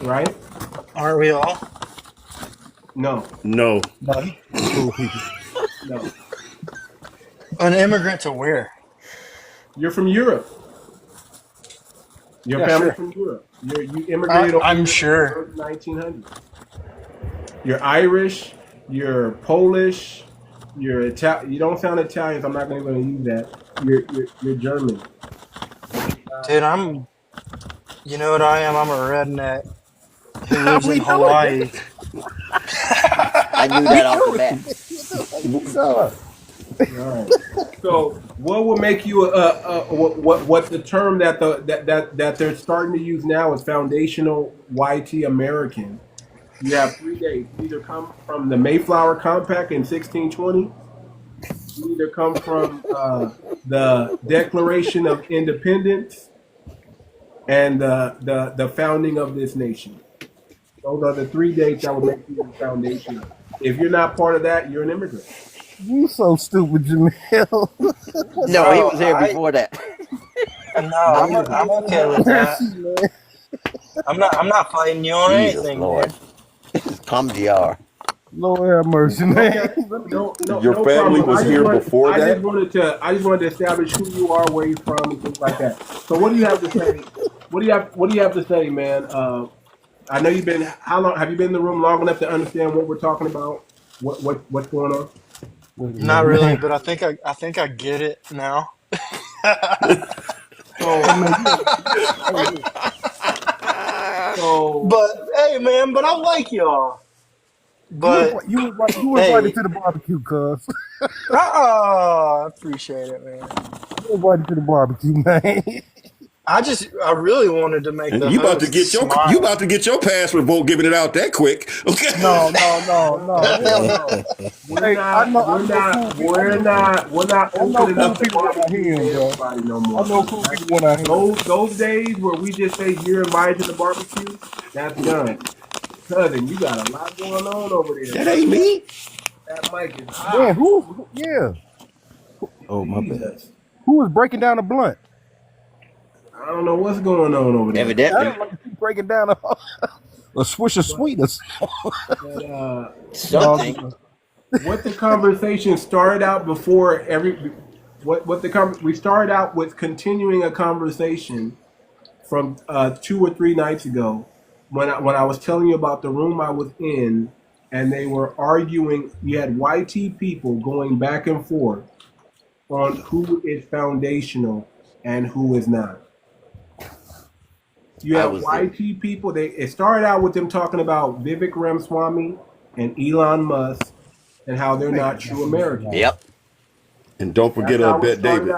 Right? Aren't we all? No. No. No. An immigrant to where? You're from Europe. Your family's from Europe. You immigrated over I'm sure. in the 1900s. You're Irish. You're Polish. You're Italian. You don't sound Italian, so I'm not going to use that. You're German. Dude, you know what I am? I'm a redneck who lives in Hawaii. I knew that off the bat. All right. So, what will make you what the term that they're starting to use now is foundational YT American? You have 3 days. You either come from the Mayflower Compact in 1620. You either come from the Declaration of Independence and the founding of this nation. Those are the 3 dates that would make you the foundation. If you're not part of that, you're an immigrant. You so stupid, Jamil. No, he was here before that. No, I'm okay with that. I'm not fighting you on anything, Lord. man. Come DR. Lord have mercy, man. Your family was here before that? I just wanted to establish who you are, where you're from, and things like that. So, what do you have to say? What do you have to say, man? I know you've been. How long have you been in the room long enough to understand what we're talking about? What's going on? Not really, but I think I get it now. But hey, man, but I like y'all. But you invited to the barbecue, cuz. I appreciate it, man. You invited to the barbecue, man. I really wanted to make the you about to get your pass revoked giving it out that quick. Okay. No. We're not opening up the barbecue to everybody no more. I know cool people when I hear those days where we just say you're invited to the barbecue, that's done. Cousin, you got a lot going on over there. That ain't me. That mic is hot. Yeah, who? Yeah. Oh, my bad. Who was breaking down the blunt? I don't know what's going on over there. Evidently. Like breaking down a swish of sweetness. Something. what the conversation started out before we started out with continuing a conversation from 2 or 3 nights ago when I was telling you about the room I was in, and they were arguing. You had YT people going back and forth on who is foundational and who is not. You have YT people. It started out with them talking about 𝗣𝗲𝗴𝗵𝘁𝘀𝘀𝗶cie and Elon Musk and how they're not true Americans. Yep. And don't forget Bet David.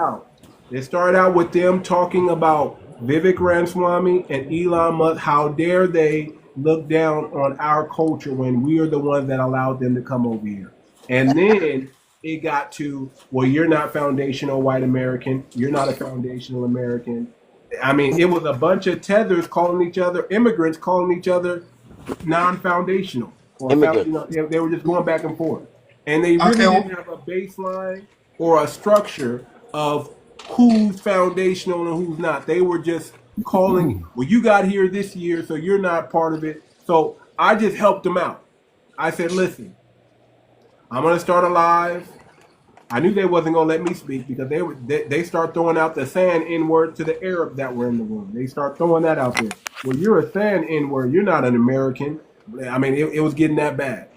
It started out with them talking about 𝗣𝗲𝗴𝗵𝘁𝘀𝘀𝗶cie and Elon Musk. How dare they look down on our culture when we are the ones that allowed them to come over here? And then it got to, well, you're not foundational white American. You're not a foundational American. I mean, it was a bunch of tethers calling each other, immigrants calling each other non-foundational. Or they were just going back and forth. And they really didn't have a baseline or a structure of who's foundational and who's not. They were just calling, well, you got here this year, so you're not part of it. So I just helped them out. I said, listen, I'm going to start a live. I knew they wasn't going to let me speak because they start throwing out the sand N-word to the Arab that were in the room. They start throwing that out there. Well, you're a sand N-word. You're not an American. I mean, it was getting that bad.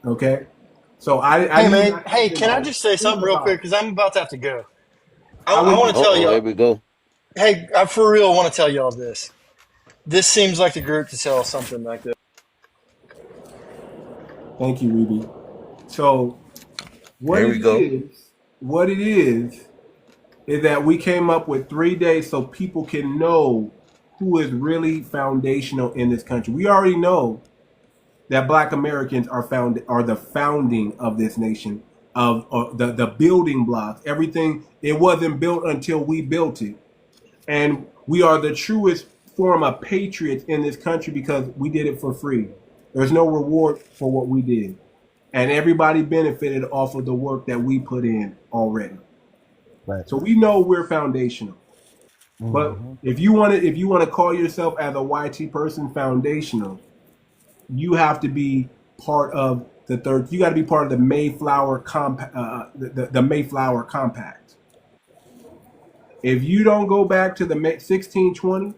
Okay? So Hey, can I just say something real quick? Because I'm about to have to go. I want to tell y'all. There we go. Hey, I for real want to tell y'all this. This seems like the group to tell something like this. Thank you, Ruby. So what it is that we came up with 3 days so people can know who is really foundational in this country. We already know that Black Americans are the founding of this nation, of the building blocks. Everything, it wasn't built until we built it. And we are the truest form of patriots in this country because we did it for free. There's no reward for what we did. And everybody benefited off of the work that we put in already. Right. So we know we're foundational. Mm-hmm. But if you want to call yourself as a YT person foundational, you have to be part of the third. You got to be part of the Mayflower the Mayflower Compact. If you don't go back to the 1620,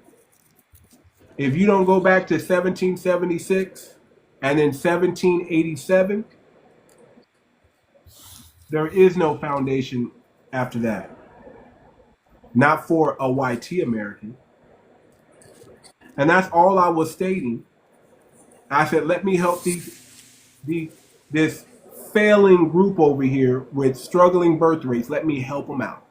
if you don't go back to 1776 and then 1787, there is no foundation after that. Not for a YT American. And that's all I was stating. I said, let me help this failing group over here with struggling birth rates. Let me help them out.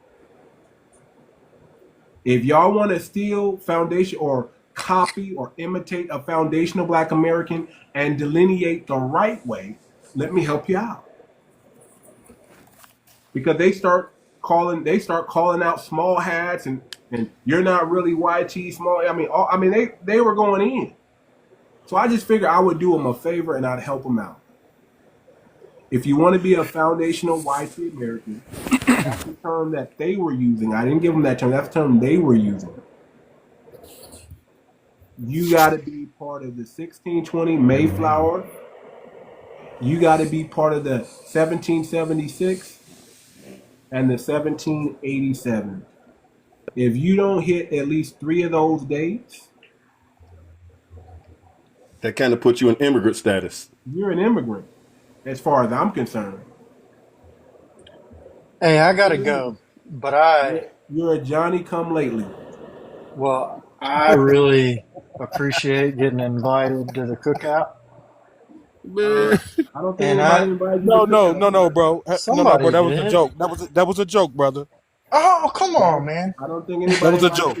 If y'all want to steal foundation or copy or imitate a foundational Black American and delineate the right way, let me help you out. Because they start calling out small hats and you're not really YT small. I mean they were going in. So I just figured I would do them a favor and I'd help them out. If you want to be a foundational YT American, that's the term that they were using. I didn't give them that term. That's the term they were using. You got to be part of the 1620 Mayflower. You got to be part of the 1776 and the 1787. If you don't hit at least 3 of those dates, that kind of puts you in immigrant status. You're an immigrant, as far as I'm concerned. Hey, I gotta go, but you're a Johnny come lately. Well, I really appreciate getting invited to the cookout. I don't think anybody invited you. No, bro. Somebody bro. That was did. a joke. That was a joke, brother. Oh, come on, man. I don't think anybody. That was a joke.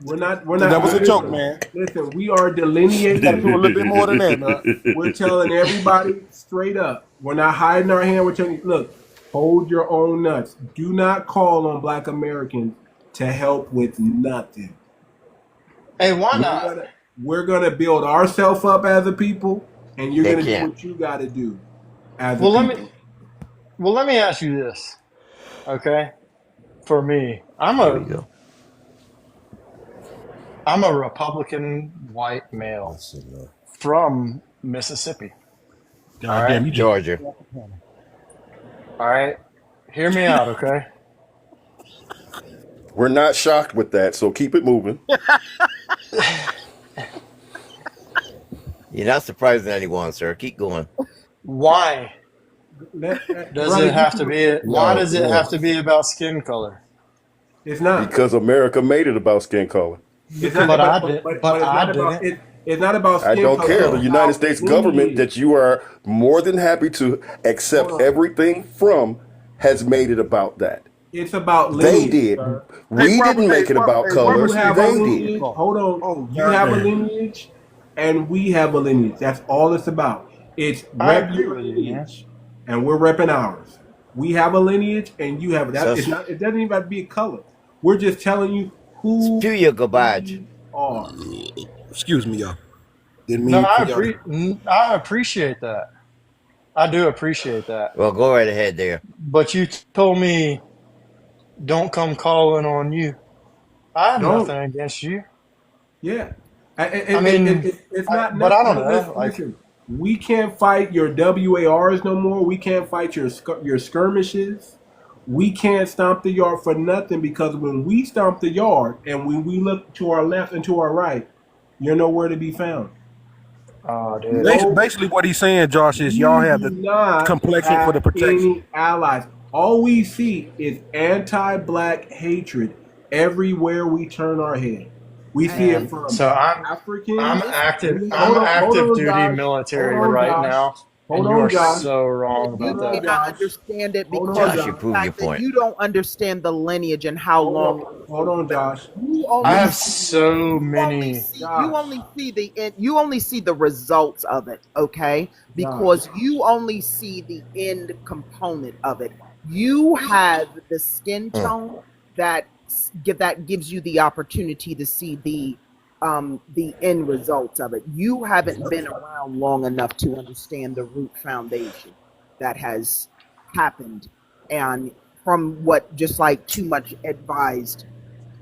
We're not. That was a joke, man. Listen, we are delineating. Got to do a little bit more than that, man. We're telling everybody straight up. We're not hiding our hand. We're telling you, look, hold your own nuts. Do not call on Black Americans to help with nothing. Hey, why not? We're gonna build ourselves up as a people, and you're gonna do what you got to do. As a people. Let me ask you this, okay? For me, I'm a Republican white male from Mississippi. God damn, you just Georgia. All right, hear me out, okay? We're not shocked with that, so keep it moving. You're not surprising anyone, sir. Keep going. Why does it have to be? Why No, does it have to be about skin color? It's not. because America made it about skin color. It's not. But I But did. but, But but it's I not about didn't. it. It's not about I skin don't color. care. The It's United about States government lineage. that you are more than happy to accept Hold on. everything from has made it about that. It's about They lineage, did. sir. We didn't make it about color. You have a They did. lineage. Hold on. You have a lineage, and we have a lineage. That's all it's about. It's I rep agree your with you, man. lineage, and we're repping ours. We have a lineage, and you have that. So- It's not. It doesn't even have to be a color. We're just telling you who 𝗖𝗂𝗏𝗵𝘁𝘀. we are. Excuse me, y'all. Didn't mean No, to I put y'all. I appreciate that. I do appreciate that. Well, go right ahead there. But you told me don't come calling on you. I have Don't. nothing against you. Yeah. I mean, It's not. but I don't nothing. know. Listen, we can't fight your WARs no more. We can't fight your skirmishes. We can't stomp the yard for nothing because when we stomp the yard and when we look to our left and to our right, you're nowhere to be found. Oh, dude. Basically, what he's saying, Josh, is y'all have the complexion for the protection. Any allies. All we see is anti-black hatred everywhere we turn our head. We see it from Africans. I'm active. Hold I'm on, active hold on, duty Josh. military Hold on, right Josh. now, Hold and on, you are Josh. so wrong You about may that. not understand it Hold on, because Josh. of You the prove fact your that point. you don't understand the lineage and how long. Hold on, Josh. I have so many. You only see the end, you only see the results of it, okay? Because you only see the end component of it. You have the skin tone that gives you the opportunity to see the end results of it. You haven't been around long enough to understand the root foundation that has happened. And from what, just like Too Much advised,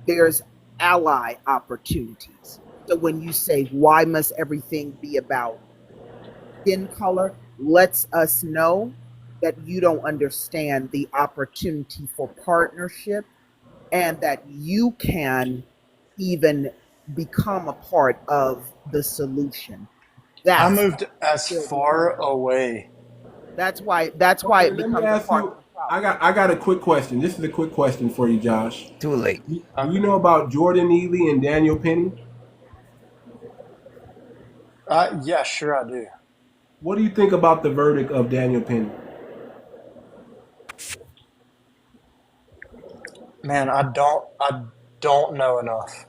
there's ally opportunities. So when you say, why must everything be about skin color, lets us know that you don't understand the opportunity for partnership and that you can even become a part of the solution. I moved as far away. That's why it becomes Let me a ask part. you. I got a quick question. This is a quick question for you, Josh. Too late. Do you know about Jordan Ely and Daniel Penny? Yeah, sure I do. What do you think about the verdict of Daniel Penny? Man, I don't know enough.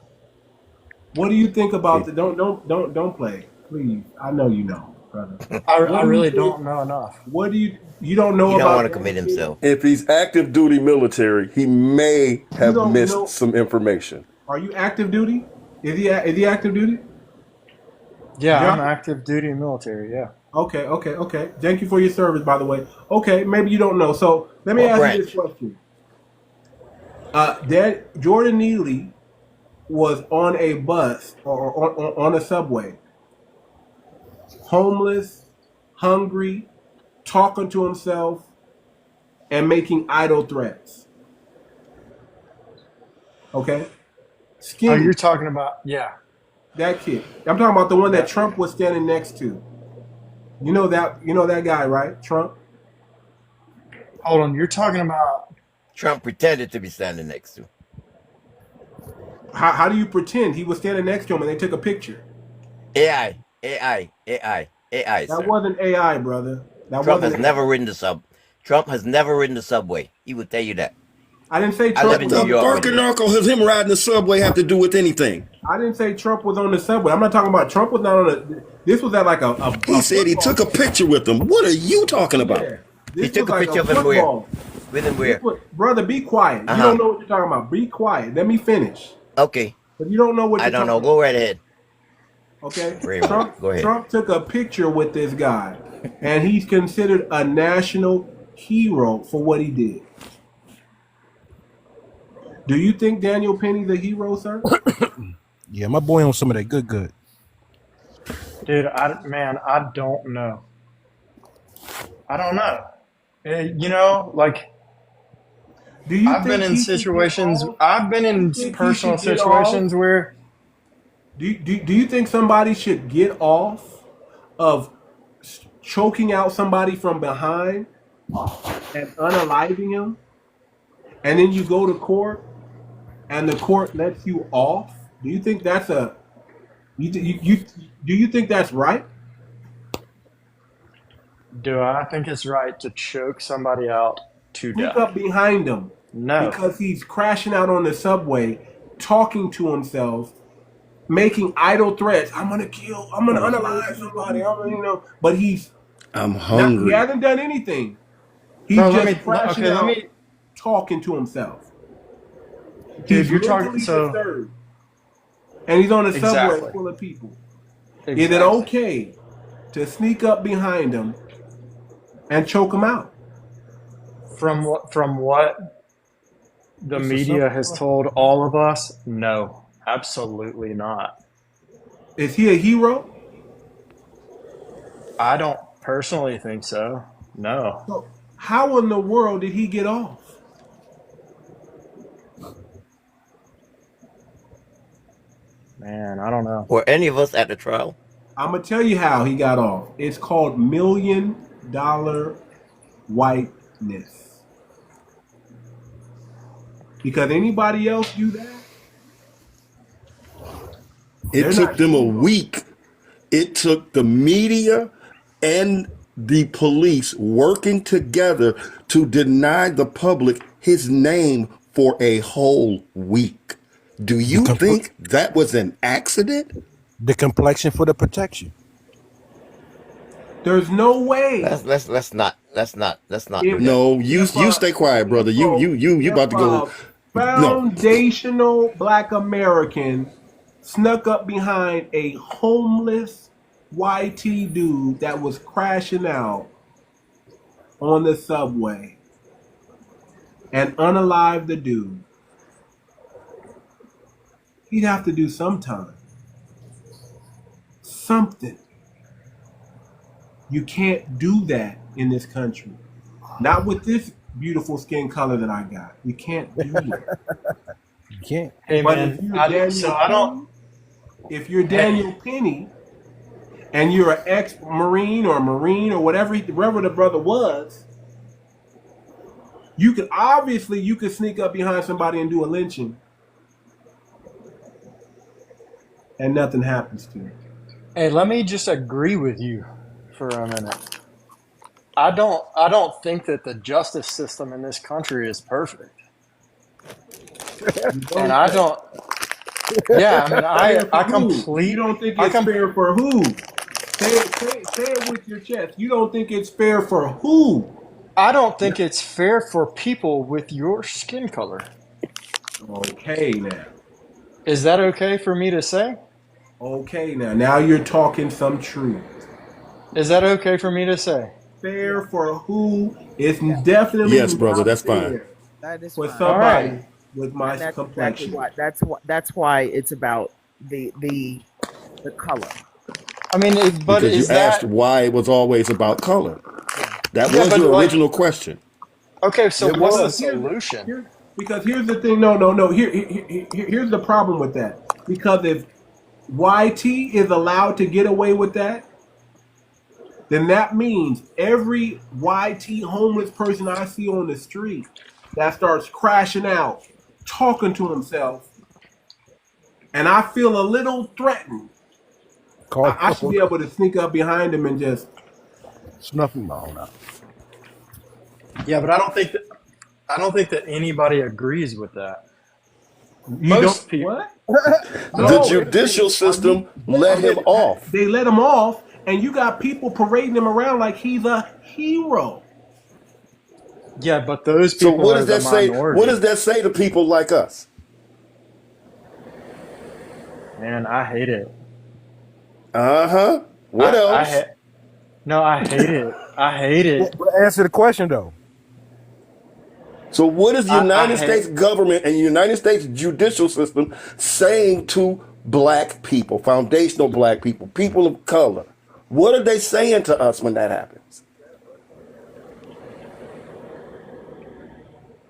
What do you think about the don't play, please? I know you know, brother. I really don't know enough. What do you don't know He don't about? want to commit himself. If he's active duty military, he may have don't missed know- some information. Are you active duty? Is he active duty? Yeah, Yeah. I'm active duty military. Yeah. Okay. Thank you for your service, by the way. Okay, maybe you don't know. So let me What ask branch? you this question. Jordan Neely was on a bus or on a subway, homeless, hungry, talking to himself, and making idle threats. Okay? Skinny. Oh, you're talking about that kid. I'm talking about the one that Trump was standing next to. You know that guy, right? Trump? Hold on, you're talking about Trump pretended to be standing next to. How do you pretend he was standing next to him and they took a picture? AI, That sir. wasn't AI, brother. Trump has never ridden the subway. He would tell you that. I didn't say I Trump live in was New York. Barker has him riding the subway have to do with anything? I didn't say Trump was on the subway. I'm not talking about Trump was not on the. This was at like a He said he took a picture with him. What are you talking about? Yeah. He took a picture of him where? With him where? Brother, be quiet. You don't know what you're talking about. Be quiet. Let me finish. Okay. But you don't know what I you're don't know. talking Go right ahead. Okay. Go ahead. Trump took a picture with this guy, and he's considered a national hero for what he did. Do you think Daniel Penny's a hero, sir? Yeah, my boy on some of that good. dude. I don't know. I don't know. You know, like Do you I've been think in he should get situations. off? I've been Do you in think he personal should get off? situations where Do you think somebody should get off of choking out somebody from behind and unaliving him, and then you go to court and the court lets you off? Do you think that's do you think that's right? do I think it's right to choke somebody out to Sneak death? up behind him No. because he's crashing out on the subway, talking to himself, making idle threats. I'm gonna unalive somebody. But I'm he hungry. hasn't done anything. He's Bro, just crashing okay, out, talking to himself. Dude, He's you're talking mentally so disturbed, and he's on a subway exactly. full of people. Exactly. Is it okay to sneak up behind him and choke him out? From what the media has told all of us, no, absolutely not. Is he a hero? I don't personally think so. No. So how in the world did he get off? Man, I don't know. Were any of us at the trial? I'm gonna tell you how he got off. It's called $1 million whiteness. Because anybody else do that? It took them a week. It took the media and the police working together to deny the public his name for a whole week. Do you think that was an accident? The complexion for the protection. There's no way. Let's not do that. No, you stay quiet, brother. You about to go. No. Foundational Black American snuck up behind a homeless YT dude that was crashing out on the subway and unalived the dude. He'd have to do some time. Something. You can't do that in this country. Not with this beautiful skin color that I got. You can't do it. You can't. Hey, But man, if you're Daniel Penny and you're an ex-Marine or whatever the brother was, you could sneak up behind somebody and do a lynching, and nothing happens to you. Hey, let me just agree with you for a minute. I don't think that the justice system in this country is perfect. And I don't. Yeah, I mean, I completely. You don't think it's fair for who? Say it with your chest. You don't think it's fair for who? I don't think it's fair for people with your skin color. Okay, now. Is that okay for me to say? Okay, now you're talking some truth. Is that okay for me to say? Fair for who is definitely Yes, brother, that's fine. That is for fine. somebody with my That's complexion. exactly that's why it's about the color. I mean, but because is you asked why it was always about color. That was your original question. Okay, so what's the solution? Because here's the thing. No. Here's the problem with that. Because if YT is allowed to get away with that, then that means every YT homeless person I see on the street that starts crashing out, talking to himself, and I feel a little threatened, I should be able to sneak up behind him and just snuff him out. Yeah, but I don't think that anybody agrees with that. Most people. The judicial system let him off. They let him off, and you got people parading him around like he's a hero. Yeah, but those people. So what does that say? Minority. What does that say to people like us? Man, I hate it. What else? I hate it. I hate it. But answer the question though. So what is the United States government and the United States judicial system saying to black people, foundational black people, people of color? What are they saying to us when that happens?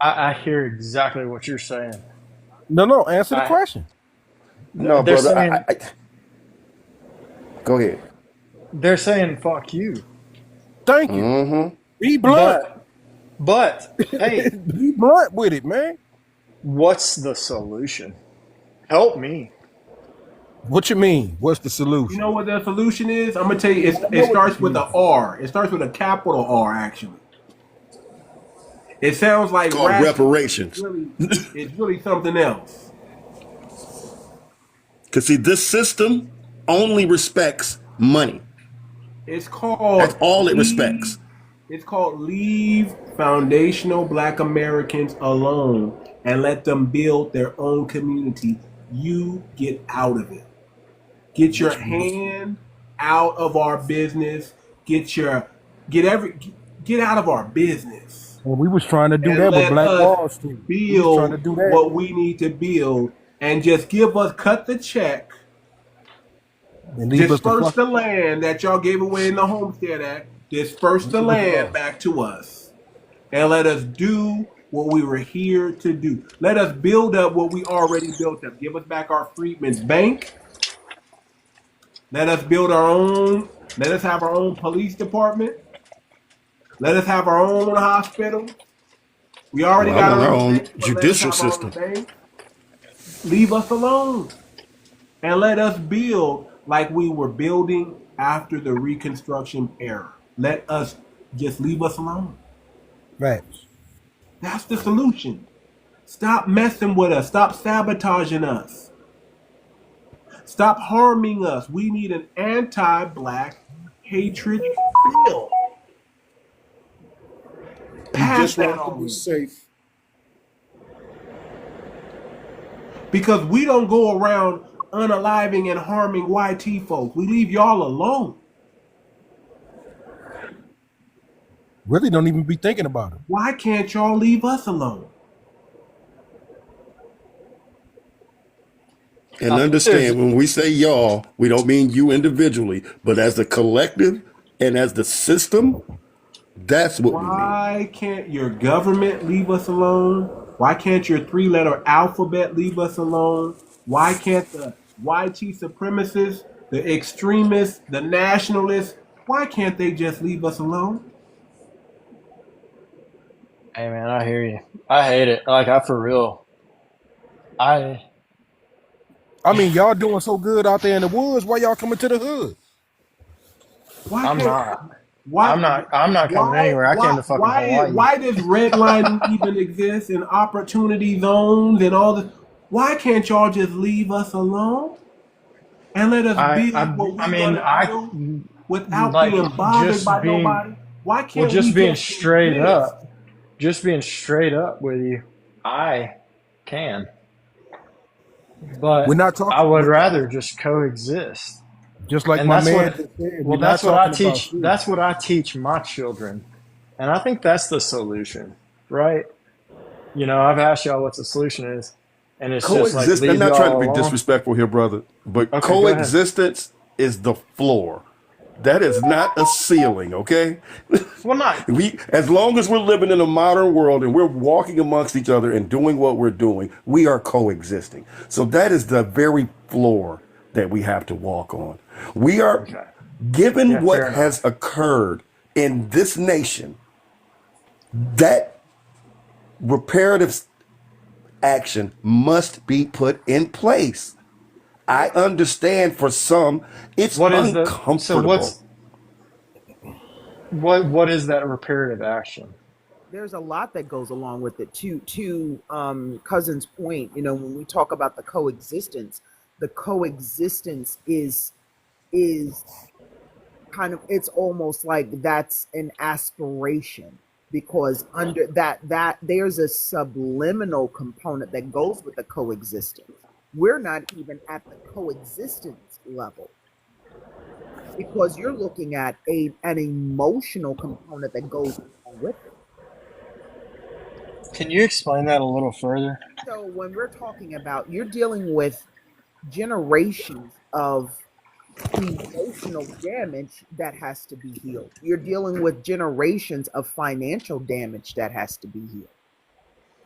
I hear exactly what you're saying. No, answer the I question. No, they're brother. saying Go ahead. they're saying fuck you. Thank you. Mm-hmm. Be blunt. But hey, Be blunt with it, man. what's the solution? Help me. What you mean? What's the You solution? know what the solution is? I'm gonna tell you. I It know what the starts with solution a R. It starts with a capital R. Actually, it sounds like Called reparations. It's really something else. Because see, this system only respects money. It's called. That's all it respects. It's called Leave Foundational Black Americans Alone and Let Them Build Their Own Community. You get out of it. Get your hand out of our business. Get out of our business. Well, we was trying to do And that with let Black Wall us Street. We was trying to build do that. what we need to build and just cut the check. And leave us Disperse the land that y'all gave away in the Homestead Act. Disperse the land back to us. And let us do what we were here to do. Let us build up what we already built up. Give us back our Freedmen's Bank. Let us build our own. Let us have our own police department. Let us have our own hospital. We already got our own bank, judicial system. Leave us alone. And let us build like we were building after the Reconstruction era. Let us just leave us alone. Right. That's the solution. Stop messing with us. Stop sabotaging us. Stop harming us. We need an anti-black hatred bill. Pass that on. Safe. Because we don't go around unaliving and harming YT folks. We leave y'all alone. Really don't even be thinking about it. Why can't y'all leave us alone? And understand, when we say y'all, we don't mean you individually, but as the collective and as the system, that's what we mean. Why can't your government leave us alone? Why can't your three-letter alphabet leave us alone? Why can't the YT supremacists, the extremists, the nationalists, why can't they just leave us alone? Hey man, I hear you. I hate it. Like for real. I mean, y'all doing so good out there in the woods. Why y'all coming to the hood? I'm not coming anywhere. I came to fucking Hawaii. Why does redlining even exist and opportunity zones and all this? Why can't y'all just leave us alone and let us build what we're gonna build without being bothered by nobody? Why can't just we being just straight exist? up? Just being straight up with you, I can. But We're not talking. I would rather just coexist. Just like And my that's man what, just said. well, that's what I teach. That's what I teach my children, and I think that's the solution, right? You know, I've asked y'all what the solution is, and it's just like leave I'm not y'all trying to be alone. disrespectful here, brother, but Okay, coexistence is the floor. That is not a ceiling, okay? Well, not. As long as we're living in a modern world and we're walking amongst each other and doing what we're doing, we are coexisting. So that is the very floor that we have to walk on. We are, given what has occurred in this nation, that reparative action must be put in place. I understand for some it's uncomfortable. What is that reparative action? There's a lot that goes along with it. To Cousin's point, you know, when we talk about the coexistence is kind of, it's almost like that's an aspiration, because under that there's a subliminal component that goes with the coexistence. We're not even at the coexistence level, because you're looking at an emotional component that goes along with it. Can you explain that a little further? So when we're talking about, you're dealing with generations of emotional damage that has to be healed. You're dealing with generations of financial damage that has to be healed.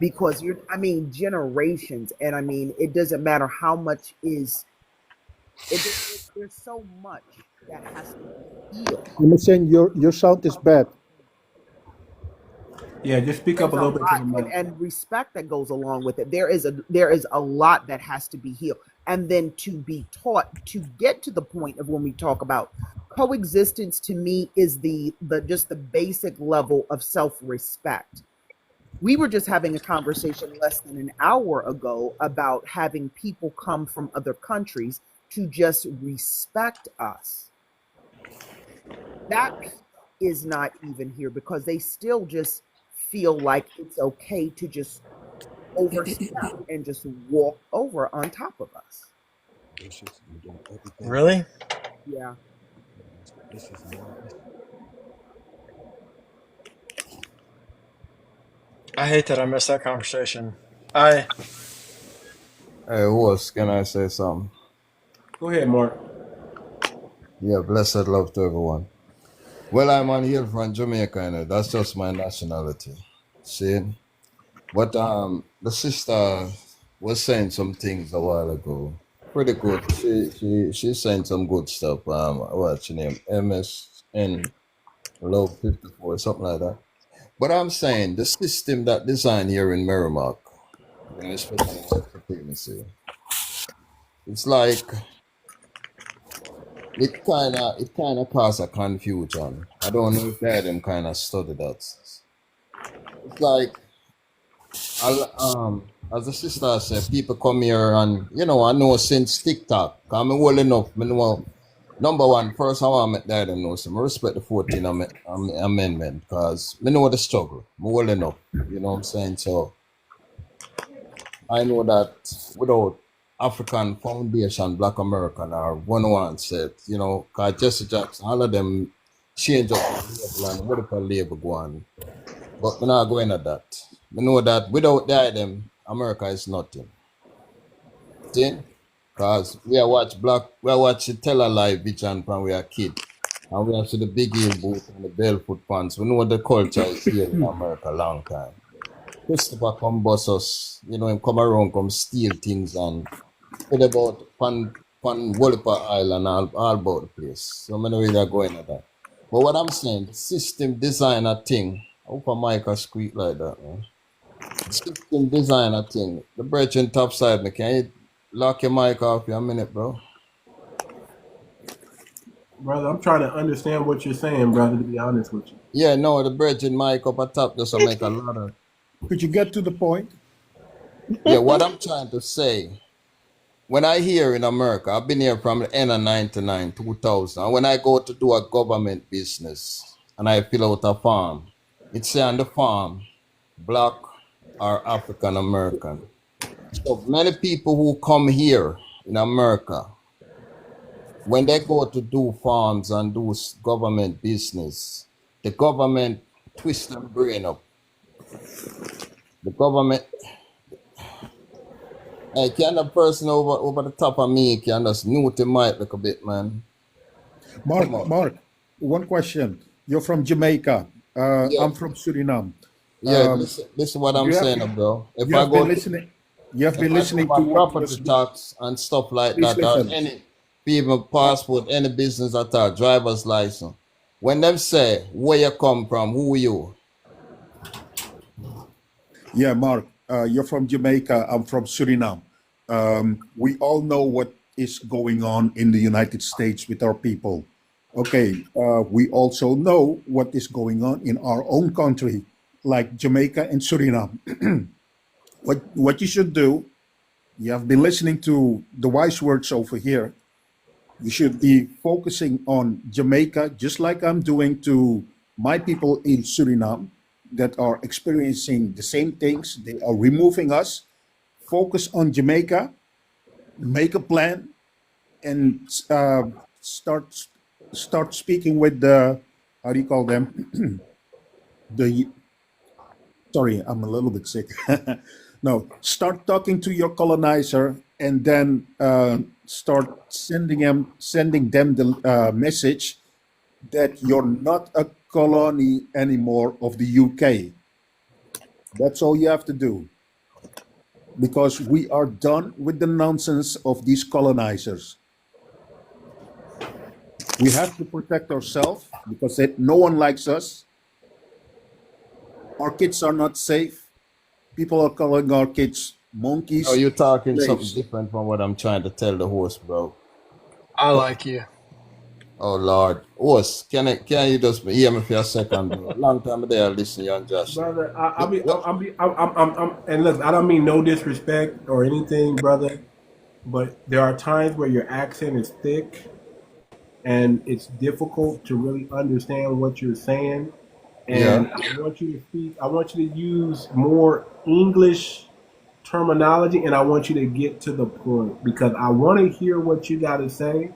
because I mean, generations, and I mean, it doesn't matter how much there's so much that has to be healed. Listen, your sound is bad. Yeah, just speak up a There's a little bit to the lot mic. and respect that goes along with it. There is a lot that has to be healed, and then to be taught to get to the point of when we talk about coexistence. To me, is the just the basic level of self-respect. We were just having a conversation less than an hour ago about having people come from other countries to just respect us. That is not even here because they still just feel like it's okay to just overstep and just walk over on top of us. Really? Yeah. I hate that I missed that conversation. Hey, Horse, can I say something? Go ahead, Mark. Yeah, blessed love to everyone. Well, I'm on here from Jamaica, you know. That's just my nationality. See? But the sister was saying some things a while ago. Pretty good. She's saying some good stuff. What's her name? MSN Love 54, something like that. But I'm saying the system that designed here in Merrimack, especially in white supremacy, it's like it kind of causes a confusion. I don't know if them kind of study that. It's like as the sister said, people come here and I know since TikTok, I'm well enough. I know, number one, first I want to make that know some respect the 14th Amendment because I know the struggle. I'm well enough. You know what I'm saying? So I know that without African Foundation, Black American, or one said, because Jesse Jackson, all of them change up the label and what if a label go on. But we're not going at that. We know that without them, America is nothing. See? Because we watch Tell a Live Vision when we are kid. And we have see the big heel boot and the barefoot pants. We know the culture is here in America a long time. Christopher come bust us, him come around, come steal things and put about pan Walliper Island all about the place. So many ways are going at that. But what I'm saying, the system designer thing, I hope a mic a squeak like that, man. The system designer thing. The bridge on top side, me, can you lock your mic off for a minute, bro? Brother, I'm trying to understand what you're saying, brother, to be honest with you. Yeah, no, the bridge in mic up at top just to make a lot of... Could you get to the point? Yeah, what I'm trying to say, when I hear in America, I've been here from the end of 99, 2000, and when I go to do a government business and I fill out a form, it say on the form, Black or African American. So many people who come here in America, when they go to do farms and do government business, the government twists their brain up. The government, hey, can the person over the top of me can just mute the mic like a bit, man? Mark, one question. You're from Jamaica. Yeah. I'm from Suriname. Yeah, this is what I'm saying, bro. If I go you have been listening to property tax and stuff like that, or any people passport, any business at all, driver's license. When them say where you come from, who are you? Yeah, Mark, you're from Jamaica. I'm from Suriname. We all know what is going on in the United States with our people. Okay, we also know what is going on in our own country, like Jamaica and Suriname. What you should do, you have been listening to the wise words over here. You should be focusing on Jamaica, just like I'm doing to my people in Suriname that are experiencing the same things. They are removing us. Focus on Jamaica, make a plan, and start speaking with the, how do you call them? Sorry, I'm a little bit sick. No, start talking to your colonizer and then start sending them the message that you're not a colony anymore of the UK. That's all you have to do. Because we are done with the nonsense of these colonizers. We have to protect ourselves because no one likes us. Our kids are not safe. People are calling our kids monkeys. Oh, you're talking slaves. something different from what I'm trying to tell the host, bro. I like you. Oh Lord, host, can you just hear me for a second, bro? Long time there, listen, young Josh. Brother, and look, I don't mean no disrespect or anything, brother, but there are times where your accent is thick, and it's difficult to really understand what you're saying. And Yeah. I want you to speak. I want you to use more English terminology, and I want you to get to the point because I want to hear what you got to say.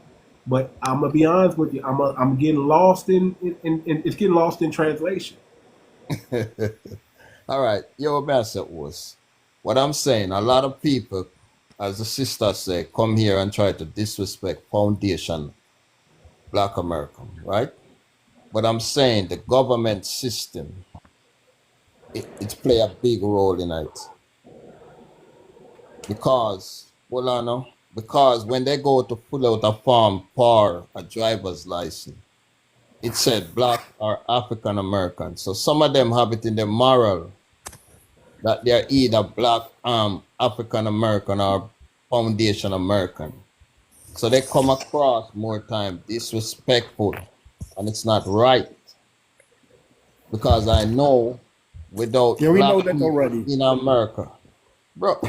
But I'm gonna be honest with you. I'm getting lost in it's getting lost in translation. All right, yo, Master was. What I'm saying, a lot of people, as the sister say, come here and try to disrespect foundation Black American, right? But I'm saying the government system, it play a big role in it. Because, well, I know, because when they go to pull out a form for a driver's license, it said Black or African American. So some of them have it in their moral that they're either Black African American or Foundation American. So they come across more time disrespectful, and it's not right. Because I know without Yeah, we know Black that people already. in America, bro.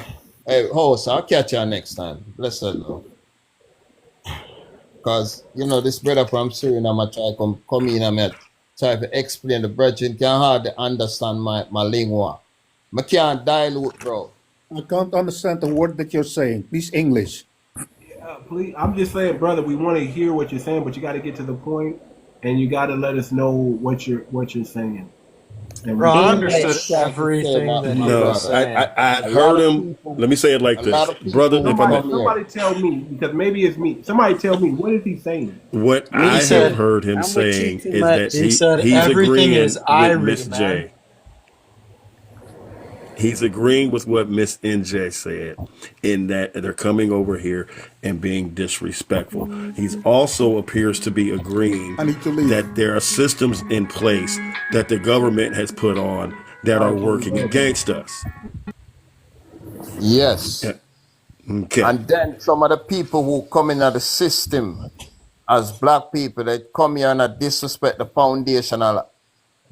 Hey, host, I'll catch you next time. Bless the Lord. Because, you know, this brother from Suriname, I try to come in and try to explain. The brethren can hardly understand my lingua. I can't dilute, bro. I can't understand the word that you're saying. Please, English. Please, I'm just saying, brother. We want to hear what you're saying, but you got to get to the point, and you got to let us know what you're saying. And Bro, I understood everything that he was saying. I heard him. Let me say it like this, brother. Somebody tell me, because maybe it's me. Somebody tell me, what is he saying? What I have heard him saying is that he's everything agreeing is with Miss man. J. He's agreeing with what Miss NJ said in that they're coming over here and being disrespectful. He's also appears to be agreeing that there are systems in place that the government has put on that are working against us. Yes. Okay. And then some of the people who come in the system as Black people, they come here and disrespect the foundational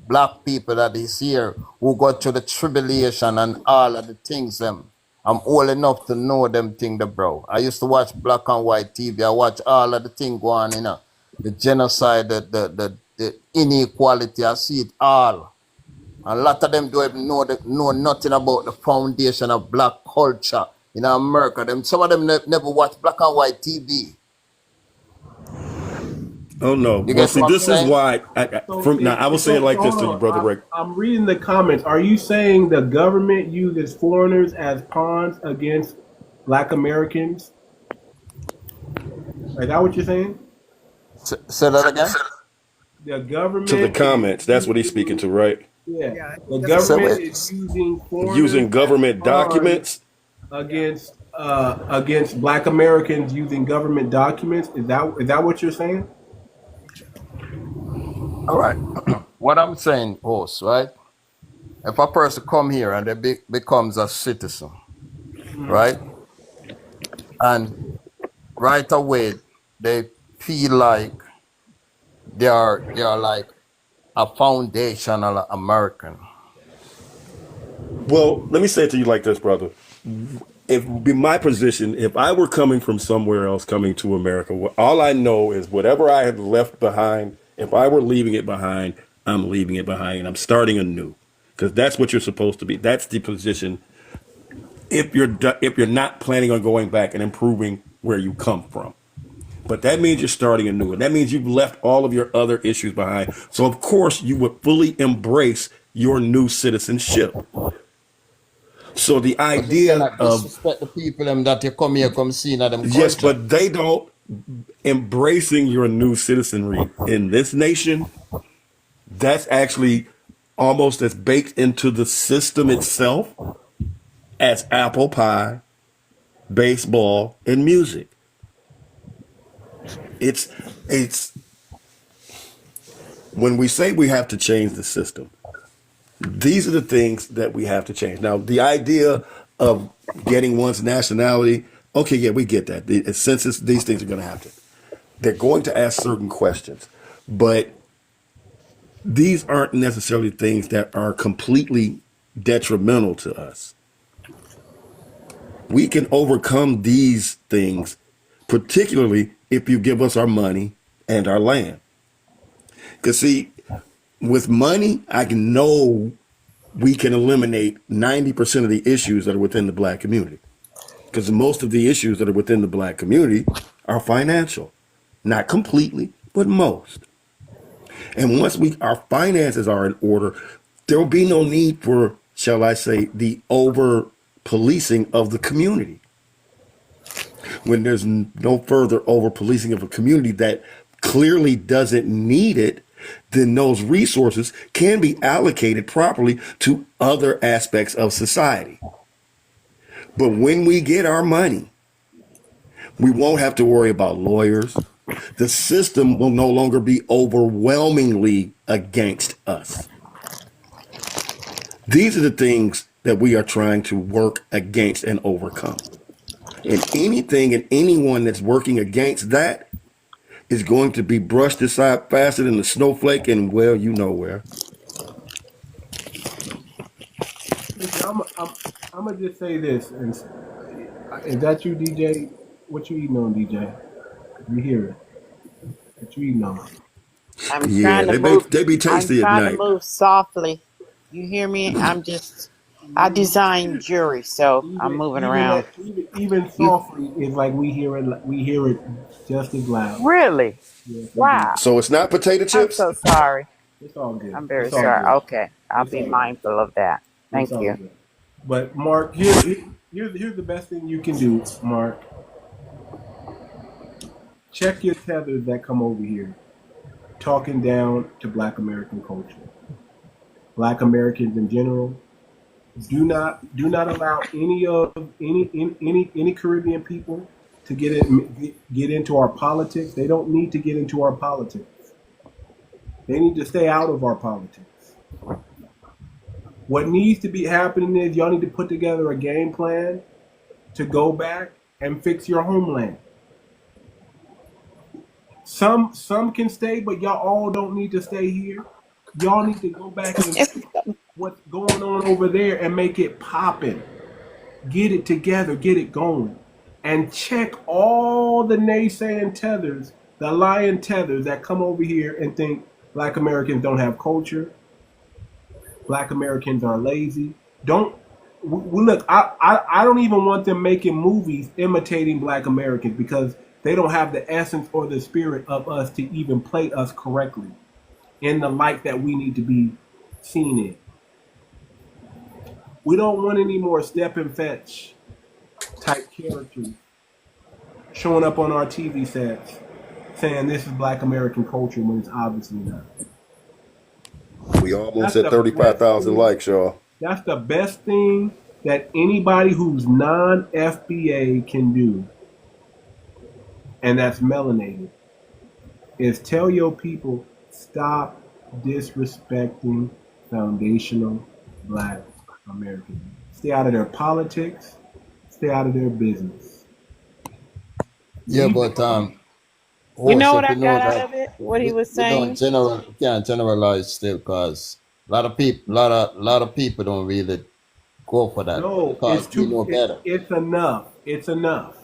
Black people that is here who go through the tribulation and all of the things them. I'm old enough to know them things, bro. I used to watch black and white TV. I watch all of the things go on, you know, the genocide, the inequality. I see it all. A lot of them don't even know nothing about the foundation of Black culture in America. Some of them never watch black and white TV. Oh no! Well, see, this is why. I will say it like this to you, brother Rick. I'm reading the comments. Are you saying the government uses foreigners as pawns against Black Americans? Is that what you're saying? Say that again. The government to the comments. That's what he's speaking to, right? Yeah, the government is using government documents against Black Americans using government documents. Is that what you're saying? All right. What I'm saying, host, right? If a person come here and they becomes a citizen, right? And right away they feel like they are like a foundational American. Well, let me say it to you like this, brother. If be my position, if I were coming from somewhere else, coming to America, all I know is whatever I had left behind, if I were leaving it behind, I'm leaving it behind and I'm starting anew, because that's what you're supposed to be. That's the position. If you're not planning on going back and improving where you come from, but that means you're starting anew, and that means you've left all of your other issues behind. So of course you would fully embrace your new citizenship. So the idea of disrespect the people that you come here come see them culture. Yes, but they don't. Embracing your new citizenry in this nation, that's actually almost as baked into the system itself as apple pie, baseball, and music. It's when we say we have to change the system, these are the things that we have to change. Now, the idea of getting one's nationality, okay, yeah, we get that. The census, these things are going to happen. They're going to ask certain questions, but these aren't necessarily things that are completely detrimental to us. We can overcome these things, particularly if you give us our money and our land. Because see, with money, I know we can eliminate 90% of the issues that are within the black community. Because most of the issues that are within the black community are financial. Not completely, but most. And once our finances are in order, there will be no need for, shall I say, the over policing of the community. When there's no further over policing of a community that clearly doesn't need it, then those resources can be allocated properly to other aspects of society. But when we get our money, we won't have to worry about lawyers. The system will no longer be overwhelmingly against us. These are the things that we are trying to work against and overcome. And anything and anyone that's working against that is going to be brushed aside faster than the snowflake and, well, you know where. Listen, I'm going to just say this. And is that you, DJ? What you eating on, DJ? You hear it. What you eating on? I'm Yeah, trying to move. they be tasty I'm at trying night. to move softly. You hear me? I design jewelry, so I'm moving around. Even softly is like we hear it just as loud. Really? Yes, Wow. So it's not potato I'm chips? so sorry. It's all good. I'm very It's all sorry. good. Okay, I'll be mindful of that. Thank It's all you. good. But Mark, here's the best thing you can do, Mark. Check your tethers that come over here, talking down to Black American culture, Black Americans in general. Do not allow any Caribbean people to get into our politics. They don't need to get into our politics. They need to stay out of our politics. What needs to be happening is y'all need to put together a game plan to go back and fix your homeland. Some can stay, but y'all all don't need to stay here. Y'all need to go back and fix what's going on over there and make it poppin'. Get it together, get it going. And check all the naysaying tethers, the lying tethers that come over here and think Black Americans don't have culture. Black Americans are lazy. Look, I don't even want them making movies imitating Black Americans because they don't have the essence or the spirit of us to even play us correctly in the light that we need to be seen in. We don't want any more step and fetch type characters showing up on our TV sets saying this is Black American culture when it's obviously not. We almost at 35,000 likes, y'all. That's the best thing that anybody who's non-FBA can do, and that's melanated, is tell your people, stop disrespecting foundational Black Americans. Stay out of their politics. Stay out of their business. Yeah, but You know what I got out of it? What he was we saying? can't generalize still, because a lot of people don't really go for that. No, because it's we know better. It's enough. It's enough.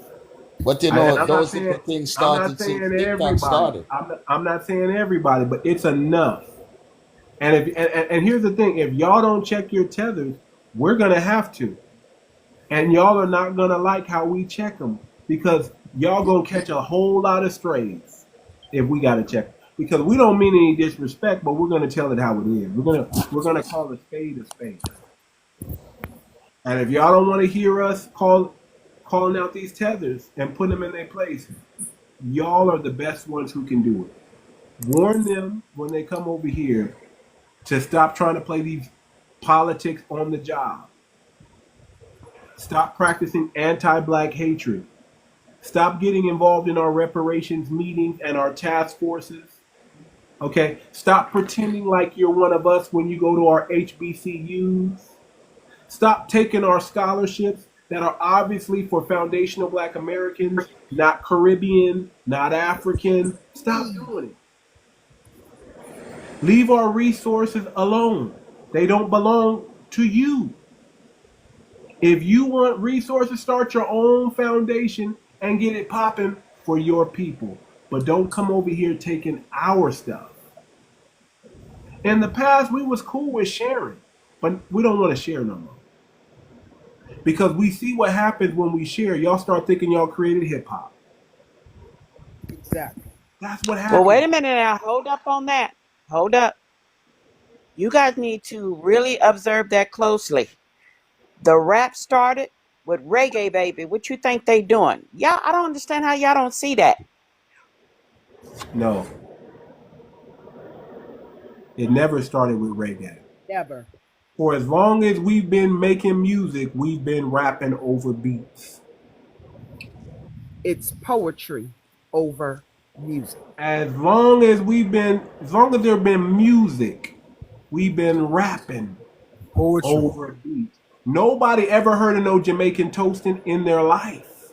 But you know, those different things started since TikTok started. I'm not saying everybody, but it's enough. And and here's the thing: if y'all don't check your tethers, we're gonna have to, and y'all are not gonna like how we check them because y'all gonna catch a whole lot of strays if we gotta check them. Because we don't mean any disrespect, but we're gonna tell it how it is. We're gonna call a spade a spade. And if y'all don't want to hear us calling out these tethers and putting them in their place, y'all are the best ones who can do it. Warn them when they come over here to stop trying to play these politics on the job. Stop practicing anti-black hatred. Stop getting involved in our reparations meetings and our task forces. Okay? Stop pretending like you're one of us when you go to our HBCUs. Stop taking our scholarships that are obviously for foundational Black Americans, not Caribbean, not African. Stop doing it. Leave our resources alone. They don't belong to you. If you want resources, start your own foundation and get it popping for your people. But don't come over here taking our stuff. In the past, we was cool with sharing, but we don't want to share no more. Because we see what happens when we share. Y'all start thinking y'all created hip hop. Exactly. That's what happens. Well, wait a minute now. Hold up on that. Hold up. You guys need to really observe that closely. The rap started with reggae, baby. What you think they doing? Y'all, I don't understand how y'all don't see that. No. It never started with reggae. Never. For as long as we've been making music, we've been rapping over beats. It's poetry over music. As long as there's been music, we've been rapping over beats. Nobody ever heard of no Jamaican toasting in their life.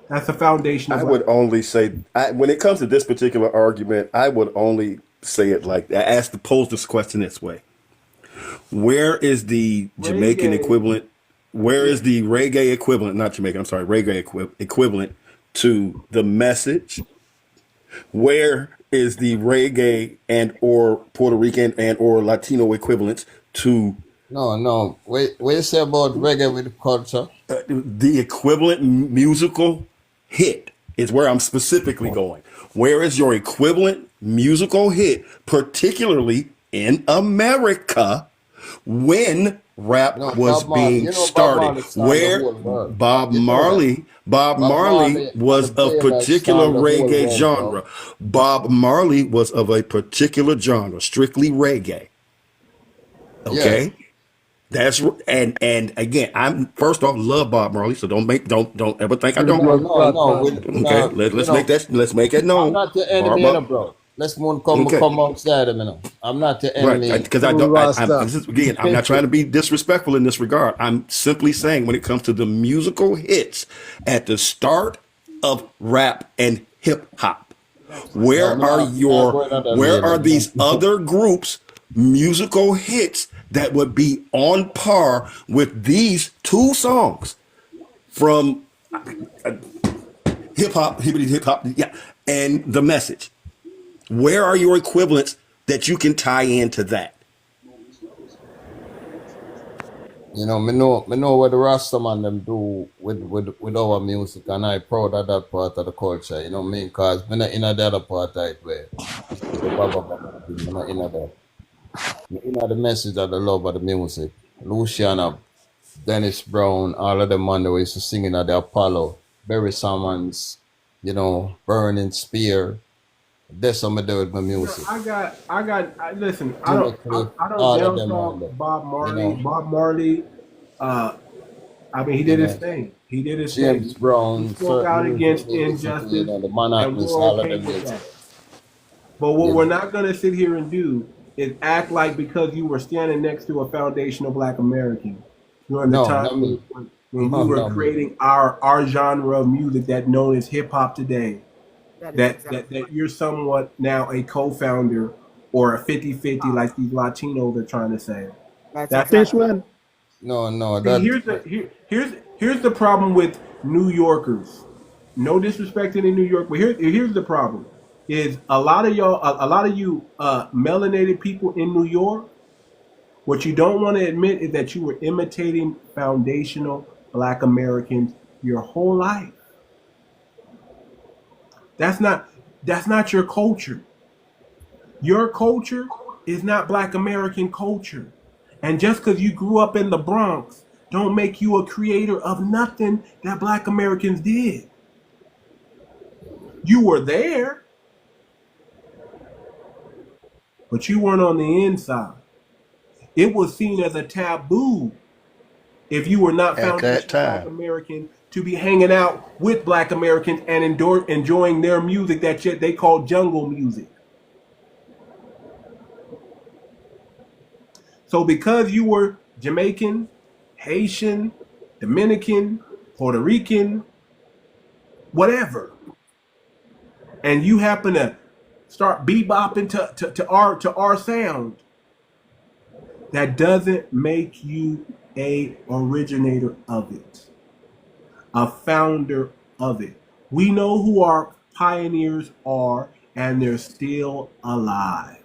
That's a foundation. I would only say, when it comes to this particular argument, I would only say it like that. Pose this question this way. Where is the Jamaican equivalent? Where is the reggae equivalent? Not Jamaican, I'm sorry, reggae equivalent to the message? Where is the reggae and or Puerto Rican and or Latino equivalents to? No. What you say about reggae with culture? The equivalent musical hit is where I'm specifically going. Where is your equivalent musical hit, particularly in America, when rap was being started? Where Bob Marley was of particular reggae genre. Bob Marley was of a particular genre, strictly reggae. Okay. That's and again, I'm first off love Bob Marley, so don't ever think I don't. Okay, let's make it known. I'm not the enemy, bro. Let's come outside of me. I'm not the enemy. Right, because I'm not trying to be disrespectful in this regard. I'm simply saying when it comes to the musical hits at the start of rap and hip hop, where are these other groups' musical hits that would be on par with these two songs from hip hop, and the message? Where are your equivalents that you can tie into that? You know, me know what the Rastaman them do with our music, and I'm proud of that part of the culture. You know what I mean? Because I'm not in the other part of it where I'm not in that. You know the message of the love of the music. Luciana, Dennis Brown, all of them man that used to sing in the Apollo, 𝗏𝗏𝗵𝘵𝘁, you know, Burning Spear. That's what I do with my music. Listen, I don't down Bob Marley. You know? Bob Marley, I mean, he did his thing. James Brown. He spoke out against injustice. And we're okay with that. But what we're not going to sit here and do is act like because you were standing next to a foundational Black American during the time when we were creating our genre of music that known as hip hop today, that you're somewhat now a co-founder or a 50-50 like these Latinos are trying to say. That's this one. No. Here's the problem with New Yorkers. No disrespect to any New York, but here's the problem. Is a lot of you melanated people in New York, what you don't want to admit is that you were imitating foundational Black Americans your whole life. That's not your culture. Your culture is not Black American culture. And just because you grew up in the Bronx don't make you a creator of nothing that Black Americans did. You were there, but you weren't on the inside. It was seen as a taboo if you were not At that foundation Black time. American to be hanging out with Black Americans and enjoying their music that shit they call jungle music. So because you were Jamaican, Haitian, Dominican, Puerto Rican, whatever, and you happen to start bebopping to our sound, that doesn't make you a originator of it, a founder of it. We know who our pioneers are, and they're still alive.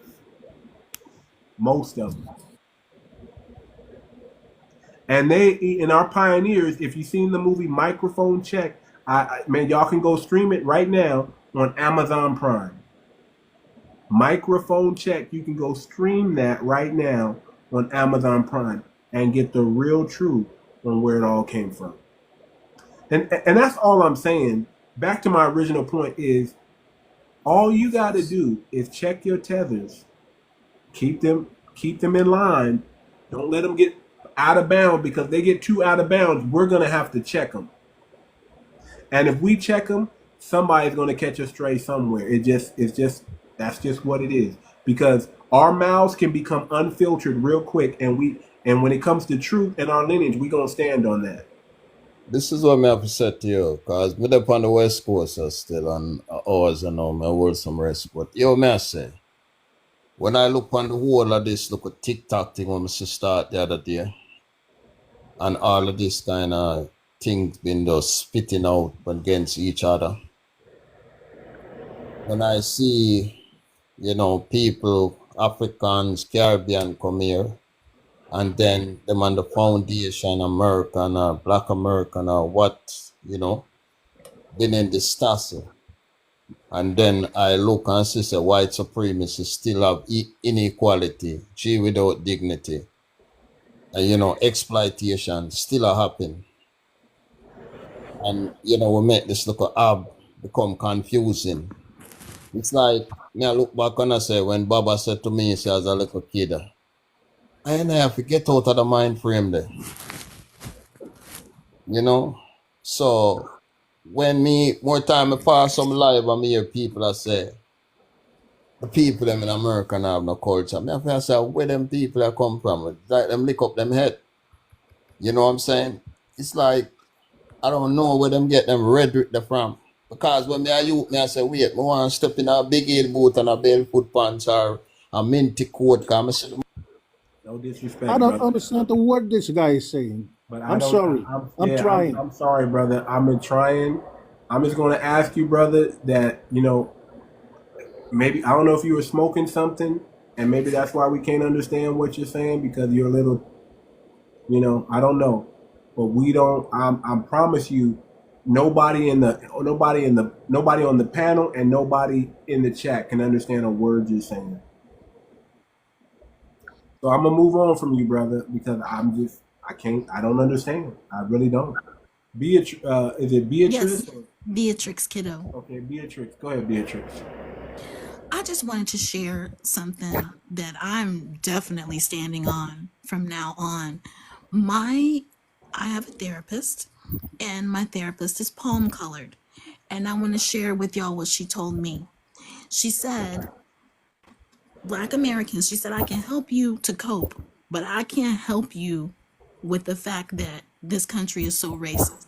Most of them. And in our pioneers, if you've seen the movie Microphone Check, man, y'all can go stream it right now on Amazon Prime. Microphone Check, you can go stream that right now on Amazon Prime and get the real truth on where it all came from. And that's all I'm saying. Back to my original point is, all you got to do is check your tethers, keep them in line. Don't let them get out of bounds, because they get too out of bounds, we're gonna have to check them. And if we check them, somebody's gonna catch a stray somewhere. That's just what it is. Because our mouths can become unfiltered real quick, and when it comes to truth and our lineage, we gonna stand on that. This is what I have to say to you, because we're up on the West Coast still on hours and all, I want some rest. But yo, may I say, when I look on the whole of this, look at TikTok thing when I start the other day, and all of this kind of things been just spitting out against each other. When I see, people, Africans, Caribbean come here, and then them on the foundation, American or Black American or what, been in this tussle. And then I look and see white supremacy still have inequality, G without dignity. And, exploitation still happen. And, we make this look become confusing. It's like, I look back and I say, when Baba said to me, as a little kid, I have to get out of the mind frame there. So when more time I pass some live and me hear people that say, the people them in America have no culture. I have to say, where them people that come from? It's like them lick up them head. You know what I'm saying? It's like, I don't know where them get them rhetoric from. Because when me I say, wait, I want to step in a big heel boot and a barefoot pants or a minty coat. No disrespect, I don't brother. understand the word this guy is saying. But I'm sorry. I'm trying. I'm sorry, brother. I'm trying. I'm just going to ask you, brother, that, maybe, I don't know if you were smoking something, and maybe that's why we can't understand what you're saying, because you're a little, I don't know. But we don't, I promise you, nobody on the panel and nobody in the chat can understand a word you're saying. So I'm going to move on from you, brother, because I don't understand. I really don't. Is it Beatrice? Yes, Beatrix Kiddo. Okay, Beatrix. Go ahead, Beatrix. I just wanted to share something that I'm definitely standing on from now on. I have a therapist, and my therapist is palm colored. And I want to share with y'all what she told me. She said, Black Americans, she said, I can help you to cope, but I can't help you with the fact that this country is so racist.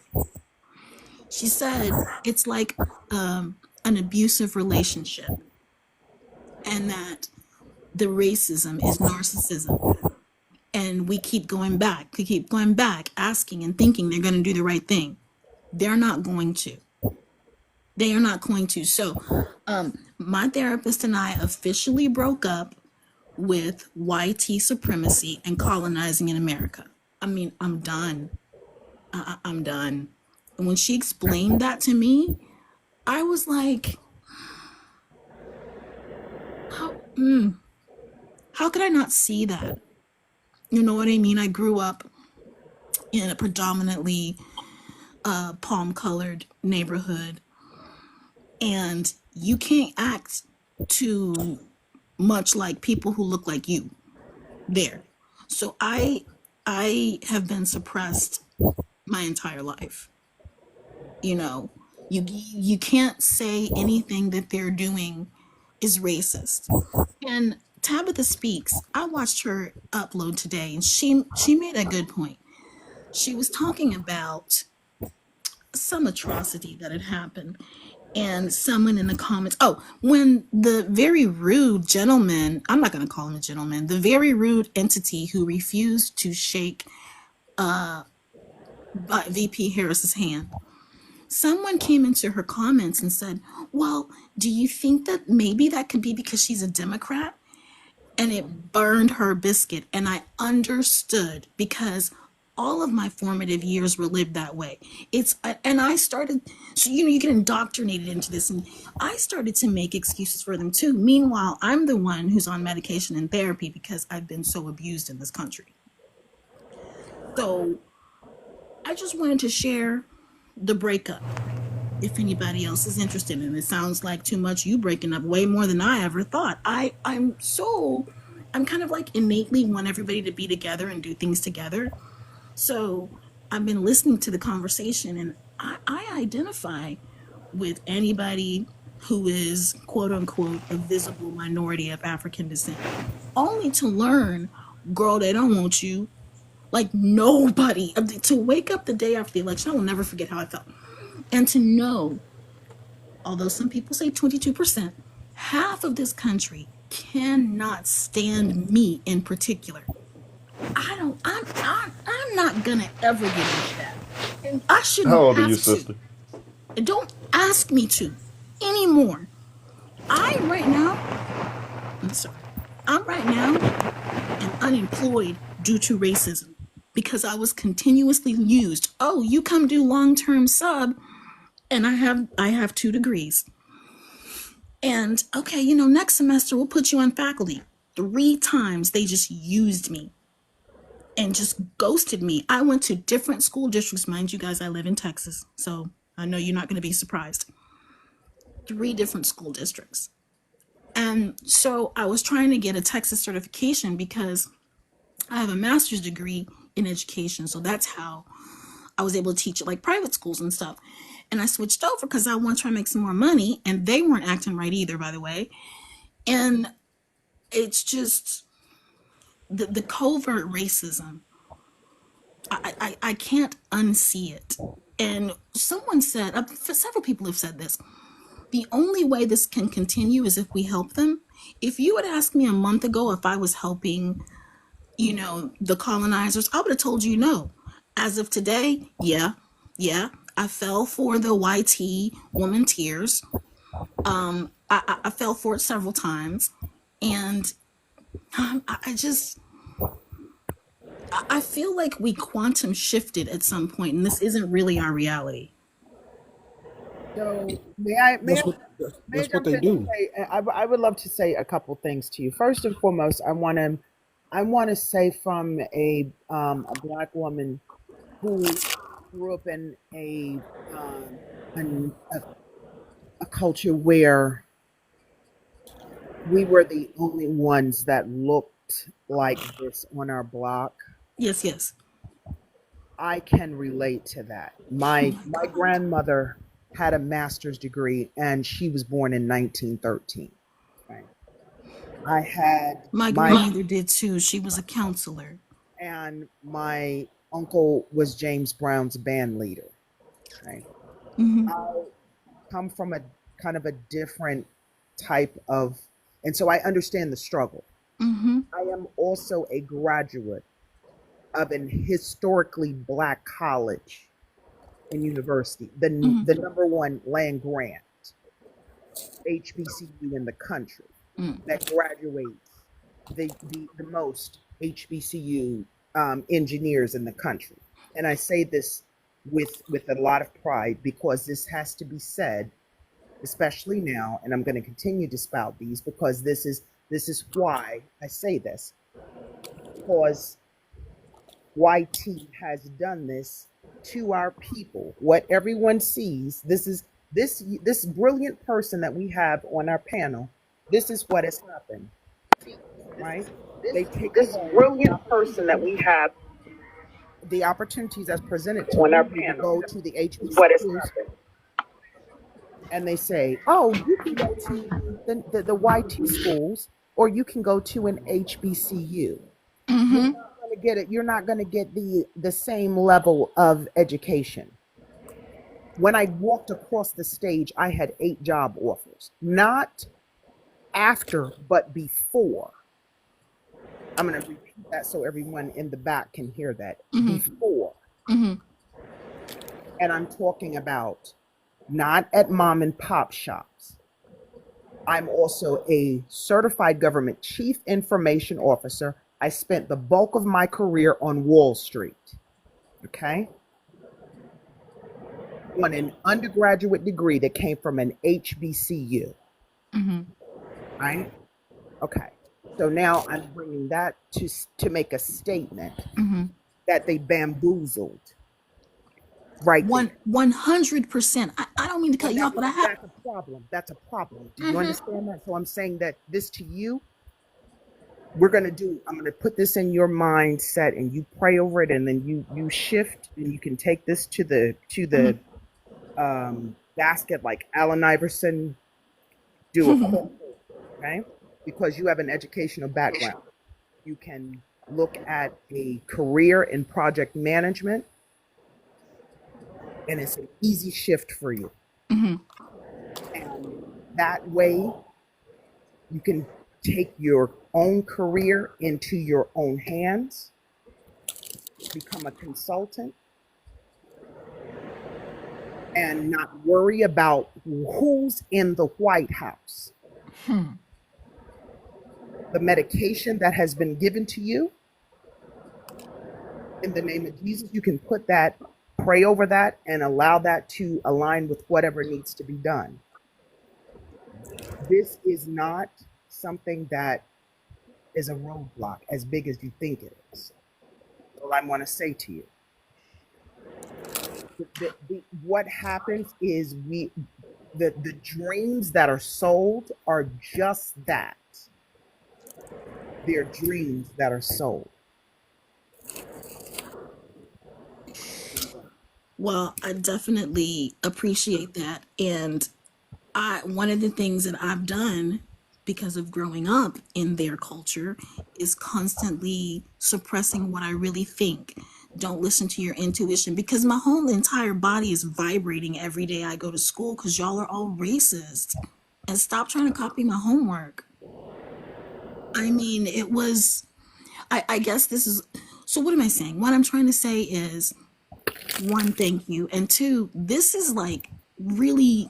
She said, it's like an abusive relationship, and that the racism is narcissism. And we keep going back, asking and thinking they're going to do the right thing. They're not going to. They are not going to. So my therapist and I officially broke up with white supremacy and colonizing in America. I mean, I'm done. I'm done. And when she explained that to me, I was like, how could I not see that? You know what I mean? I grew up in a predominantly palm-colored neighborhood, and you can't act too much like people who look like you there. So I have been suppressed my entire life. You know, you can't say anything that they're doing is racist. And Tabitha Speaks, I watched her upload today, and she made a good point. She was talking about some atrocity that had happened, and someone in the comments, oh, when the very rude gentleman, I'm not going to call him a gentleman, the very rude entity who refused to shake VP Harris's hand, someone came into her comments and said, well, do you think that maybe that could be because she's a Democrat? And it burned her biscuit. And I understood, because all of my formative years were lived that way. And I started, so, you get indoctrinated into this, and I started to make excuses for them too. Meanwhile, I'm the one who's on medication and therapy because I've been so abused in this country. So I just wanted to share the breakup, if anybody else is interested. And it sounds like too much you breaking up way more than I ever thought. I'm kind of like innately want everybody to be together and do things together. So I've been listening to the conversation, and I identify with anybody who is quote unquote a visible minority of African descent, only to learn, girl, they don't want you. Like, nobody. To wake up the day after the election, I will never forget how I felt. And to know, although some people say 22%, half of this country cannot stand me in particular. I'm not gonna ever get into that. And I shouldn't How old are have you, to. sister? And don't ask me to anymore. I'm right now am unemployed due to racism because I was continuously used. Oh, you come do long-term sub, and I have 2 degrees. And okay, next semester we'll put you on faculty. 3 times they just used me and just ghosted me. I went to different school districts. Mind you guys, I live in Texas, so I know you're not going to be surprised. 3 different school districts. And so I was trying to get a Texas certification because I have a master's degree in education. So that's how I was able to teach at like private schools and stuff. And I switched over because I want to try to make some more money. And they weren't acting right either, by the way. And it's just the covert racism. I can't unsee it. And someone said, several people have said this, the only way this can continue is if we help them. If you had asked me a month ago if I was helping, the colonizers, I would have told you no. As of today, yeah, I fell for the YT woman tears. I fell for it several times, and I feel like we quantum shifted at some point, and this isn't really our reality. So may I That's what jump they in and do. say, I would love to say a couple things to you. First and foremost, I want to say from a Black woman who grew up in a culture where we were the only ones that looked like this on our block. Yes. I can relate to that. My grandmother had a master's degree, and she was born in 1913. Right? I had My grandmother did too. She was a counselor. And my uncle was James Brown's band leader. Right? Mm-hmm. I come from a kind of a different type of, and so I understand the struggle. Mm-hmm. I am also a graduate of an historically Black college and university, the number 1 land grant HBCU in the country that graduates the most HBCU engineers in the country. And I say this with a lot of pride because this has to be said, especially now, and I'm going to continue to spout these because this is why I say this, because YT has done this to our people. What everyone sees, this brilliant person that we have on our panel, this is what has happened, right? They take this brilliant person that we have, the opportunities that's presented to on our you to panel. go to the What is HBCUs, and they say, "Oh, you can go to the YT schools, or you can go to an HBCU." You're Mm-hmm. not going to get it. You're not going to get the same level of education. When I walked across the stage, I had 8 job offers, not after, but before. I'm going to repeat that so everyone in the back can hear that. Mm-hmm. Before. Mm-hmm. And I'm talking about not at mom and pop shops. I'm also a certified government chief information officer. I spent the bulk of my career on Wall Street. Okay? On an undergraduate degree that came from an HBCU. Mm-hmm. Right? Okay. So now I'm bringing that to make a statement Mm-hmm. that they bamboozled. Right. 100%. I don't mean to cut you off, but I have. That's a problem. That's a problem. Do you understand that? So I'm saying that this to you, I'm going to put this in your mindset and you pray over it, and then you shift, and you can take this to the basket like Allen Iverson do a quote, okay? Because you have an educational background. You can look at a career in project management, and it's an easy shift for you. Mm-hmm. And that way you can take your own career into your own hands, become a consultant, and not worry about who's in the White House. The medication that has been given to you, in the name of Jesus, you can put that, pray over that, and allow that to align with whatever needs to be done. This is not something that is a roadblock as big as you think it is. All I want to say to you. What happens is the dreams that are sold are just that. They're dreams that are sold. Well, I definitely appreciate that. And one of the things that I've done because of growing up in their culture is constantly suppressing what I really think. Don't listen to your intuition, because my whole entire body is vibrating every day I go to school because y'all are all racist. And stop trying to copy my homework. I mean, it was, I guess this is, so what am I saying? What I'm trying to say is, 1, thank you. And 2, this is like really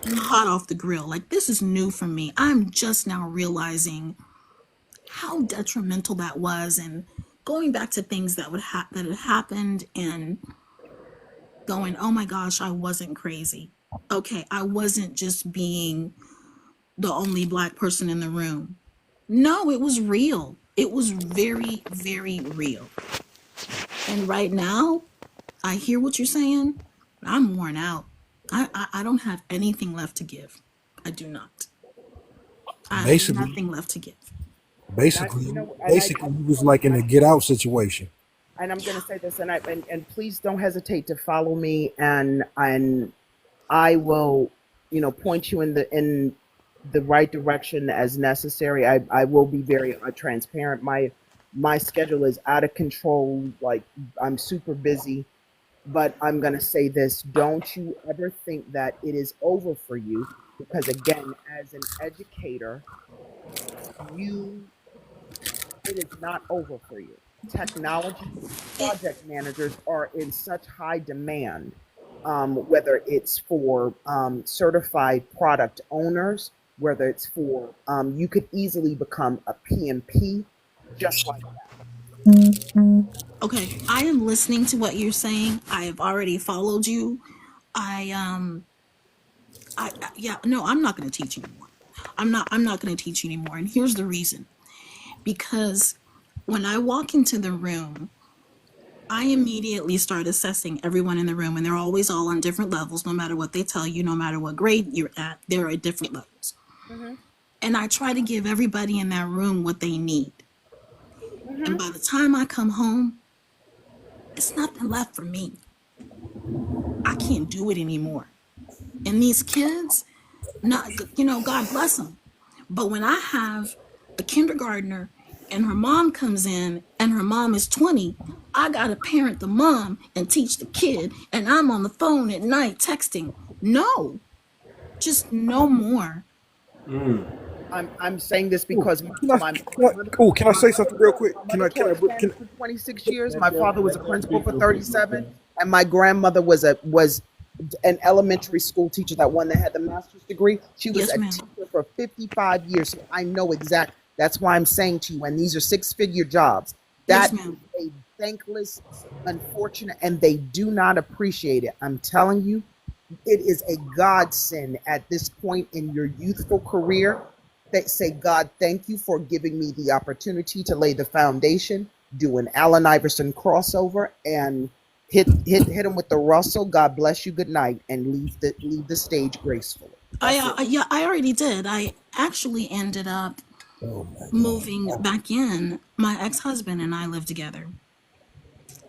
hot off the grill. Like, this is new for me. I'm just now realizing how detrimental that was, and going back to things that that had happened and going, oh my gosh, I wasn't crazy. Okay, I wasn't just being the only Black person in the room. No, it was real. It was very, very real. And right now, I hear what you're saying. I'm worn out. I don't have anything left to give. I do not. I have nothing left to give. Basically, He was like in a get out situation. And I'm going to say this, and please don't hesitate to follow me, and I will, point you in the right direction as necessary. I will be very transparent. My schedule is out of control. Like, I'm super busy, but I'm going to say this: don't you ever think that it is over for you, because again, as an educator, it is not over for you. Technology project managers are in such high demand, whether it's for certified product owners, whether it's for, you could easily become a PMP just like that. Okay, I am listening to what you're saying. I have already followed you. No, I'm not going to teach anymore. I'm not going to teach you anymore. And here's the reason. Because when I walk into the room, I immediately start assessing everyone in the room, and they're always all on different levels. No matter what they tell you, no matter what grade you're at, they're at different levels. And I try to give everybody in that room what they need. And by the time I come home, it's nothing left for me. I can't do it anymore. And these kids, not, God bless them. But when I have a kindergartner and her mom comes in and her mom is 20, I got to parent the mom and teach the kid. And I'm on the phone at night texting. No, just no more. I'm saying this because Can I say something real quick? Can I for 26 years. My father was a principal for 37, and my grandmother was an elementary school teacher, that one that had the master's degree. She was a teacher for 55 years. So I know exact. That's why I'm saying to you, and these are 6-figure jobs. That is a thankless, unfortunate, and they do not appreciate it. I'm telling you, it is a godsend at this point in your youthful career. They say, God, thank you for giving me the opportunity to lay the foundation, do an Allen Iverson crossover, and hit him with the Russell. God bless you. Good night, and leave the stage gracefully. I already did. I actually ended up moving back in. My ex-husband and I live together.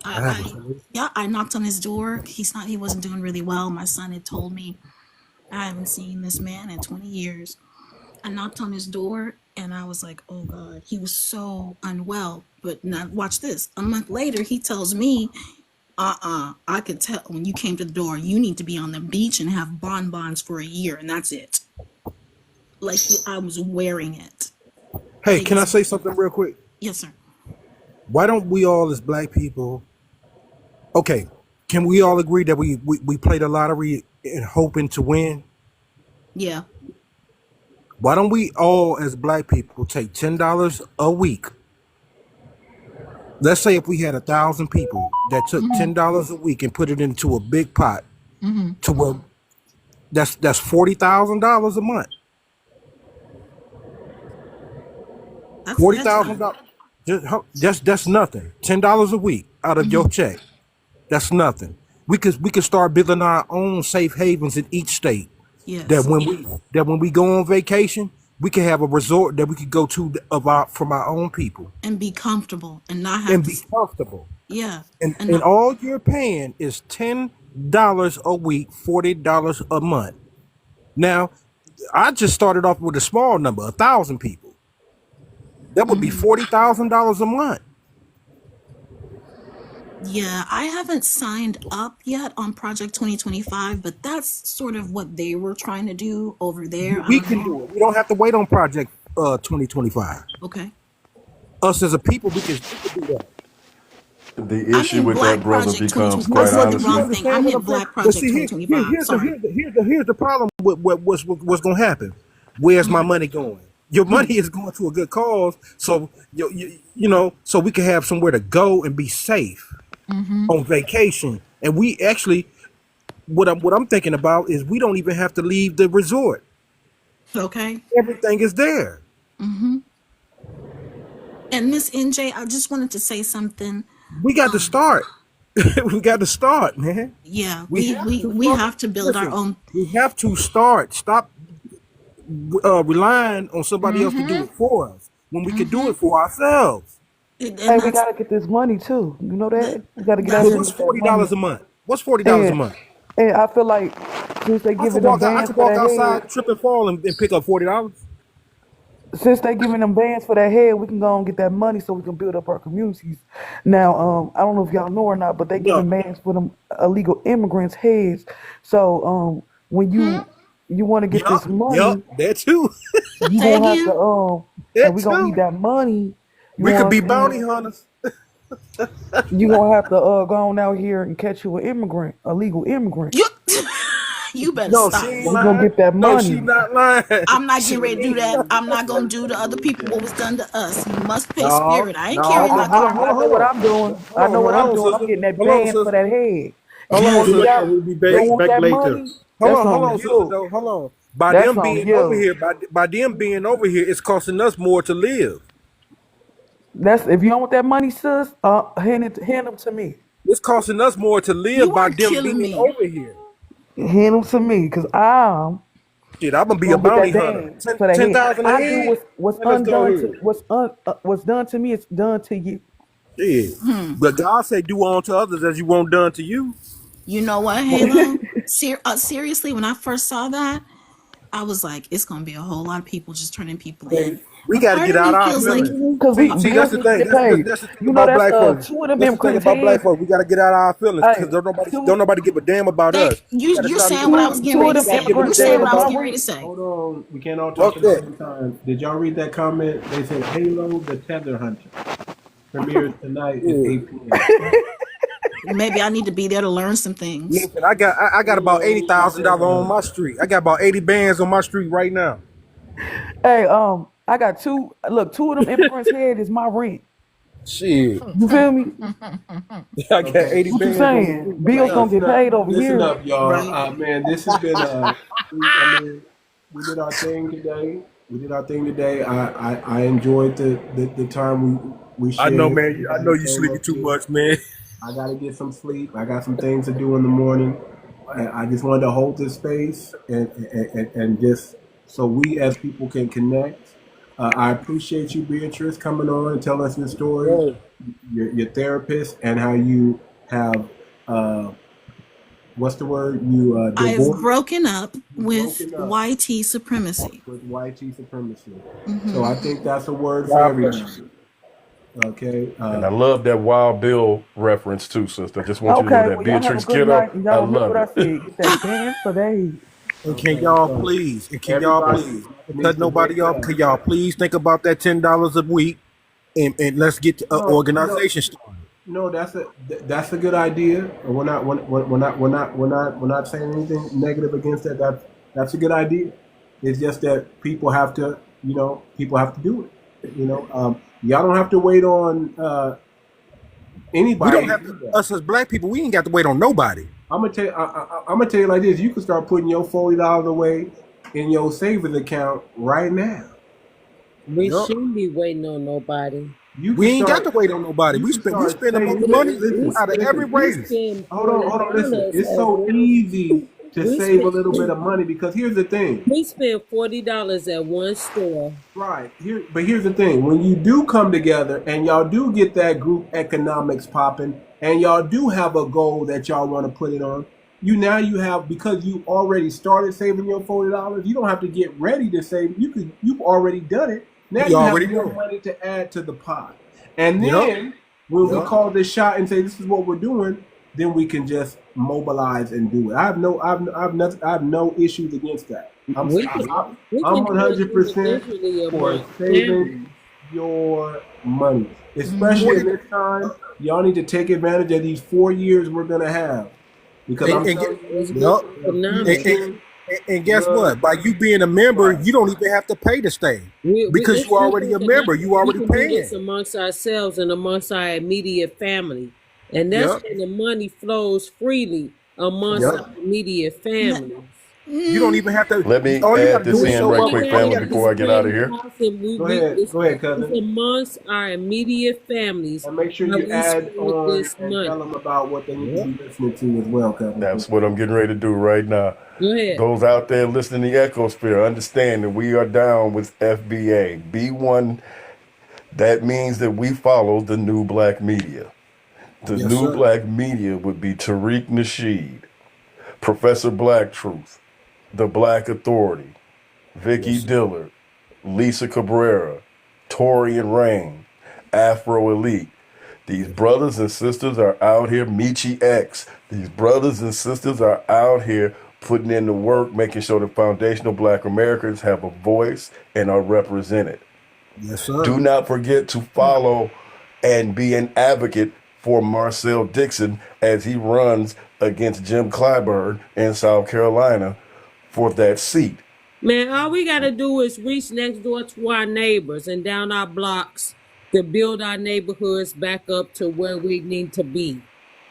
I knocked on his door. He wasn't doing really well. My son had told me, I haven't seen this man in 20 years. I knocked on his door and I was like, oh God, he was so unwell. But now watch this. A month later, he tells me, I could tell when you came to the door, you need to be on the beach and have bonbons for a year, and that's it. Like I was wearing it. Hey, can I say something real quick? Yes, sir. Why don't we all as black people, okay, can we all agree that we play the lottery and hoping to win? Yeah. Why don't we all as black people take $10 a week? Let's say if we had 1,000 people that took $10 a week and put it into a big pot, to where that's $40,000 a month. $40,000. That's nothing. $10 a week out of your check. That's nothing. We could start building our own safe havens in each state. Yes. That when we go on vacation, we can have a resort that we could go to from our own people and be comfortable and not have be comfortable. Yeah. And all you're paying is $10 a week, $40 a month. Now, I just started off with a small number, 1,000 people. That would be $40,000 a month. Yeah, I haven't signed up yet on Project 2025, but that's sort of what they were trying to do over there. We can do it. We don't have to wait on Project 2025. Okay. Us as a people, we can do that. The issue with that, brother, becomes quite honestly. I'm in Black Project 2025. Here's the problem with what's going to happen. Where's my money going? Your money is going to a good cause, so so we can have somewhere to go and be safe on vacation. And we actually, what I'm thinking about is we don't even have to leave the resort. Okay. Everything is there. And Miss NJ, I just wanted to say something. We got to start. We got to start, man. Yeah, we have to build our own. We have to start. Stop relying on somebody else to do it for us when we can do it for ourselves. Hey, we gotta get this money too. You know that? We gotta get out here. What's $40 a month? What's $40 a month? And I feel like since they giving them I bands could for walk that outside, head, trip and fall, and pick up $40. since they giving them bands for that head, we can go and get that money so we can build up our communities. Now, I don't know if y'all know or not, but they giving bands for them illegal immigrants' heads. So, when you want to get this money, that too. You gonna have to and we gonna need that money. We could be bounty hunters. You gonna have to go on out here and catch you an immigrant, a legal immigrant. You better stop. We gonna get that money. No, she's not lying. I'm not getting ready to do that. I'm not gonna do to other people what was done to us. You must pay spirit. I ain't carrying my car. I know what I'm doing. I know what I'm doing. I'm getting that band for that head. We'll be back later. Hold on. By them being over here, it's costing us more to live. That's if you don't want that money, sis. Hand them to me. It's costing us more to live by them being over here. Hand them to me, cause Shit, I'm gonna be a Gonna get bounty that hunter. dance for the head. 10,000 a I do head. what's Let's go undone to ahead. what's done to me is done to you. Yeah. But God say, do unto others as you want done to you. You know what, Halo? Seriously, when I first saw that, I was like, it's gonna be a whole lot of people just turning people Hey, in. we But got to part get of out me our feels like, feelings. Cause we See, that's bills the need to thing. get paid. That's the thing You know about that's black folks. two of them That's the thing immigrants about black heads. folks. We got to get out our feelings because Hey, don't nobody give a damn about us. We got to you're start saying what I was giving. getting two of ready to them Stop say. giving a You're immigrants saying damn head what is I was about. getting my ready to rent. say. Hold on, we can't all talk Fuck at the that. same time. Did y'all read that comment? They said Halo the Tether Hunter premieres tonight at Yeah. 8 p.m. Maybe I need to be there to learn some things. Listen, I got about Halo $80,000 Tether on Hunter. my street. I got about 80 bands on my street right now. Hey, I got two. Look, two of them immigrants head is my rent. Shit. You feel me? I got Okay. 80 What you bands on the saying? street right Bills now. gonna get paid over Listen here. up, y'all. Right. Man, this has been I mean, we did our thing today. We did our thing today. I enjoyed the time we I know, shared. man. I know Everybody you came sleeping up too here. much, man. I gotta get some sleep. I got some things to do in the morning. I just wanted to hold this space and just so we as people can connect. I appreciate you, Beatrice, coming on and telling us your story, Yo, your therapist, and how you have what's the word? You I've divorced, broken up you with broken up YT supremacy. with YT supremacy. So Hmm I think that's a word for God bless everybody. you. Okay. And I love that Wild Bill reference too, sister. I just want you to know Okay, that well y'all have a Beatrix good Kiddo, night and I y'all remember love what I it. said. Get that dance for days. And Okay. So can y'all everybody please, not to needs cut to nobody wake off, up. can y'all please think about that $10 a week and let's get an No, no, organization started. no. That's a good idea. We're not saying anything negative against that. That's a good idea. It's just that people have to, people have to do it. Y'all don't have to wait on We don't anybody to have to, do that. us as black people, we ain't got to wait on nobody. I'm gonna tell you. I'm gonna tell you like this. You can start putting your $40 away in your savings account right now. We Yup. shouldn't be waiting on nobody. You We can ain't got to start. wait on nobody. You can We start spend the most saving. money We out of every Listen. we race. spend Hold on, hold on. Listen. $40 It's at so one. easy to We save a spend little bit of money because here's the thing. we spend $40 at one store. Right. But here's the thing. When you do come together and y'all do get that group economics popping and y'all do have a goal that y'all want to put it on, you have because you already started saving your $40, you don't have to get ready to save. You've already done it. Now We you have already more know. money to add to the pot. And Yup. then when we Yup. call this shot and say this is what we're doing, then we can just mobilize and do it. I have no issues against that. We can we I'm can do it 100% individually for among families. saving your money, especially in 40, this time. Y'all need to take advantage of these 4 years we're gonna have because I'm and get, telling you, It's good yup. in a few And, economics. and, years, and guess look, what? By you being a member, right. you don't even have to pay to stay We because it's you good already a member. economics. You We already can do this paying. amongst ourselves and amongst our immediate family. And that's Yep. when the money flows freely amongst Yep. our immediate Let- families. You don't even have to. Let me All you got add to do this is We in show right up. we quick, All you family, have got to this before I get out of one here. house and Go ahead, it's cousin, amongst our immediate families and make sure how you we add spend on this and tell money. them about what they need to Yep. be listening to as well, cousin. That's what I'm getting ready to do right now. Go ahead. Those out there listening to the Ecosphere, understand that we are down with FBA. B1, that means that we follow the new black media. The Yes, new sir. black media would be 𝗤𝗏 𝗔𝗂𝘁, Professor Black Truth, The Black Authority, Yes, Vicky sir. Dillard, Lisa Cabrera, Tori and Rain, Afro Elite. These brothers and sisters are out here, Michi X. These brothers and sisters are out here putting in the work, making sure the foundational black Americans have a voice and are represented. Yes, sir. Do not forget to follow and be an advocate for Marcel Dixon as he runs against Jim Clyburn in South Carolina for that seat. Man, all we gotta do is reach next door to our neighbors and down our blocks to build our neighborhoods back up to where we need to be.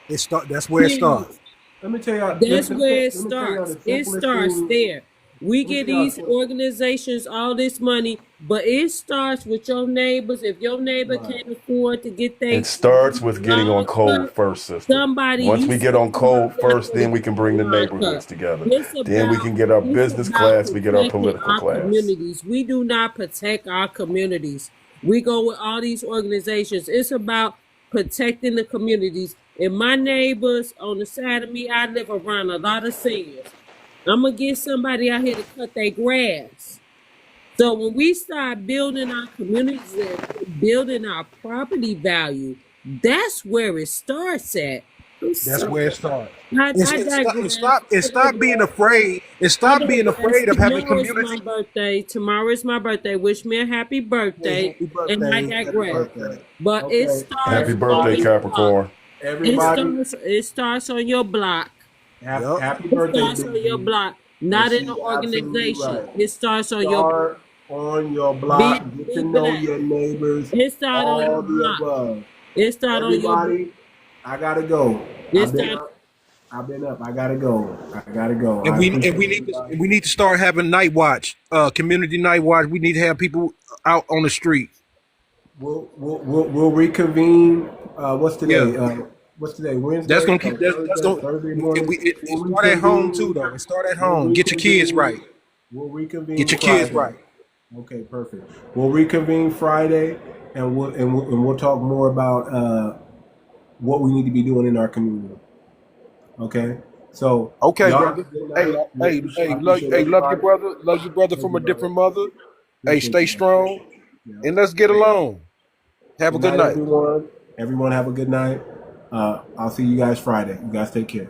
That's where it Period. starts. Let me tell y'all. That's where it Let me tell y'all starts. the It simplest starts thing. there. We get these organizations all this money, but it starts with your neighbors. If your neighbor can't afford to get their It starts with getting on lawn code cut, first, sister. somebody Once you we get send on somebody code out first, there then to we get can the bring the lawn neighborhoods cut. together. It's Then we about can get our it's business about class, we get our protecting political our class. communities. We do not protect our communities. We go with all these organizations. It's about protecting the communities. And my neighbors on the side of me, I live around a lot of seniors. I'm gonna get somebody out here to cut their grass. So when we start building our communities and building our property value, that's where it starts at. I'm That's sorry. where it starts. I digress. And I stop being digress. afraid. And I stop being digress. afraid of having Tomorrow is my community. birthday. Tomorrow is my birthday. Wish me a happy Hey, birthday. happy And I birthday. Happy digress. birthday. But it Okay. starts Happy on birthday, Everybody, your block. Capricorn. everybody, It starts on your block. Yup. happy It birthday, starts on Big your G. block, And not in an she's absolutely organization. right. It starts on your block. Start on your Be block. Get to know black. your neighbors. It starts on your All the block. above. It starts on your block. Everybody, I gotta go. It I've been starts. up. I've been up. I gotta go. I gotta go. And I appreciate everybody. we need to start having night watch, community night watch. We need to have people out on the street. We'll reconvene. What's Yeah, today? What's today? that's Wednesday? gonna keep. That's Thursday. gonna. Thursday It, morning. we, it, it We'll start at home reconvene. too, though. It start at We'll home. Get your kids reconvene. right. We'll reconvene Get your kids Friday. right. Okay, perfect. We'll reconvene Friday, and we'll talk more about what we need to be doing in our community. Okay. So Okay, y'all brother. have a good Hey, night. love your brother. Love your brother from a different mother. Hey, stay strong, and let's get along. Have a Good good night, night. everyone. Everyone have a good night. I'll see you guys Friday. You guys take care.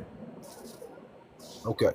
Okay.